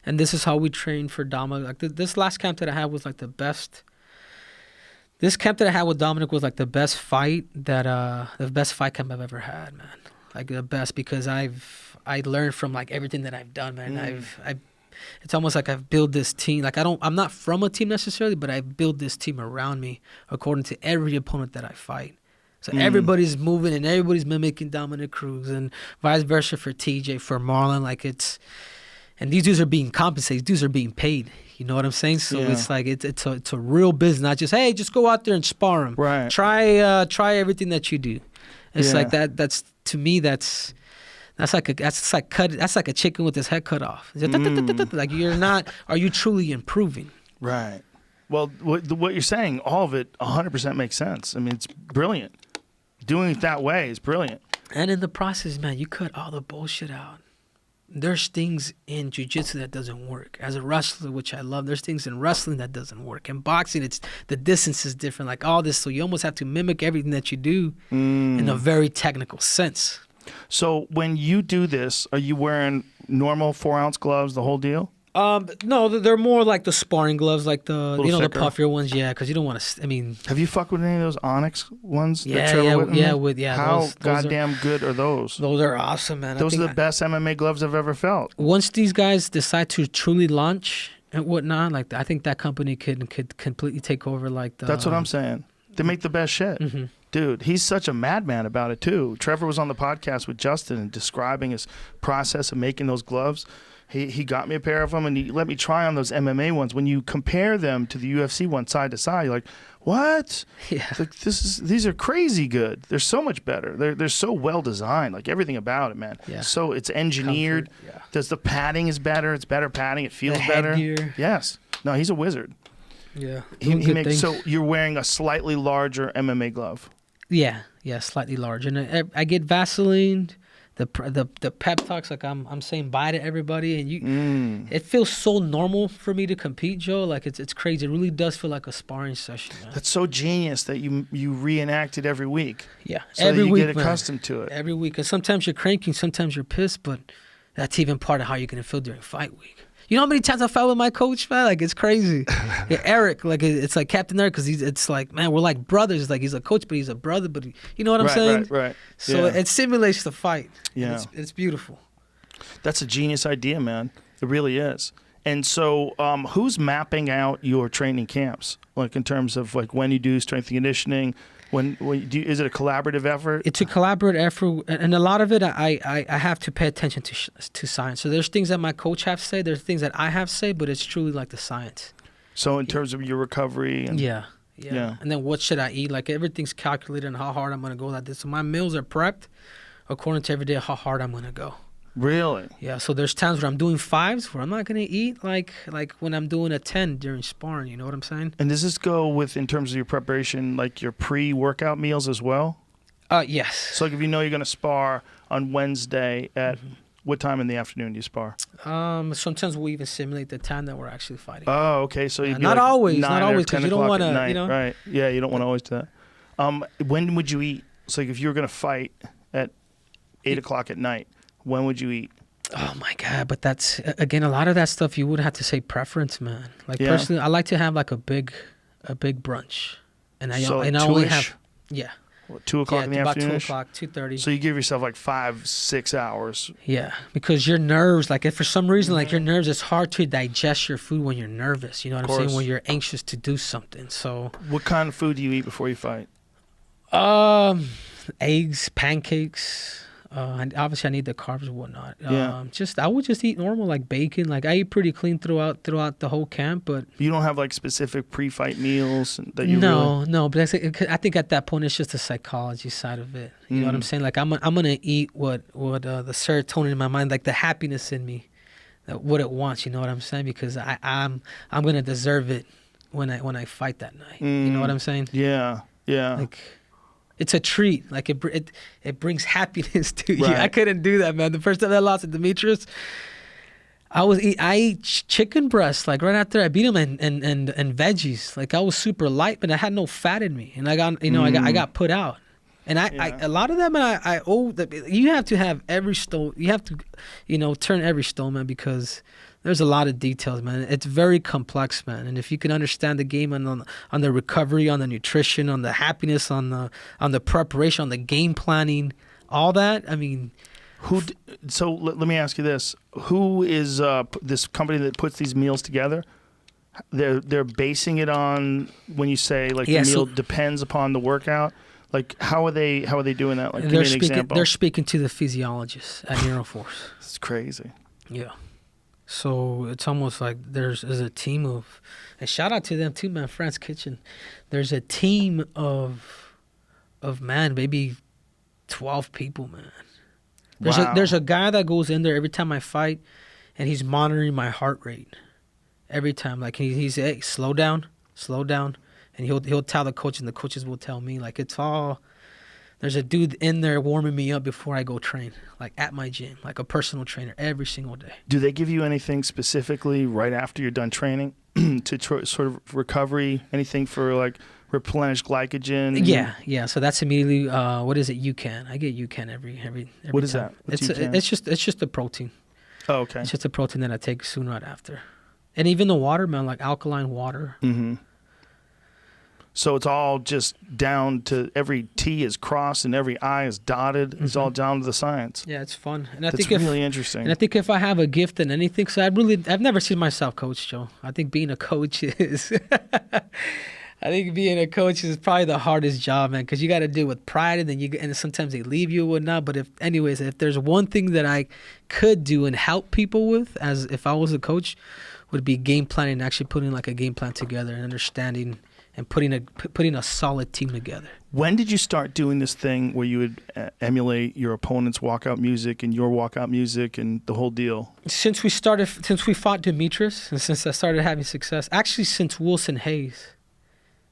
And this is how we train for Dominic. Like this last camp that I had was like the best. This camp that I had with Dominic was like the best fight camp I've ever had, man. Like the best, because I learned from like everything that I've done, man. it's almost like I've built this team. Like I'm not from a team necessarily, but I've built this team around me according to every opponent that I fight. So everybody's moving and everybody's mimicking Dominic Cruz, and vice versa for TJ, for Marlon. Like and these dudes are being compensated. These dudes are being paid. You know what I'm saying? So it's like it's a real business, not just, hey, just go out there and spar them. Right. Try everything that you do. It's like that. That's, to me, that's like a chicken with his head cut off. Like, you're not. Are you truly improving? Right. Well, what you're saying, all of it, 100% makes sense. I mean, it's brilliant. Doing it that way is brilliant. And in the process, man, you cut all the bullshit out. There's things in jiu-jitsu that doesn't work. As a wrestler, which I love, there's things in wrestling that doesn't work. In boxing, it's the distance is different, like all this. So you almost have to mimic everything that you do in a very technical sense. So when you do this, are you wearing normal 4-ounce gloves, the whole deal? No, they're more like the sparring gloves, like the thicker. the puffier ones. Yeah, because you don't want to. I mean, have you fucked with any of those Onyx ones? Yeah. How those goddamn good are those? Those are awesome, man. Those are the best MMA gloves I've ever felt. Once these guys decide to truly launch and whatnot, like I think that company could completely take over. Like that's what I'm saying. They make the best shit. Mm-hmm. Dude, he's such a madman about it too. Trevor was on the podcast with Justin and describing his process of making those gloves. He got me a pair of them, and he let me try on those MMA ones. When you compare them to the UFC one side to side, you're like, what? Yeah. Like, these are crazy good. They're so much better. They're so well designed. Like, everything about it, man. Yeah. So it's engineered. Comfort, yeah. Does the padding is better? It's better padding. It feels The better. headgear. Yes. No, he's a wizard. Yeah. He makes. So you're wearing a slightly larger MMA glove. Yeah, slightly larger, and I get Vaseline. The pep talks, like I'm saying bye to everybody, and it feels so normal for me to compete, Joe. Like it's crazy. It really does feel like a sparring session, man. That's so genius that you reenact it every week. Yeah, so every that you week, get accustomed to it. Every week, and sometimes you're cranking, sometimes you're pissed, but that's even part of how you're gonna feel during fight week. You know how many times I fought with my coach, man? Like, it's crazy. Yeah, Eric, like, it's like Captain Eric, because it's like, man, we're like brothers. Like, he's a coach, but he's a brother. But you know what I'm saying? Right. So it simulates the fight. Yeah. It's beautiful. That's a genius idea, man. It really is. And so who's mapping out your training camps? Like, in terms of, like, when you do strength and conditioning, is it a collaborative effort? It's a collaborative effort, and a lot of it I have to pay attention to science. So there's things that my coach have say, there's things that I have say, but it's truly like the science. So in terms of your recovery, and yeah. And then what should I eat? Like, everything's calculated on how hard I'm gonna go that day. So my meals are prepped according to every day how hard I'm gonna go. Really? Yeah, so there's times where I'm doing 5s where I'm not going to eat like when I'm doing a 10 during sparring, you know what I'm saying? And does this go with, in terms of your preparation, like your pre-workout meals as well? Yes. So like if you know you're going to spar on Wednesday at what time in the afternoon do you spar? Sometimes we even simulate the time that we're actually fighting. Oh, okay. So you'd be not like always, 9 not or always, 10 because you don't o'clock want at to, night, you know? Right. Yeah, you don't want to always do that. When would you eat? So like if you were going to fight at 8 o'clock at night, when would you eat? Oh my God! But that's, again, a lot of that stuff you would have to say preference, man. Like, personally, I like to have like a big brunch, and I only have 2 o'clock in the afternoon. About 2 o'clock, 2:30. So you give yourself like 5-6 hours. Yeah, because your nerves, like, if for some reason, like, your nerves, it's hard to digest your food when you're nervous. You know what I'm saying? When you're anxious to do something. So, what kind of food do you eat before you fight? Eggs, pancakes. And obviously I need the carbs and whatnot. Yeah. I would just eat normal, like bacon. Like, I eat pretty clean throughout the whole camp, but you don't have like specific pre-fight meals that you no. But I think at that point it's just the psychology side of it. You know what I'm saying? Like, I'm gonna eat what the serotonin in my mind, like the happiness in me, what it wants. You know what I'm saying? Because I'm gonna deserve it when I fight that night. You know what I'm saying? Yeah. Like, it's a treat. Like, it brings happiness to you. Right. I couldn't do that, man. The first time I lost to Demetrius, I ate chicken breast, like, right after I beat him, and veggies. Like, I was super light, but I had no fat in me, and I got put out. And a lot of them, I owe that. You have to have every stone. You have to, turn every stone, man, because there's a lot of details, man. It's very complex, man. And if you can understand the game on the recovery, on the nutrition, on the happiness, on the preparation, on the game planning, all that, I mean, So let me ask you this: who is this company that puts these meals together? They're basing it on when you say like the meal depends upon the workout. Like how are they doing that? Like give me an example. They're speaking to the physiologists at Neuroforce. It's crazy. Yeah. So it's almost like there's a team of, and shout out to them too, man. France Kitchen. There's a team of man, maybe 12 people, man. There's a guy that goes in there every time I fight, and he's monitoring my heart rate every time. Like he's hey, slow down, and he'll tell the coach, and the coaches will tell me. Like it's all. There's a dude in there warming me up before I go train, like at my gym, like a personal trainer every single day. Do they give you anything specifically right after you're done training to sort of recovery? Anything for like replenish glycogen? Yeah. So that's immediately what is it? UCAN. I get UCAN every What is time. that? It's just a protein. Oh, okay. It's just a protein that I take soon right after, and even the water, man, like alkaline water. Mm-hmm. So it's all just down to every T is crossed and every I is dotted. It's all down to the science. Yeah, it's fun, and That's really interesting. And I think if I have a gift in anything, so I've never seen myself coach, Joe. I think being a coach is, probably the hardest job, man, because you got to deal with pride, and sometimes they leave you or whatnot. But if there's one thing that I could do and help people with, as if I was a coach, would be game planning, and actually putting like a game plan together and understanding. And putting a solid team together. When did you start doing this thing where you would emulate your opponent's walkout music and your walkout music and the whole deal? Since we fought Demetrius, and since I started having success, actually since Wilson Hayes.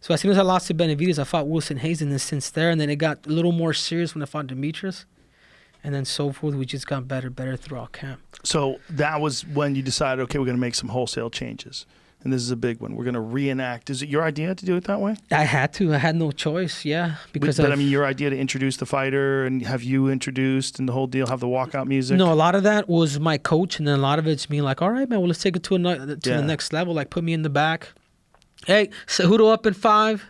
So as soon as I lost to Benavidez, I fought Wilson Hayes, and then since there, and then it got a little more serious when I fought Demetrius, and then so forth. We just got better throughout camp. So that was when you decided, okay, we're going to make some wholesale changes. And this is a big one. We're going to reenact. Is it your idea to do it that way? I had to. I had no choice, yeah. But I mean, your idea to introduce the fighter and have you introduced and the whole deal, have the walkout music? No, a lot of that was my coach, and then a lot of it's me like, all right, man, well, let's take it to the next level. Like, put me in the back. Hey, Cejudo up in 5.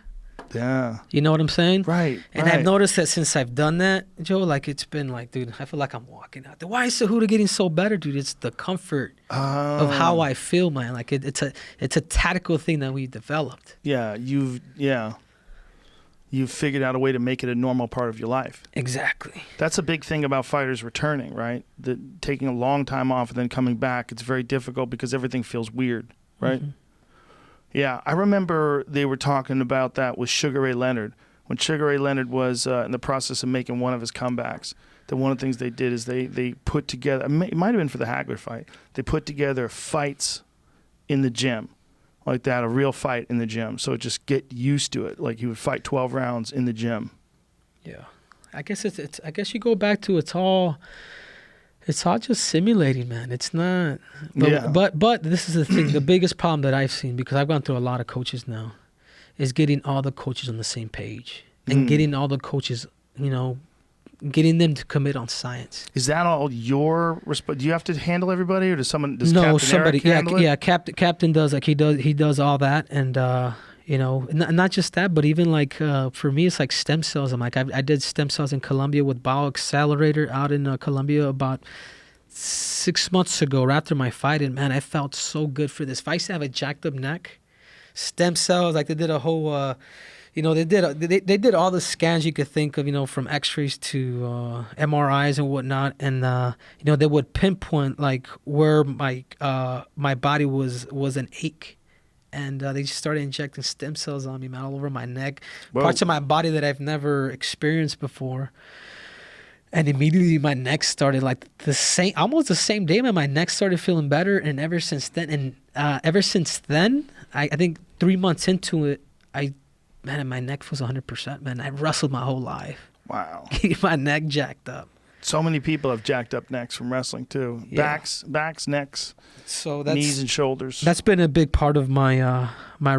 Yeah. You know what I'm saying? Right. And I've noticed that since I've done that, Joe, like it's been like, dude, I feel like I'm walking out there. Why is Cejudo getting so better, dude? It's the comfort of how I feel, man. Like it's a tactical thing that we developed. Yeah, you've figured out a way to make it a normal part of your life. Exactly. That's a big thing about fighters returning, right? Taking a long time off and then coming back, it's very difficult because everything feels weird, right? Mm-hmm. Yeah, I remember they were talking about that with Sugar Ray Leonard. When Sugar Ray Leonard was in the process of making one of his comebacks, that one of the things they did is they put together, it might have been for the Hagler fight, they put together fights in the gym, like that, a real fight in the gym. So just get used to it. Like he would fight 12 rounds in the gym. Yeah. I guess I guess you go back to it's all just simulating, man. It's not. But this is the thing. The biggest problem that I've seen, because I've gone through a lot of coaches now, is getting all the coaches on the same page and getting all the coaches, getting them to commit on science. Is that all your responsibility? Do you have to handle everybody, or does Captain somebody? Eric handle it? Yeah. Captain does. Like he does all that, and not just that, but even like for me, it's like stem cells. I'm like, I did stem cells in Colombia with Bio Accelerator out in Colombia about 6 months ago, right after my fight, and man, I felt so good for this. If I used to have a jacked up neck, stem cells, like they did a whole, they did all the scans you could think of, from X-rays to MRIs and whatnot, and they would pinpoint like where my body was an ache. And they just started injecting stem cells on me, man, all over my neck, parts of my body that I've never experienced before. And immediately my neck started like almost the same day, man. My neck started feeling better, and ever since then, I think 3 months into it, my neck was 100%, man. I wrestled my whole life. Wow. Getting my neck jacked up. So many people have jacked up necks from wrestling too. Yeah. Backs, necks, so knees and shoulders. That's been a big part of my my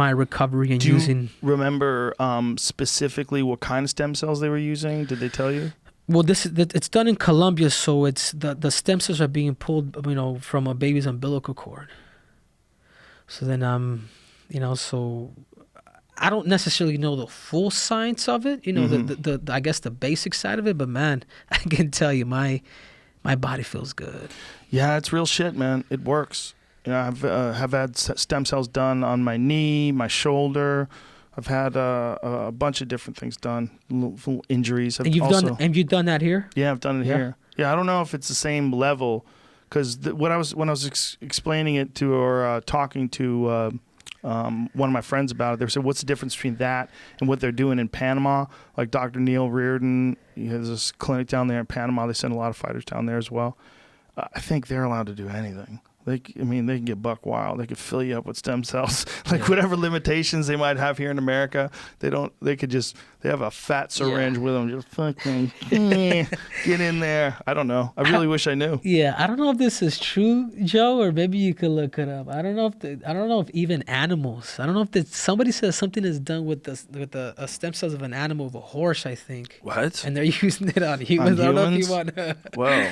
recovery and using. Do you remember specifically what kind of stem cells they were using? Did they tell you? Well, it's done in Colombia, so it's the stem cells are being pulled, from a baby's umbilical cord. So then, so I don't necessarily know the full science of it, you know, the I guess the basic side of it, but man, I can tell you my body feels good. Yeah, it's real shit, man. It works. You know, I've have had stem cells done on my knee, my shoulder. I've had a bunch of different things done, little injuries. And you've done that here? Yeah, I've done it here. Yeah, I don't know if it's the same level, because when I was explaining it to or talking to one of my friends about it, they said, "What's the difference between that and what they're doing in Panama?" Like Dr. Neil Reardon, he has this clinic down there in Panama. They send a lot of fighters down there as well. I think they're allowed to do anything. They can get buck wild. They could fill you up with stem cells. Like whatever limitations they might have here in America, they have a fat syringe with them. Just fucking get in there. I don't know. I really wish I knew. Yeah, I don't know if this is true, Joe, or maybe you could look it up. I don't know if even animals. I don't know if somebody says something is done with the stem cells of an animal, of a horse, I think. What? And they're using it on humans. I don't know if you want to. Whoa.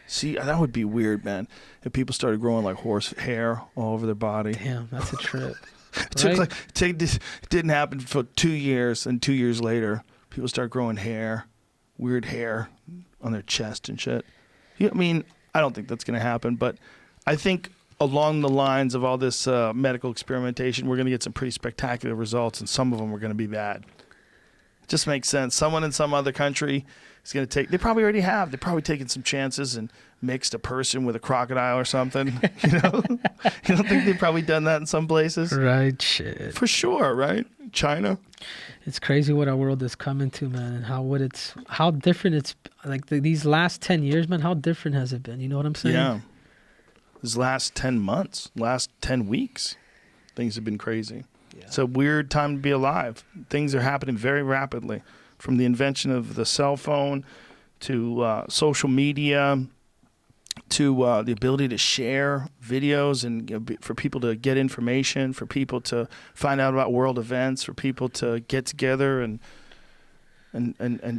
See, that would be weird, man. If people started growing like horse hair all over their body. Damn, that's a trip. It didn't happen for 2 years, and 2 years later, people start growing hair, weird hair on their chest and shit. Yeah, I mean, I don't think that's going to happen, but I think along the lines of all this medical experimentation, we're going to get some pretty spectacular results, and some of them are going to be bad. It just makes sense. Someone in some other country is going to take. They probably already have. They're probably taking some chances and mixed a person with a crocodile or something. You know, you don't think they've probably done that in some places? Right. Shit. For sure. Right. China. It's crazy what our world is coming to, man, and how different it's like these last 10 years, man. How different has it been? You know what I'm saying? Yeah. These last 10 months, last 10 weeks, things have been crazy. Yeah. It's a weird time to be alive. Things are happening very rapidly, from the invention of the cell phone to social media to the ability to share videos and for people to get information, for people to find out about world events, for people to get together and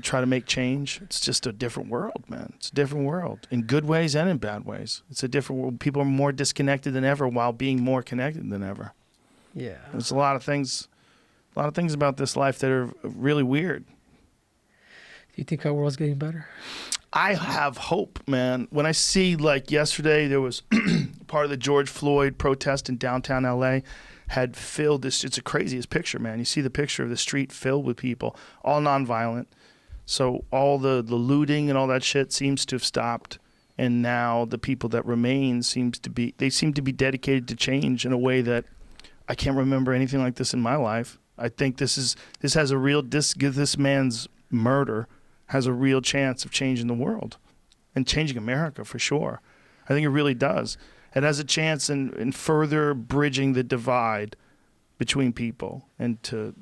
try to make change. It's just a different world, man. It's a different world in good ways and in bad ways. It's a different world. People are more disconnected than ever while being more connected than ever. Yeah. There's a lot of things about this life that are really weird. Do you think our world's getting better? I have hope, man. When I see, like yesterday, there was part of the George Floyd protest in downtown LA had filled this. It's the craziest picture, man. You see the picture of the street filled with people, all nonviolent. So all the looting and all that shit seems to have stopped. And now the people that remain seem to be dedicated to change in a way that I can't remember anything like this in my life. I think this man's murder has a real chance of changing the world and changing America for sure. I think it really does. It has a chance in further bridging the divide between people and to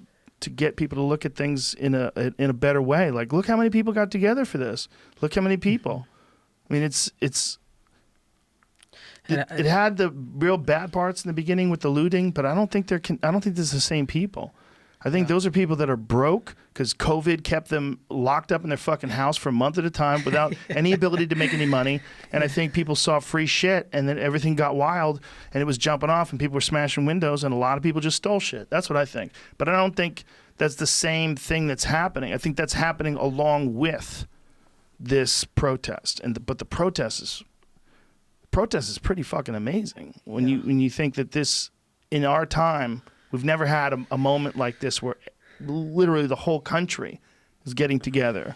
get people to look at things in a better way. Like, look how many people got together for this. Look how many people. I mean, it had the real bad parts in the beginning with the looting, but I don't think this is the same people. I think those are people that are broke because COVID kept them locked up in their fucking house for a month at a time without any ability to make any money. And I think people saw free shit and then everything got wild and it was jumping off and people were smashing windows and a lot of people just stole shit. That's what I think. But I don't think that's the same thing that's happening. I think that's happening along with this protest. But the protest is pretty fucking amazing when you think that this, in our time, we've never had a moment like this where literally the whole country is getting together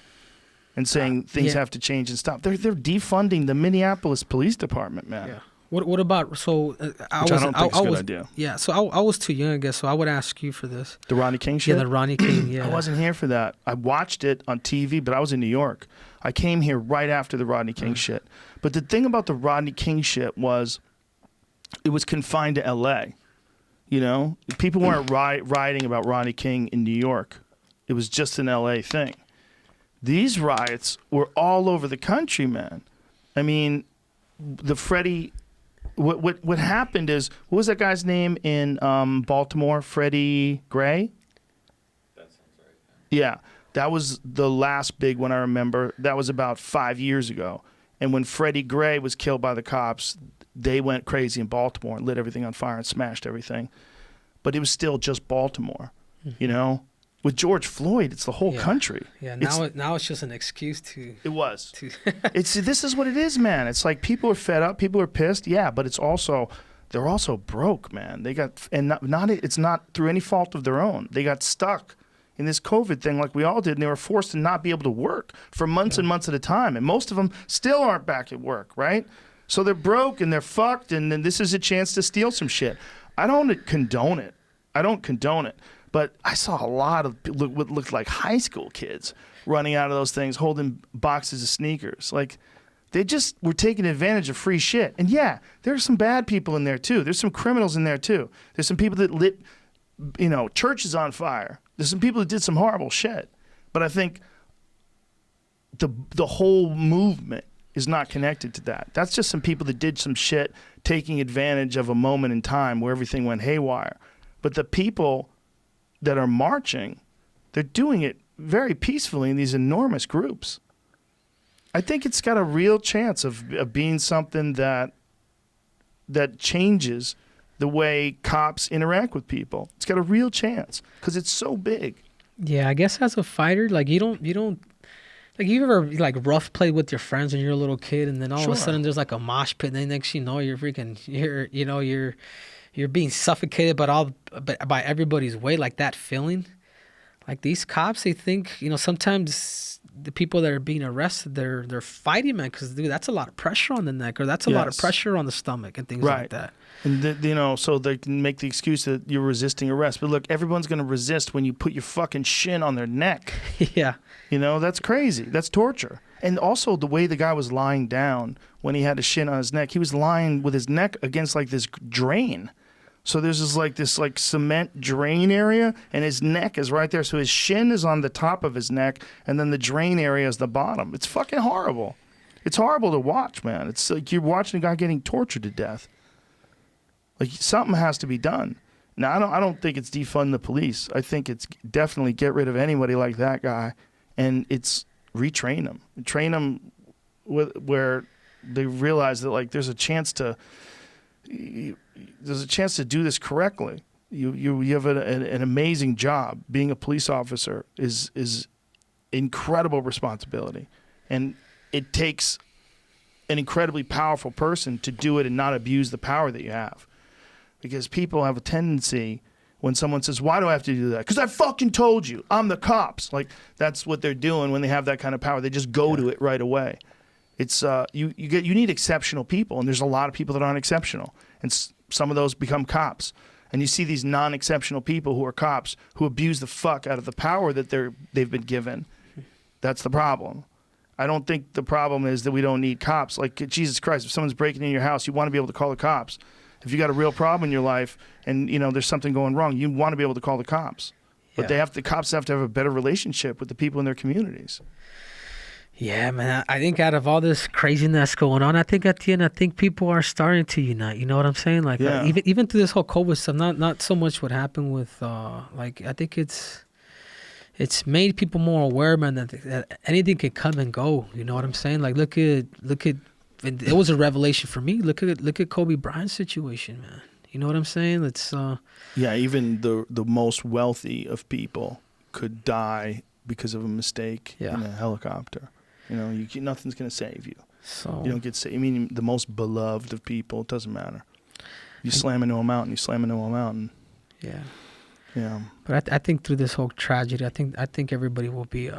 and saying things have to change and stop. They're defunding the Minneapolis Police Department, man. Yeah. What about I don't think it's a good idea. Yeah, so I was too young, I guess. So I would ask you for this. The Rodney King shit. Yeah, the Rodney King. Yeah, I wasn't here for that. I watched it on TV, but I was in New York. I came here right after the Rodney King shit. But the thing about the Rodney King shit was, it was confined to L.A. You know, people weren't rioting about Rodney King in New York. It was just an L.A. thing. These riots were all over the country, man. I mean, what happened is, what was that guy's name in Baltimore? Freddie Gray? That sounds right. Yeah, that was the last big one I remember. That was about 5 years ago. And when Freddie Gray was killed by the cops, they went crazy in Baltimore and lit everything on fire and smashed everything. But it was still just Baltimore. You know, with George Floyd, it's the whole country. Yeah, It's- now it's just an excuse to It was. to This is what it is, man. It's like people are fed up, people are pissed. Yeah, but they're also broke, man. They got it's not through any fault of their own. They got stuck in this COVID thing like we all did, and they were forced to not be able to work for months and months at a time. And most of them still aren't back at work, right? So they're broke and they're fucked, and then this is a chance to steal some shit. I don't condone it. But I saw a lot of what looked like high school kids running out of those things holding boxes of sneakers. Like, they just were taking advantage of free shit. And yeah, there's some bad people in there too. There's some criminals in there too. There's some people that lit, churches on fire. There's some people that did some horrible shit. But I think the whole movement is not connected to that. That's just some people that did some shit taking advantage of a moment in time where everything went haywire. But the people that are marching, they're doing it very peacefully in these enormous groups. I think it's got a real chance of being something that changes the way cops interact with people. It's got a real chance because it's so big. Yeah, I guess as a fighter, like you don't like you ever like rough play with your friends when you're a little kid, and then all of a sudden there's like a mosh pit, and then next you know you're being suffocated by everybody's weight, like that feeling. Like these cops, they think sometimes the people that are being arrested, they're fighting, man, because dude, that's a lot of pressure on the neck, or that's a lot of pressure on the stomach and things like that. And so they can make the excuse that you're resisting arrest. But look, everyone's going to resist when you put your fucking shin on their neck. Yeah. That's crazy. That's torture. And also the way the guy was lying down when he had a shin on his neck, he was lying with his neck against like this drain. So there's this cement drain area, and his neck is right there. So his shin is on the top of his neck, and then the drain area is the bottom. It's fucking horrible. It's horrible to watch, man. It's like you're watching a guy getting tortured to death. Like, something has to be done. Now, I don't think it's defund the police. I think it's definitely get rid of anybody like that guy, and it's retrain them. Train them where they realize that, like, there's a chance to do this correctly. You have an amazing job. Being a police officer is incredible responsibility, and it takes an incredibly powerful person to do it and not abuse the power that you have. Because people have a tendency when someone says, "Why do I have to do that?" "Because I fucking told you. I'm the cops." Like, that's what they're doing when they have that kind of power. They just go to it right away. It's you need exceptional people, and there's a lot of people that aren't exceptional, and some of those become cops. And you see these non-exceptional people who are cops who abuse the fuck out of the power that they've been given. That's the problem. I don't think the problem is that we don't need cops. Like, Jesus Christ, if someone's breaking in your house, you want to be able to call the cops. If you got a real problem in your life and there's something going wrong, you want to be able to call the cops. But the cops have to have a better relationship with the people in their communities. Yeah, man. I think out of all this craziness going on, I think at the end, people are starting to unite. You know what I'm saying? Like, even through this whole COVID stuff, not so much what happened with I think it's made people more aware, man, that anything can come and go. You know what I'm saying? Like, look at. It was a revelation for me. Look at Kobe Bryant's situation, man. You know what I'm saying? It's even the most wealthy of people could die because of a mistake in a helicopter. Nothing's gonna save you. So you don't get saved. I mean, the most beloved of people, it doesn't matter. You slam into a mountain. Yeah. Yeah. But I think through this whole tragedy, I think everybody will be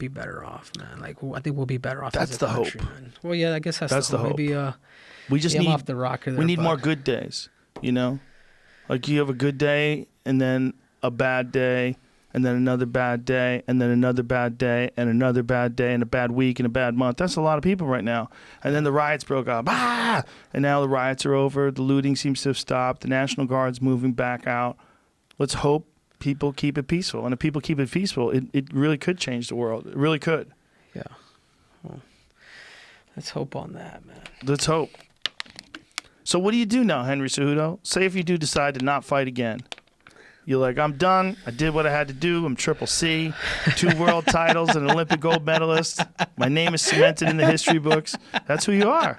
better off, man. Like, I think we'll be better off. That's as a the country, hope. Man. Well, yeah, I guess that's the hope. Maybe we just need off the rocker there, we need more good days. Like, you have a good day and then a bad day and then another bad day and then another bad day and another bad day and a bad week and a bad month. That's a lot of people right now. And then the riots broke out. And now the riots are over. The looting seems to have stopped. The National Guard's moving back out. Let's hope people keep it peaceful. And if people keep it peaceful, it really could change the world. It really could. Yeah. Well, let's hope on that, man. Let's hope. So what do you do now, Henry Cejudo? Say if you do decide to not fight again. You're like, I'm done. I did what I had to do. I'm Triple C, 2 world titles, an Olympic gold medalist. My name is cemented in the history books. That's who you are.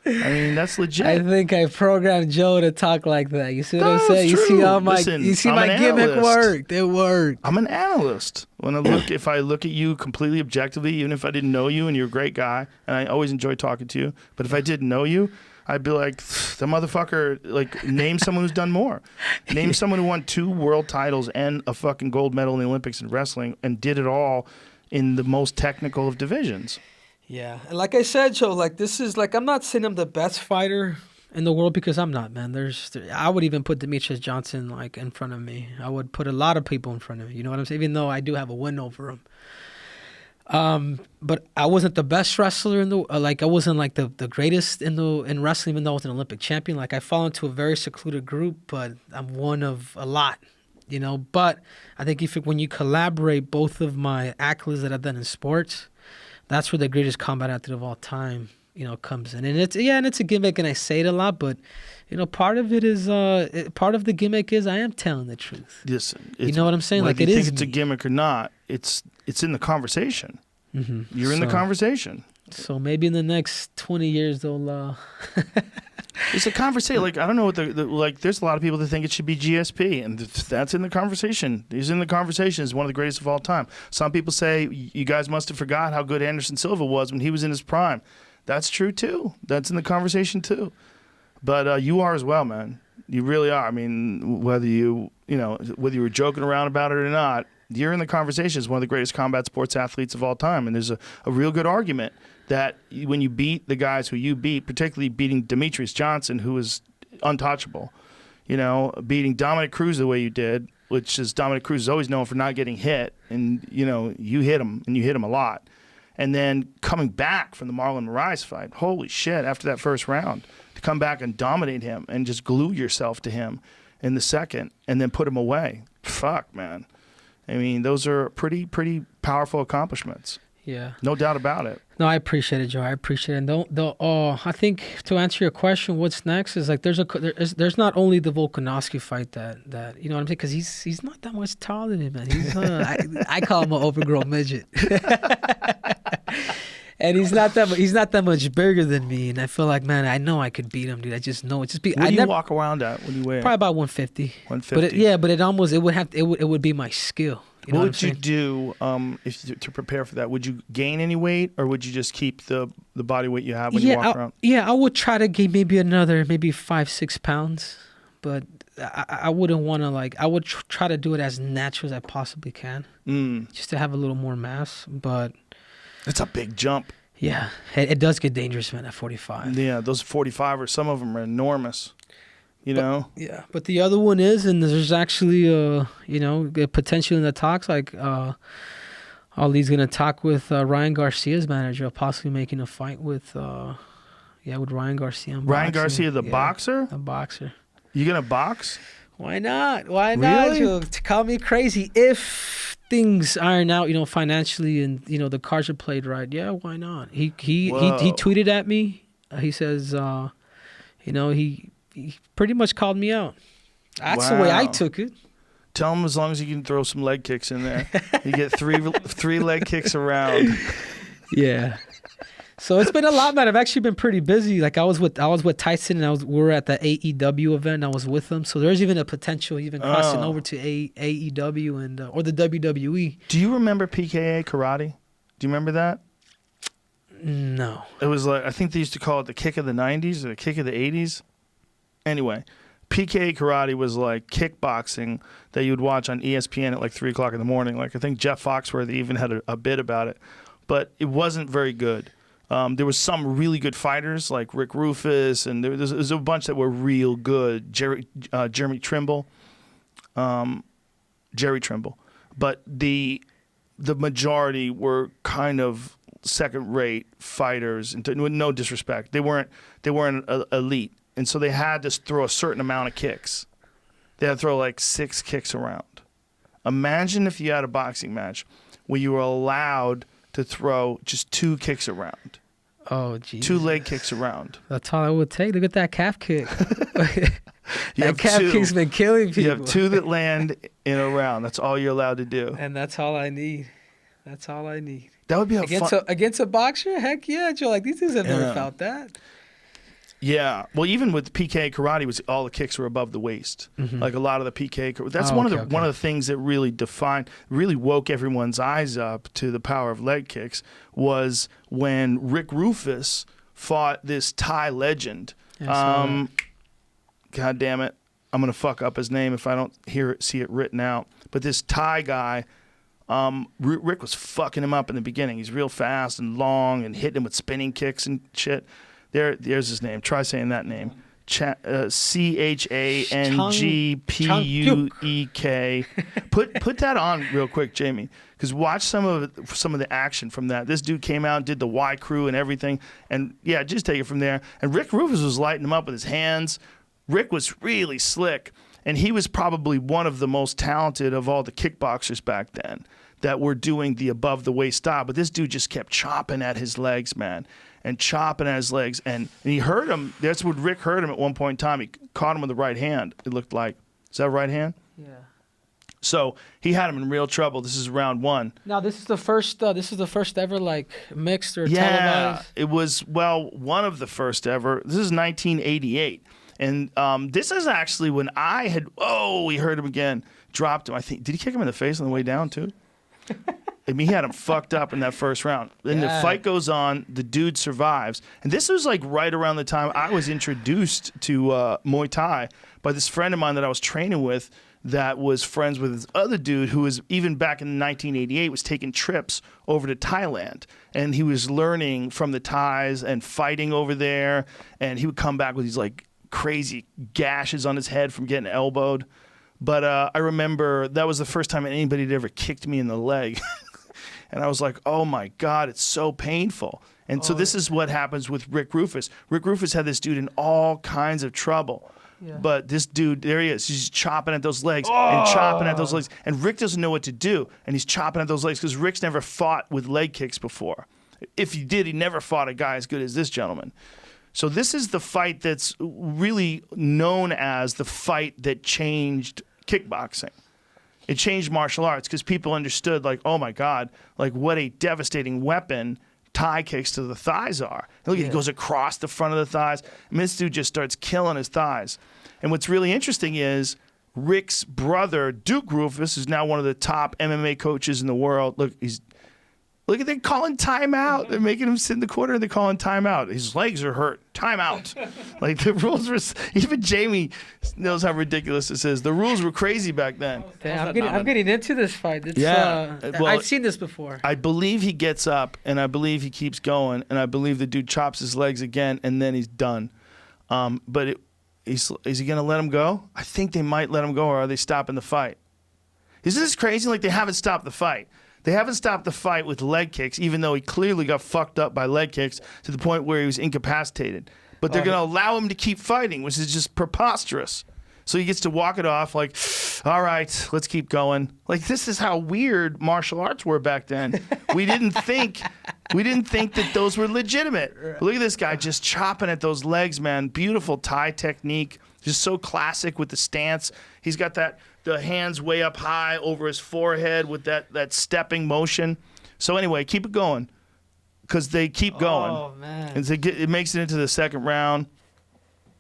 I mean, that's legit. I think I programmed Joe to talk like that. You see what I'm No, saying? it's You see true. how my Listen, you see I'm my an gimmick analyst. worked. It worked. I'm an analyst. If I look at you completely objectively, even if I didn't know you and you're a great guy, and I always enjoy talking to you, but if I didn't know you, I'd be like, the motherfucker, like, name someone who's done more. Name someone who won 2 world titles and a fucking gold medal in the Olympics in wrestling and did it all in the most technical of divisions. Yeah, and like I said, Joe, like this is like I'm not saying I'm the best fighter in the world because I'm not, man. I would even put Demetrius Johnson like in front of me. I would put a lot of people in front of me. You know what I'm saying? Even though I do have a win over him. But I wasn't the best wrestler in the like I wasn't like the greatest in wrestling, even though I was an Olympic champion. Like I fall into a very secluded group, but I'm one of a lot, you know. But I think when you collaborate both of my accolades that I've done in sports, that's where the greatest combat athlete of all time, you know, comes in. And it's a gimmick, and I say it a lot, but you know, part of it is part of the gimmick is I am telling the truth. Listen, you know what I'm saying? Like you it think is it's a gimmick or not, it's in the conversation. Mm-hmm. You're in the conversation. So maybe in the next 20 years they'll. It's a conversation. Like I don't know what like. There's a lot of people that think it should be GSP, and that's in the conversation. He's in the conversation as one of the greatest of all time. Some people say you guys must have forgot how good Anderson Silva was when he was in his prime. That's true too. That's in the conversation too. But you are as well, man. You really are. I mean, whether you were joking around about it or not, you're in the conversation as one of the greatest combat sports athletes of all time. And there's a real good argument that when you beat the guys who you beat, particularly beating Demetrius Johnson, who is untouchable, you know, beating Dominic Cruz the way you did, which is Dominic Cruz is always known for not getting hit, and, you know, you hit him, and you hit him a lot. And then coming back from the Marlon Moraes fight, holy shit, after that first round, to come back and dominate him and just glue yourself to him in the second and then put him away. Fuck, man. I mean, those are pretty powerful accomplishments. Yeah. No doubt about it. No, I appreciate it, Joe. I appreciate it. And I think to answer your question, what's next is like there's not only the Volkanovski fight that you know what I'm saying, because he's not that much taller than me, man. He's I call him an overgrown midget, and he's not that much bigger than me. And I feel like, man, I know I could beat him, dude. I just know it. Just be. What do you walk around at? What do you weigh? Probably about 150. 150. But it would be my skill. You know what would you do to prepare for that? Would you gain any weight, or would you just keep the body weight you have when you walk around? I would try to gain maybe 5-6 pounds, but I wouldn't want to I would try to do it as natural as I possibly can, just to have a little more mass. But it's a big jump. Yeah, it does get dangerous, man. At 45. Yeah, those 45 some of them are enormous. You know? Yeah, but the other one is, and there's actually, potential in the talks. Like, Ali's going to talk with Ryan Garcia's manager, possibly making a fight with Ryan Garcia. Ryan Garcia, the boxer? The boxer. You going to box? Why not? Why not? Really? Call me crazy. If things iron out, financially, and, the cards are played right, yeah, why not? He tweeted at me. He says, he pretty much called me out. That's the way I took it. Tell him as long as you can throw some leg kicks in there. You get three leg kicks around. Yeah. So it's been a lot, man. I've actually been pretty busy. Like I was with Tyson, and we were at the AEW event. And I was with them. So there's even a potential crossing over to AEW and or the WWE. Do you remember PKA karate? Do you remember that? No. It was like, I think they used to call it the kick of the 90s or the kick of the 80s. Anyway, PKA karate was like kickboxing that you would watch on ESPN at like 3 o'clock in the morning. Like I think Jeff Foxworthy even had a bit about it, but it wasn't very good. There was some really good fighters like Rick Rufus, and there was a bunch that were real good. Jerry Trimble, but the majority were kind of second-rate fighters. And no disrespect, they weren't elite. And so they had to throw a certain amount of kicks. They had to throw like 6 kicks around. Imagine if you had a boxing match where you were allowed to throw just 2 kicks around. Oh, geez. 2 leg kicks around. That's all it would take. Look at that calf kick. That calf kick's been killing people. You have 2 that land in a round. That's all you're allowed to do. And that's all I need. That's all I need. That would be against a boxer? Heck yeah, Joe. Like, these dudes have never felt that. Yeah. Well, even with PK karate, was all the kicks were above the waist. Like a lot of the PK. That's Oh, one okay, of the things that really woke everyone's eyes up to the power of leg kicks was when Rick Rufus fought this Thai legend. God damn it, I'm gonna fuck up his name if I don't see it written out. But this Thai guy. Rick was fucking him up in the beginning. He's real fast and long and hitting him with spinning kicks and shit. There's his name. Try saying that name. Changpuek. Put that on real quick, Jamie, because watch some of the action from that. This dude came out and did the Y crew and everything, and yeah, just take it from there. And Rick Rufus was lighting him up with his hands. Rick was really slick, and he was probably one of the most talented of all the kickboxers back then that were doing the above the waist style. But this dude just kept chopping at his legs, man. And chopping at his legs, and he hurt him. That's what Rick hurt him at one point in time. He caught him with the right hand. It looked like, is that right hand? Yeah. So he had him in real trouble. This is round one. Now this is the first. This is the first ever like mixed or Yeah, televised. it was one of the first ever. This is 1988, and this is actually when I had. Oh, he hurt him again. Dropped him. I think. Did he kick him in the face on the way down too? I mean, he had him fucked up in that first round. Then the fight goes on. The dude survives. And this was like right around the time I was introduced to Muay Thai by this friend of mine that I was training with that was friends with this other dude who was, even back in 1988, was taking trips over to Thailand. And he was learning from the Thais and fighting over there. And he would come back with these like crazy gashes on his head from getting elbowed. But I remember that was the first time anybody had ever kicked me in the leg. And I was like, oh, my God, it's so painful. And so this is what happens with Rick Rufus. Rick Rufus had this dude in all kinds of trouble. Yeah. But this dude, there he is. He's chopping at those legs and chopping at those legs. And Rick doesn't know what to do. And he's chopping at those legs because Rick's never fought with leg kicks before. If he did, he never fought a guy as good as this gentleman. So this is the fight that's really known as the fight that changed kickboxing. It changed martial arts because people understood, like, oh my God, like what a devastating weapon Thai kicks to the thighs are. Look, he goes across the front of the thighs. And this dude just starts killing his thighs. And what's really interesting is Rick's brother, Duke Rufus, is now one of the top MMA coaches in the world. Look, they're calling timeout. They're making him sit in the corner and they're calling timeout. His legs are hurt. Timeout. Like the rules were, even Jamie knows how ridiculous this is. The rules were crazy back then. Damn, I'm getting into this fight. It's, well, I've seen this before. I believe he gets up and I believe he keeps going and I believe the dude chops his legs again and then he's done. But is he going to let him go? I think they might let him go, or are they stopping the fight? Isn't this crazy? Like they haven't stopped the fight. They haven't stopped the fight with leg kicks, even though he clearly got fucked up by leg kicks to the point where he was incapacitated. But they're going to allow him to keep fighting, which is just preposterous. So he gets to walk it off like, all right, let's keep going. Like, this is how weird martial arts were back then. We didn't think that those were legitimate. But look at this guy just chopping at those legs, man. Beautiful Thai technique. Just so classic with the stance. He's got the hands way up high over his forehead with that stepping motion. So anyway, keep it going because they keep going. Oh, man. And it makes it into the second round.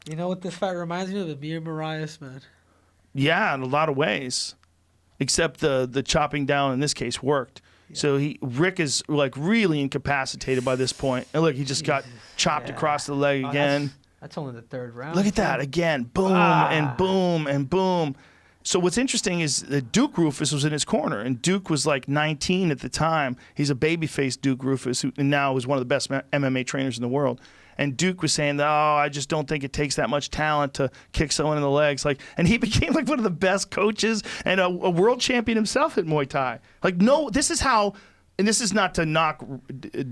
You know what this fight reminds me of? Amir Marias, man. Yeah, in a lot of ways. Except the chopping down in this case worked. Yeah. So Rick is like really incapacitated by this point. And look, he just got chopped across the leg again. That's only the third round. Look at that again. Boom and boom and boom. So what's interesting is that Duke Rufus was in his corner, and Duke was like 19 at the time. He's a babyface Duke Rufus, who now is one of the best MMA trainers in the world. And Duke was saying, I just don't think it takes that much talent to kick someone in the legs. And he became like one of the best coaches and a world champion himself at Muay Thai. Like, no, this is how, and this is not to knock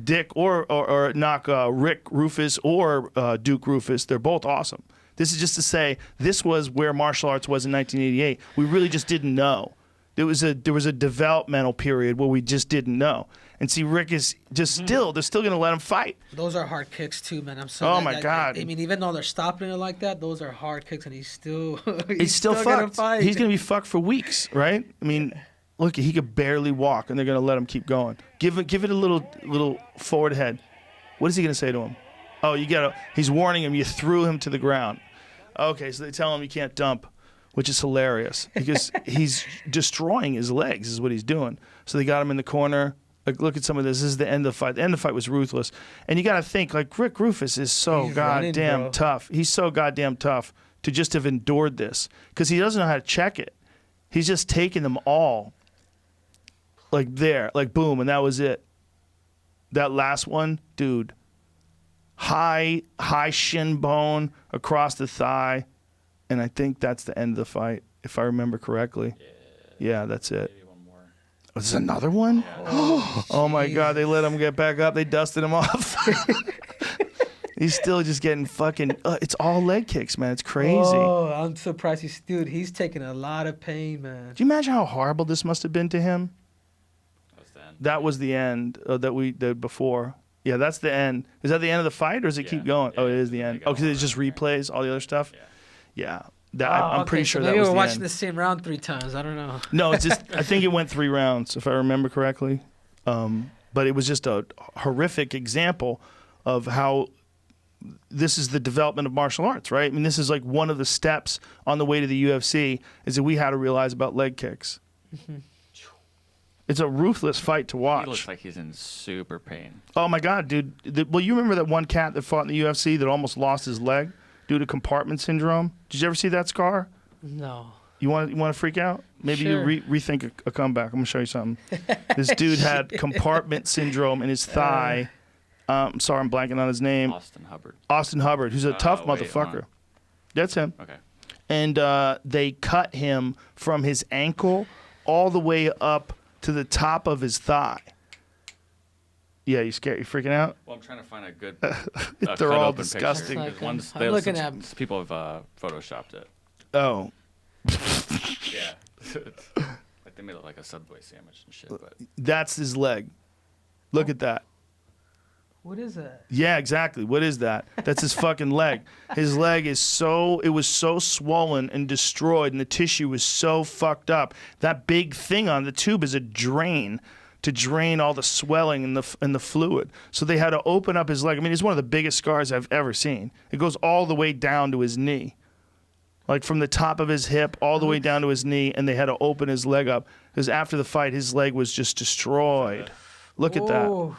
Dick or knock Rick Rufus or Duke Rufus. They're both awesome. This is just to say this was where martial arts was in 1988. We really just didn't know. There was a developmental period where we just didn't know. And see, Rick is just they're still going to let him fight. Those are hard kicks too, man. I'm sorry. Oh my God. I mean, even though they're stopping it like that, those are hard kicks, and he's still fucked. Gonna fight. He's going to be fucked for weeks, right? I mean, look, he could barely walk, and they're going to let him keep going. Give it a little forward head. What is he going to say to him? Oh, he's warning him. You threw him to the ground. Okay, so they tell him you can't dump, which is hilarious because he's destroying his legs is what he's doing. So they got him in the corner. Like, look at some of this. This is the end of the fight. The end of the fight was ruthless. And you got to think, like, Rick Rufus is so goddamn tough. He's so goddamn tough to just have endured this because he doesn't know how to check it. He's just taking them all, like, there, like, boom, and that was it. That last one, dude, high shin bone across the thigh, and I think that's the end of the fight, if I remember correctly. Yeah, that's it. Oh, this is another one? Yeah. Oh my God, they let him get back up. They dusted him off. He's still just getting fucking, it's all leg kicks, man. It's crazy. Oh, I'm surprised he's taking a lot of pain, man. Do you imagine how horrible this must have been to him? That was the end that we did before. Yeah, that's the end. Is that the end of the fight, or does it keep going? Yeah, it is the end. Oh, because it just replays all the other stuff? Yeah. I'm pretty sure that was the end. Maybe we're watching the same round 3 times. I don't know. No, it's just, I think it went 3 rounds, if I remember correctly. But it was just a horrific example of how this is the development of martial arts, right? I mean, this is like one of the steps on the way to the UFC is that we had to realize about leg kicks. Mm-hmm. It's a ruthless fight to watch. He looks like he's in super pain. Oh, my God, dude. Well, you remember that one cat that fought in the UFC that almost lost his leg due to compartment syndrome? Did you ever see that scar? No. You want to freak out? Maybe sure. you rethink a comeback. I'm going to show you something. This dude had compartment syndrome in his thigh. I'm sorry, I'm blanking on his name. Austin Hubbard, who's a tough motherfucker. That's him. Okay. And they cut him from his ankle all the way up to the top of his thigh. Yeah, you scared? You freaking out? Well, I'm trying to find a good. They're all disgusting. Like, I'm looking at. People have photoshopped it. Oh. Yeah. Like they made it like a Subway sandwich and shit. But that's his leg. Look at that. What is that? Yeah, exactly. What is that? That's his fucking leg. His leg is it was so swollen and destroyed, and the tissue was so fucked up. That big thing on the tube is a drain to drain all the swelling and the fluid. So they had to open up his leg. I mean, it's one of the biggest scars I've ever seen. It goes all the way down to his knee. Like from the top of his hip all the way down to his knee, and they had to open his leg up because after the fight, his leg was just destroyed. Look at that.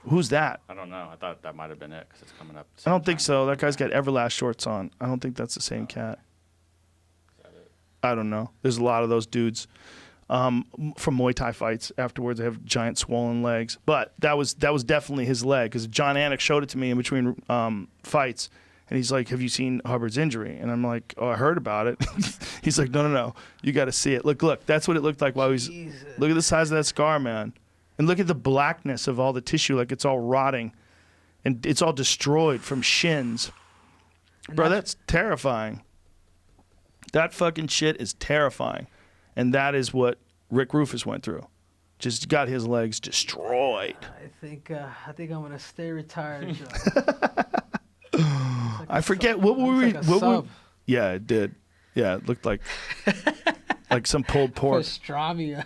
Who's that? I don't know. I thought that might have been it because it's coming up. I don't think so. That guy's got Everlast shorts on. I don't think that's the same cat. Is that it? I don't know. There's a lot of those dudes from Muay Thai fights. Afterwards, they have giant swollen legs. But that was definitely his leg because John Anik showed it to me in between fights. And he's like, have you seen Hubbard's injury? And I'm like, oh, I heard about it. He's like, no. You got to see it. Look. That's what it looked like while he was. Jesus. Look at the size of that scar, man. And look at the blackness of all the tissue, like it's all rotting. And it's all destroyed from shins. Bro, that's terrifying. That fucking shit is terrifying. And that is what Rick Rufus went through. Just got his legs destroyed. I think I'm going to stay retired, Joe. I forget, what were we... Yeah, it did. Yeah, it looked like some pulled pork. Pastrami.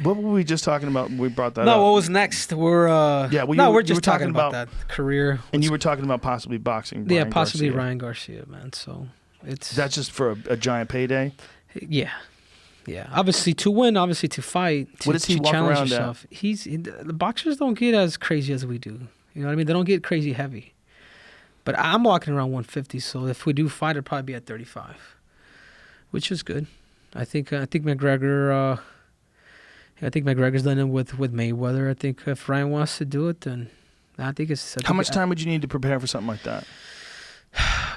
What were we just talking about when we brought that up? No, what was next? We're we're just talking about that career. And you were talking about possibly boxing Ryan possibly Garcia. Ryan Garcia, man. So that's just for a giant payday? Yeah. Obviously to win, obviously to fight, what does he walk challenge around yourself. The boxers don't get as crazy as we do. You know what I mean? They don't get crazy heavy. But I'm walking around 150, so if we do fight, it'll probably be at 35, which is good. I think McGregor. I think McGregor's done it with Mayweather. I think if Ryan wants to do it, then I think it's. How much time would you need to prepare for something like that?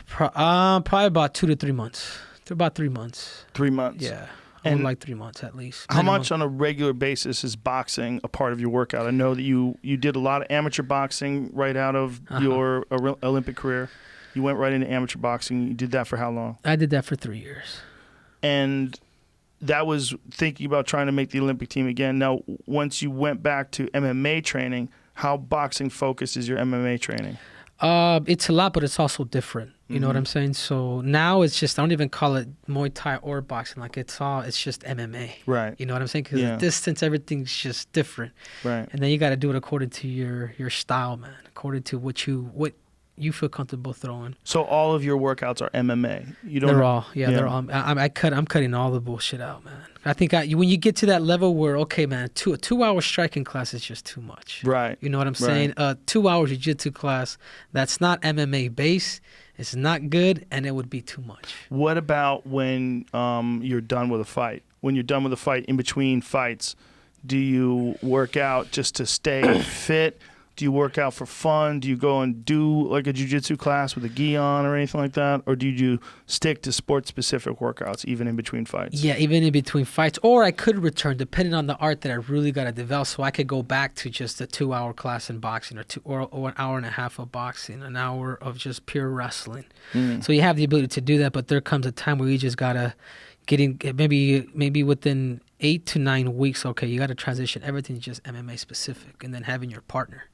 Probably about 2 to 3 months. About 3 months. 3 months. Yeah, and like 3 months at least. How much on a regular basis is boxing a part of your workout? I know that you did a lot of amateur boxing right out of your Olympic career. You went right into amateur boxing. You did that for how long? I did that for 3 years. And that was thinking about trying to make the Olympic team again. Now, once you went back to MMA training, how boxing focused is your MMA training? It's a lot, but it's also different. You know what I'm saying? So now it's just, I don't even call it Muay Thai or boxing. Like it's just MMA. Right. You know what I'm saying? Because the distance, everything's just different. Right. And then you got to do it according to your style, man. According to what you feel comfortable throwing. So all of your workouts are MMA. You don't. They're all. They're all. I'm cutting all the bullshit out, man. I think when you get to that level where, okay, man, a 2-hour striking class is just too much. Right. You know what I'm saying? 2 hour jiu-jitsu class that's not MMA based. It's not good, and it would be too much. What about when you're done with a fight? When you're done with a fight, in between fights, do you work out just to stay fit? Do you work out for fun? Do you go and do like a jiu-jitsu class with a gi on or anything like that? Or do you stick to sport-specific workouts even in between fights? Yeah, even in between fights. Or I could return, depending on the art that I really got to develop. So I could go back to just a 2-hour class in boxing or an hour and a half of boxing, an hour of just pure wrestling. So you have the ability to do that, but there comes a time where you just got to get in, maybe within 8 to 9 weeks, okay, you got to transition everything to just MMA specific, and then having your partner.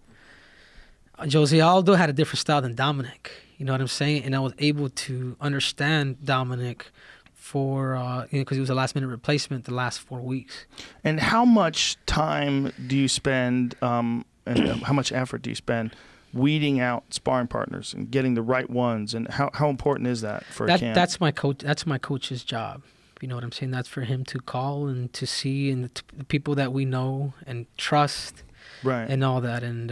Jose Aldo had a different style than Dominic. You know what I'm saying? And I was able to understand Dominic for, because he was a last-minute replacement the last 4 weeks. And how much time do you spend, and how much effort do you spend weeding out sparring partners and getting the right ones? And how important is that for a camp? That's my coach. That's my coach's job. You know what I'm saying? That's for him to call and to see, and the people that we know and trust, right, and all that. And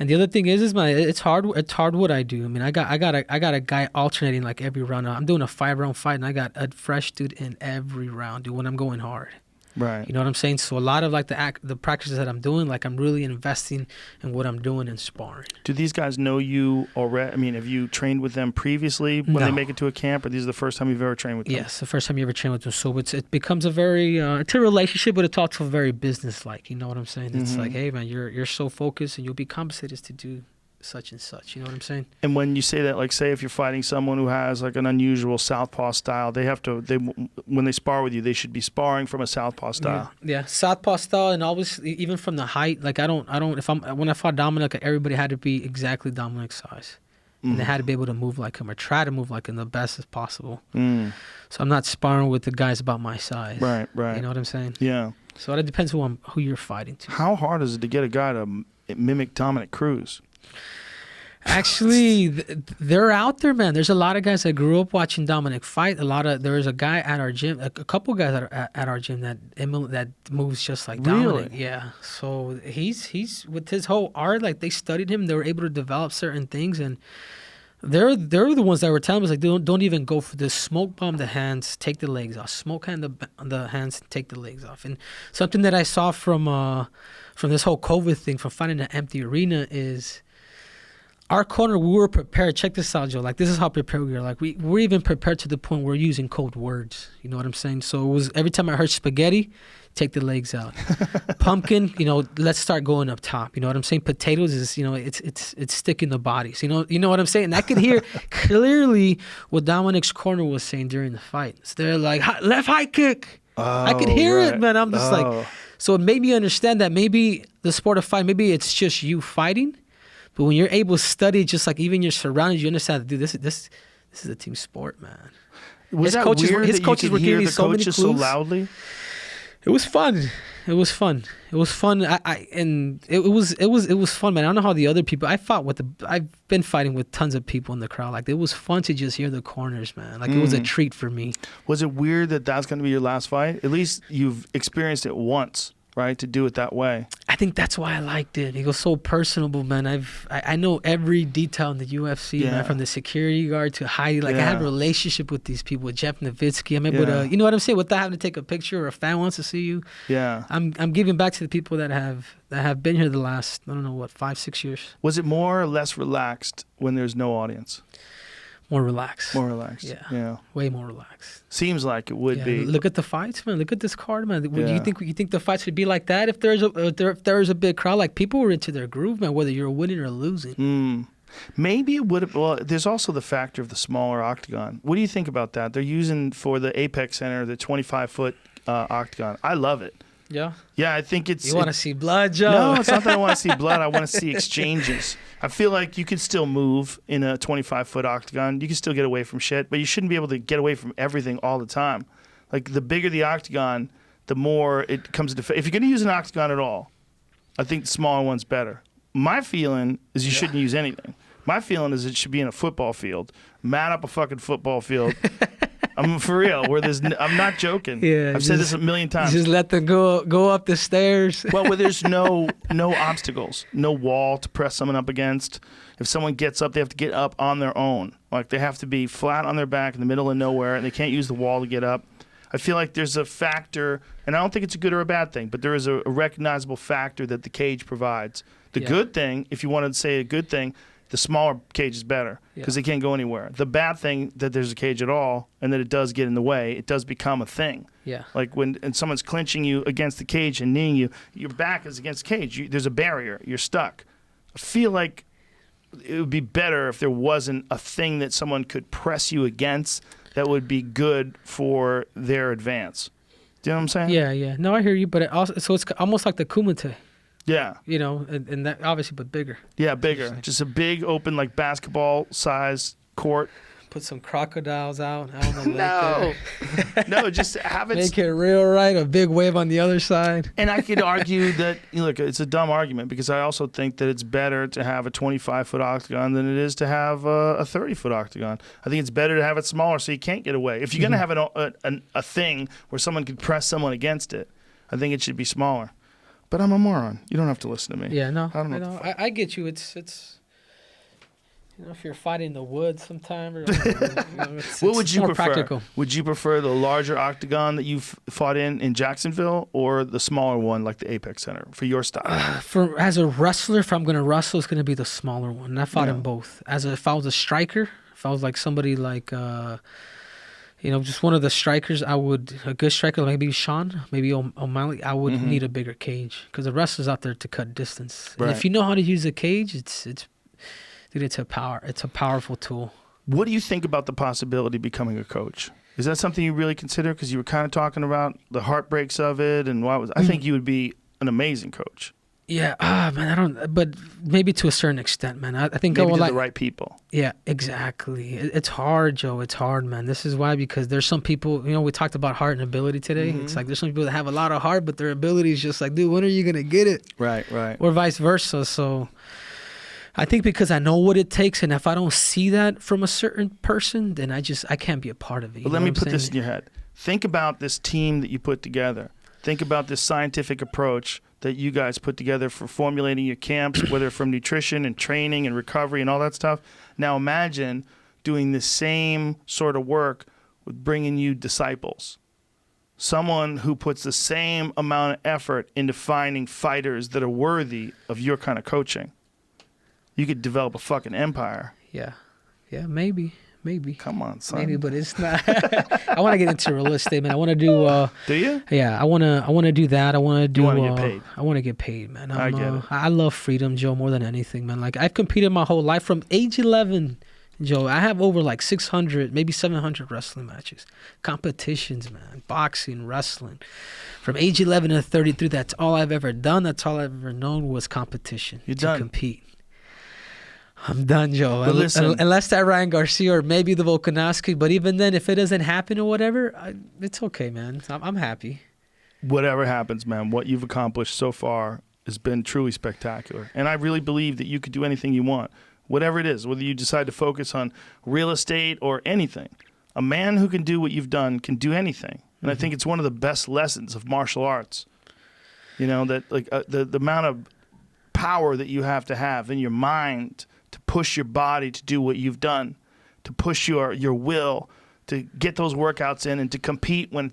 the other thing is man, it's hard. It's hard what I do. I mean, I got a guy alternating like every round. I'm doing a 5-round fight, and I got a fresh dude in every round, dude, when I'm going hard. Right. You know what I'm saying? So a lot of like the practices that I'm doing, like I'm really investing in what I'm doing in sparring. Do these guys know you already? I mean, have you trained with them previously when they make it to a camp, or these are the first time you've ever trained with them? Yes, the first time you ever trained with them. So it becomes a very it's a relationship, but it's also very business-like. You know what I'm saying? It's like, hey man, you're so focused, and you'll be compensated to do such and such. You know what I'm saying? And when you say that, like, say if you're fighting someone who has like an unusual southpaw style, when they spar with you, they should be sparring from a southpaw style. Yeah, southpaw style, and always even from the height. Like when I fought Dominic, everybody had to be exactly Dominic's size, and they had to be able to move like him or try to move like him the best as possible. So I'm not sparring with the guys about my size. Right. You know what I'm saying? Yeah. So it depends who you're fighting to. How hard is it to get a guy to mimic Dominic Cruz? Actually, they're out there, man. There's a lot of guys that grew up watching Dominic fight. There's a guy at our gym, a couple guys at our gym that moves just like Dominic. Really? Yeah. So he's with his whole art. Like they studied him. They were able to develop certain things, and they're the ones that were telling us like don't even go for this. Smoke bomb the hands, take the legs off. Smoke hand the hands, take the legs off. And something that I saw from this whole COVID thing, from finding an empty arena, is our corner, we were prepared. Check this out, Joe. Like, this is how prepared we are. Like, we're even prepared to the point where we're using code words. You know what I'm saying? So it was every time I heard spaghetti, take the legs out. Pumpkin, let's start going up top. You know what I'm saying? Potatoes is, it's sticking the bodies. You know what I'm saying? And I could hear clearly what Dominic's corner was saying during the fight. So they're like, left high kick. I could hear it, man. I'm just like, so it made me understand that maybe the sport of fight, maybe it's just you fighting. But when you're able to study just like even your surroundings, you understand, dude, this is a team sport, man. Was that weird that you could hear the coaches so loudly? It was fun. It was fun. It was fun. It was fun, man. I don't know how the other people. I've been fighting with tons of people in the crowd. Like, it was fun to just hear the corners, man. Like, it was a treat for me. Was it weird that that's going to be your last fight? At least you've experienced it once, right? To do it that way. I think that's why I liked it. It was so personable, man. I know every detail in the UFC, man, from the security guard to Heidi. Like, I have a relationship with these people, with Jeff Nowitzki. I'm able to, you know what I'm saying, without having to take a picture or a fan wants to see you. Yeah. I'm giving back to the people that have been here the last, I don't know, 5-6 years. Was it more or less relaxed when there's no audience? More relaxed. More relaxed. Yeah. Way more relaxed. Seems like it would be. Look at the fights, man. Look at this card, man. You think the fights would be like that if there's a big crowd? Like, people were into their groove, man, whether you're winning or losing. Maybe it would have. Well, there's also the factor of the smaller octagon. What do you think about that? They're using for the Apex Center the 25-foot octagon. I love it. Yeah. Yeah, I think it's... You want to see blood, Joe? No, it's not that I want to see blood. I want to see exchanges. I feel like you could still move in a 25-foot octagon. You can still get away from shit, but you shouldn't be able to get away from everything all the time. Like, the bigger the octagon, the more it comes into... If you're going to use an octagon at all, I think the smaller one's better. My feeling is you shouldn't use anything. My feeling is it should be in a football field. Mat up a fucking football field. I'm for real. I'm not joking. Yeah, I've said this a million times. Just let them go up the stairs. Well, where there's no obstacles, no wall to press someone up against. If someone gets up, they have to get up on their own. Like, they have to be flat on their back in the middle of nowhere, and they can't use the wall to get up. I feel like there's a factor, and I don't think it's a good or a bad thing, but there is a recognizable factor that the cage provides. The good thing, if you wanted to say a good thing, the smaller cage is better because they can't go anywhere. The bad thing that there's a cage at all and that it does get in the way, it does become a thing. Yeah. Like when someone's clinching you against the cage and kneeing you, your back is against the cage. There's a barrier. You're stuck. I feel like it would be better if there wasn't a thing that someone could press you against that would be good for their advance. Do you know what I'm saying? Yeah, yeah. No, I hear you, but it's almost like the Kumite. Yeah. You know, and that obviously, but bigger. Yeah, bigger. Just a big, open, like basketball size court. Put some crocodiles out on the lake. No. No, just have it. Make it real right. A big wave on the other side. And I could argue that, look, it's a dumb argument because I also think that it's better to have a 25-foot octagon than it is to have a 30-foot octagon. I think it's better to have it smaller so you can't get away. If you're going to have a thing where someone could press someone against it, I think it should be smaller. But I'm a moron. You don't have to listen to me. Yeah, no. I don't know. I get you. It's you know, if you're fighting in the woods sometime, or, What would you more prefer? practical. Would you prefer the larger octagon that you fought in Jacksonville or the smaller one like the Apex Center for your style? As a wrestler, if I'm going to wrestle, it's going to be the smaller one. And I fought in both. If I was a striker, if I was like somebody like, you know, just one of the strikers, a good striker, like maybe Sean, maybe O'Malley, I would need a bigger cage because the wrestlers out there to cut distance. Right. And if you know how to use a cage, it's a powerful tool. What do you think about the possibility of becoming a coach? Is that something you really consider? Because you were kind of talking about the heartbreaks of it, and I think you would be an amazing coach. Yeah, man, but maybe to a certain extent, man. I think maybe to the right people. Yeah, exactly. It's hard, Joe. It's hard, man. This is why, because there's some people, you know, we talked about heart and ability today. It's like there's some people that have a lot of heart, but their ability is just like, dude, when are you going to get it? Right. Or vice versa. So I think because I know what it takes, and if I don't see that from a certain person, then I can't be a part of it. But let me put this in your head. Think about this team that you put together. Think about this scientific approach that you guys put together for formulating your camps, whether from nutrition and training and recovery and all that stuff. Now imagine doing the same sort of work with bringing you disciples. Someone who puts the same amount of effort into finding fighters that are worthy of your kind of coaching. You could develop a fucking empire. Yeah, maybe. Come on, son. Maybe, but it's not. I want to get into real estate, man. I want to do. Do you? Yeah, I want to do that. I want to do. You want to get paid. I want to get paid, man. I get it. I love freedom, Joe, more than anything, man. Like, I've competed my whole life from age 11, Joe. I have over like 600, maybe 700 wrestling matches, competitions, man, boxing, wrestling. From age 11 to 33, that's all I've ever done. That's all I've ever known was competition. You're done. Compete. I'm done, Joe. But listen, unless that Ryan Garcia or maybe the Volkanovski, but even then, if it doesn't happen or whatever, it's okay, man. I'm happy. Whatever happens, man, what you've accomplished so far has been truly spectacular. And I really believe that you could do anything you want, whatever it is, whether you decide to focus on real estate or anything. A man who can do what you've done can do anything. And I think it's one of the best lessons of martial arts. You know, that like the amount of power that you have in your mind to push your body to do what you've done, to push your will, to get those workouts in and to compete when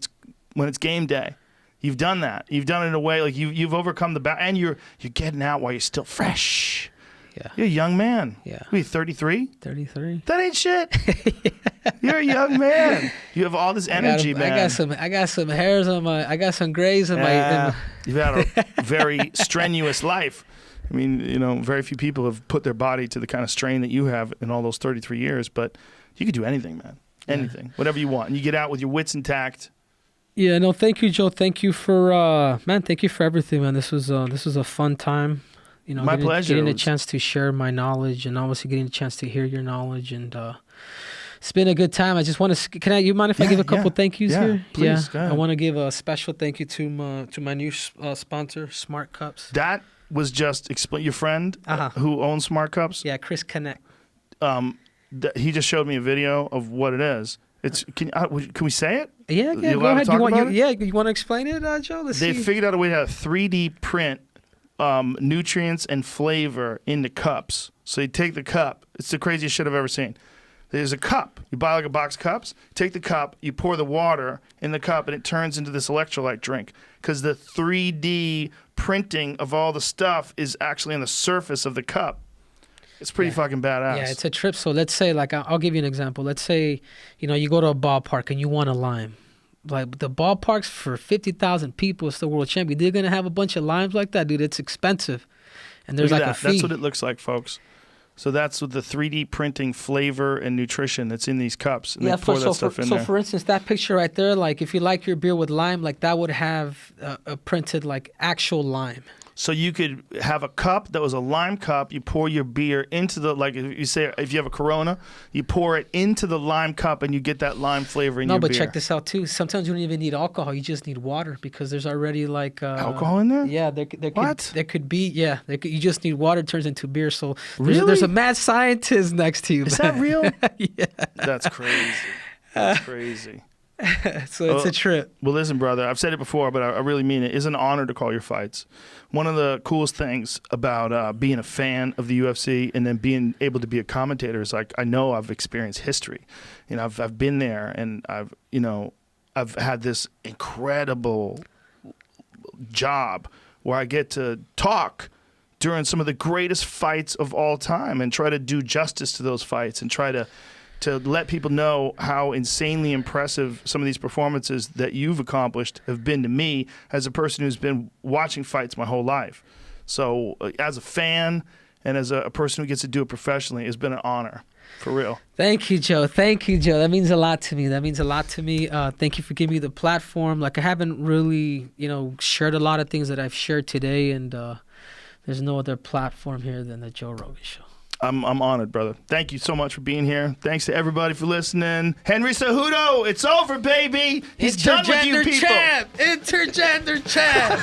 it's game day. You've done that. You've done it in a way like you've overcome the battle, and you're getting out while you're still fresh. Yeah. You're a young man. Yeah. What are you, 33? 33. That ain't shit. You're a young man. You have all this energy, man. I got some hairs on I got some grays on my. You've had a very strenuous life. I mean, you know, very few people have put their body to the kind of strain that you have in all those 33 years, but you could do anything, man. Anything. Whatever you want. And you get out with your wits intact, Yeah, no, thank you, Joe. Thank you for thank you for everything, man. This was a fun time. You know, My pleasure. Getting a chance to share my knowledge, and obviously getting a chance to hear your knowledge, and it's been a good time. I just want to. You mind if I give a couple thank yous here? Please, go ahead. I want to give a special thank you to my new sponsor, Smart Cups. That was just explain. Your friend who owns Smart Cups. Yeah, Chris Connect. He just showed me a video of what it is. It's can we say it? Yeah, You go ahead. You want to explain it, Joe? They figured out a way to 3D print nutrients and flavor into cups. So you take the cup. It's the craziest shit I've ever seen. There's a cup. You buy like a box of cups. Take the cup. You pour the water in the cup, and it turns into this electrolyte drink. Because the 3D printing of all the stuff is actually on the surface of the cup. It's pretty fucking badass. Yeah, it's a trip. So let's say, like, I'll give you an example. Let's say, you go to a ballpark and you want a lime. Like, the ballparks for 50,000 people, it's the world champion. They're going to have a bunch of limes like that, dude. It's expensive. And there's like a fee. That's what it looks like, folks. So that's with the 3D printing flavor and nutrition that's in these cups. And they pour that stuff in there. So, for instance, that picture right there, like, if you like your beer with lime, like, that would have a printed, like, actual lime. So you could have a cup that was a lime cup. You pour your beer into the, like if you have a Corona, you pour it into the lime cup and you get that lime flavor in your beer. No, but check this out too. Sometimes you don't even need alcohol. You just need water because there's already like alcohol in there. Yeah, there could be. Yeah, you just need water. It turns into beer. So there's a mad scientist next to you. Is that real? Yeah, that's crazy. That's crazy. So it's a trip. Well, listen, brother, I've said it before, but I really mean it. It's an honor to call your fights. One of the coolest things about being a fan of the UFC and then being able to be a commentator is, like, I know I've experienced history. I've been there, and I've had this incredible job where I get to talk during some of the greatest fights of all time and try to do justice to those fights and try to let people know how insanely impressive some of these performances that you've accomplished have been to me as a person who's been watching fights my whole life. So as a fan and as a person who gets to do it professionally, it's been an honor, for real. Thank you, Joe. That means a lot to me. Thank you for giving me the platform. Like, I haven't really, shared a lot of things that I've shared today, and there's no other platform here than the Joe Rogan Show. I'm honored, brother. Thank you so much for being here. Thanks to everybody for listening. Henry Cejudo, it's over, baby. He's done with you people. Intergender champ.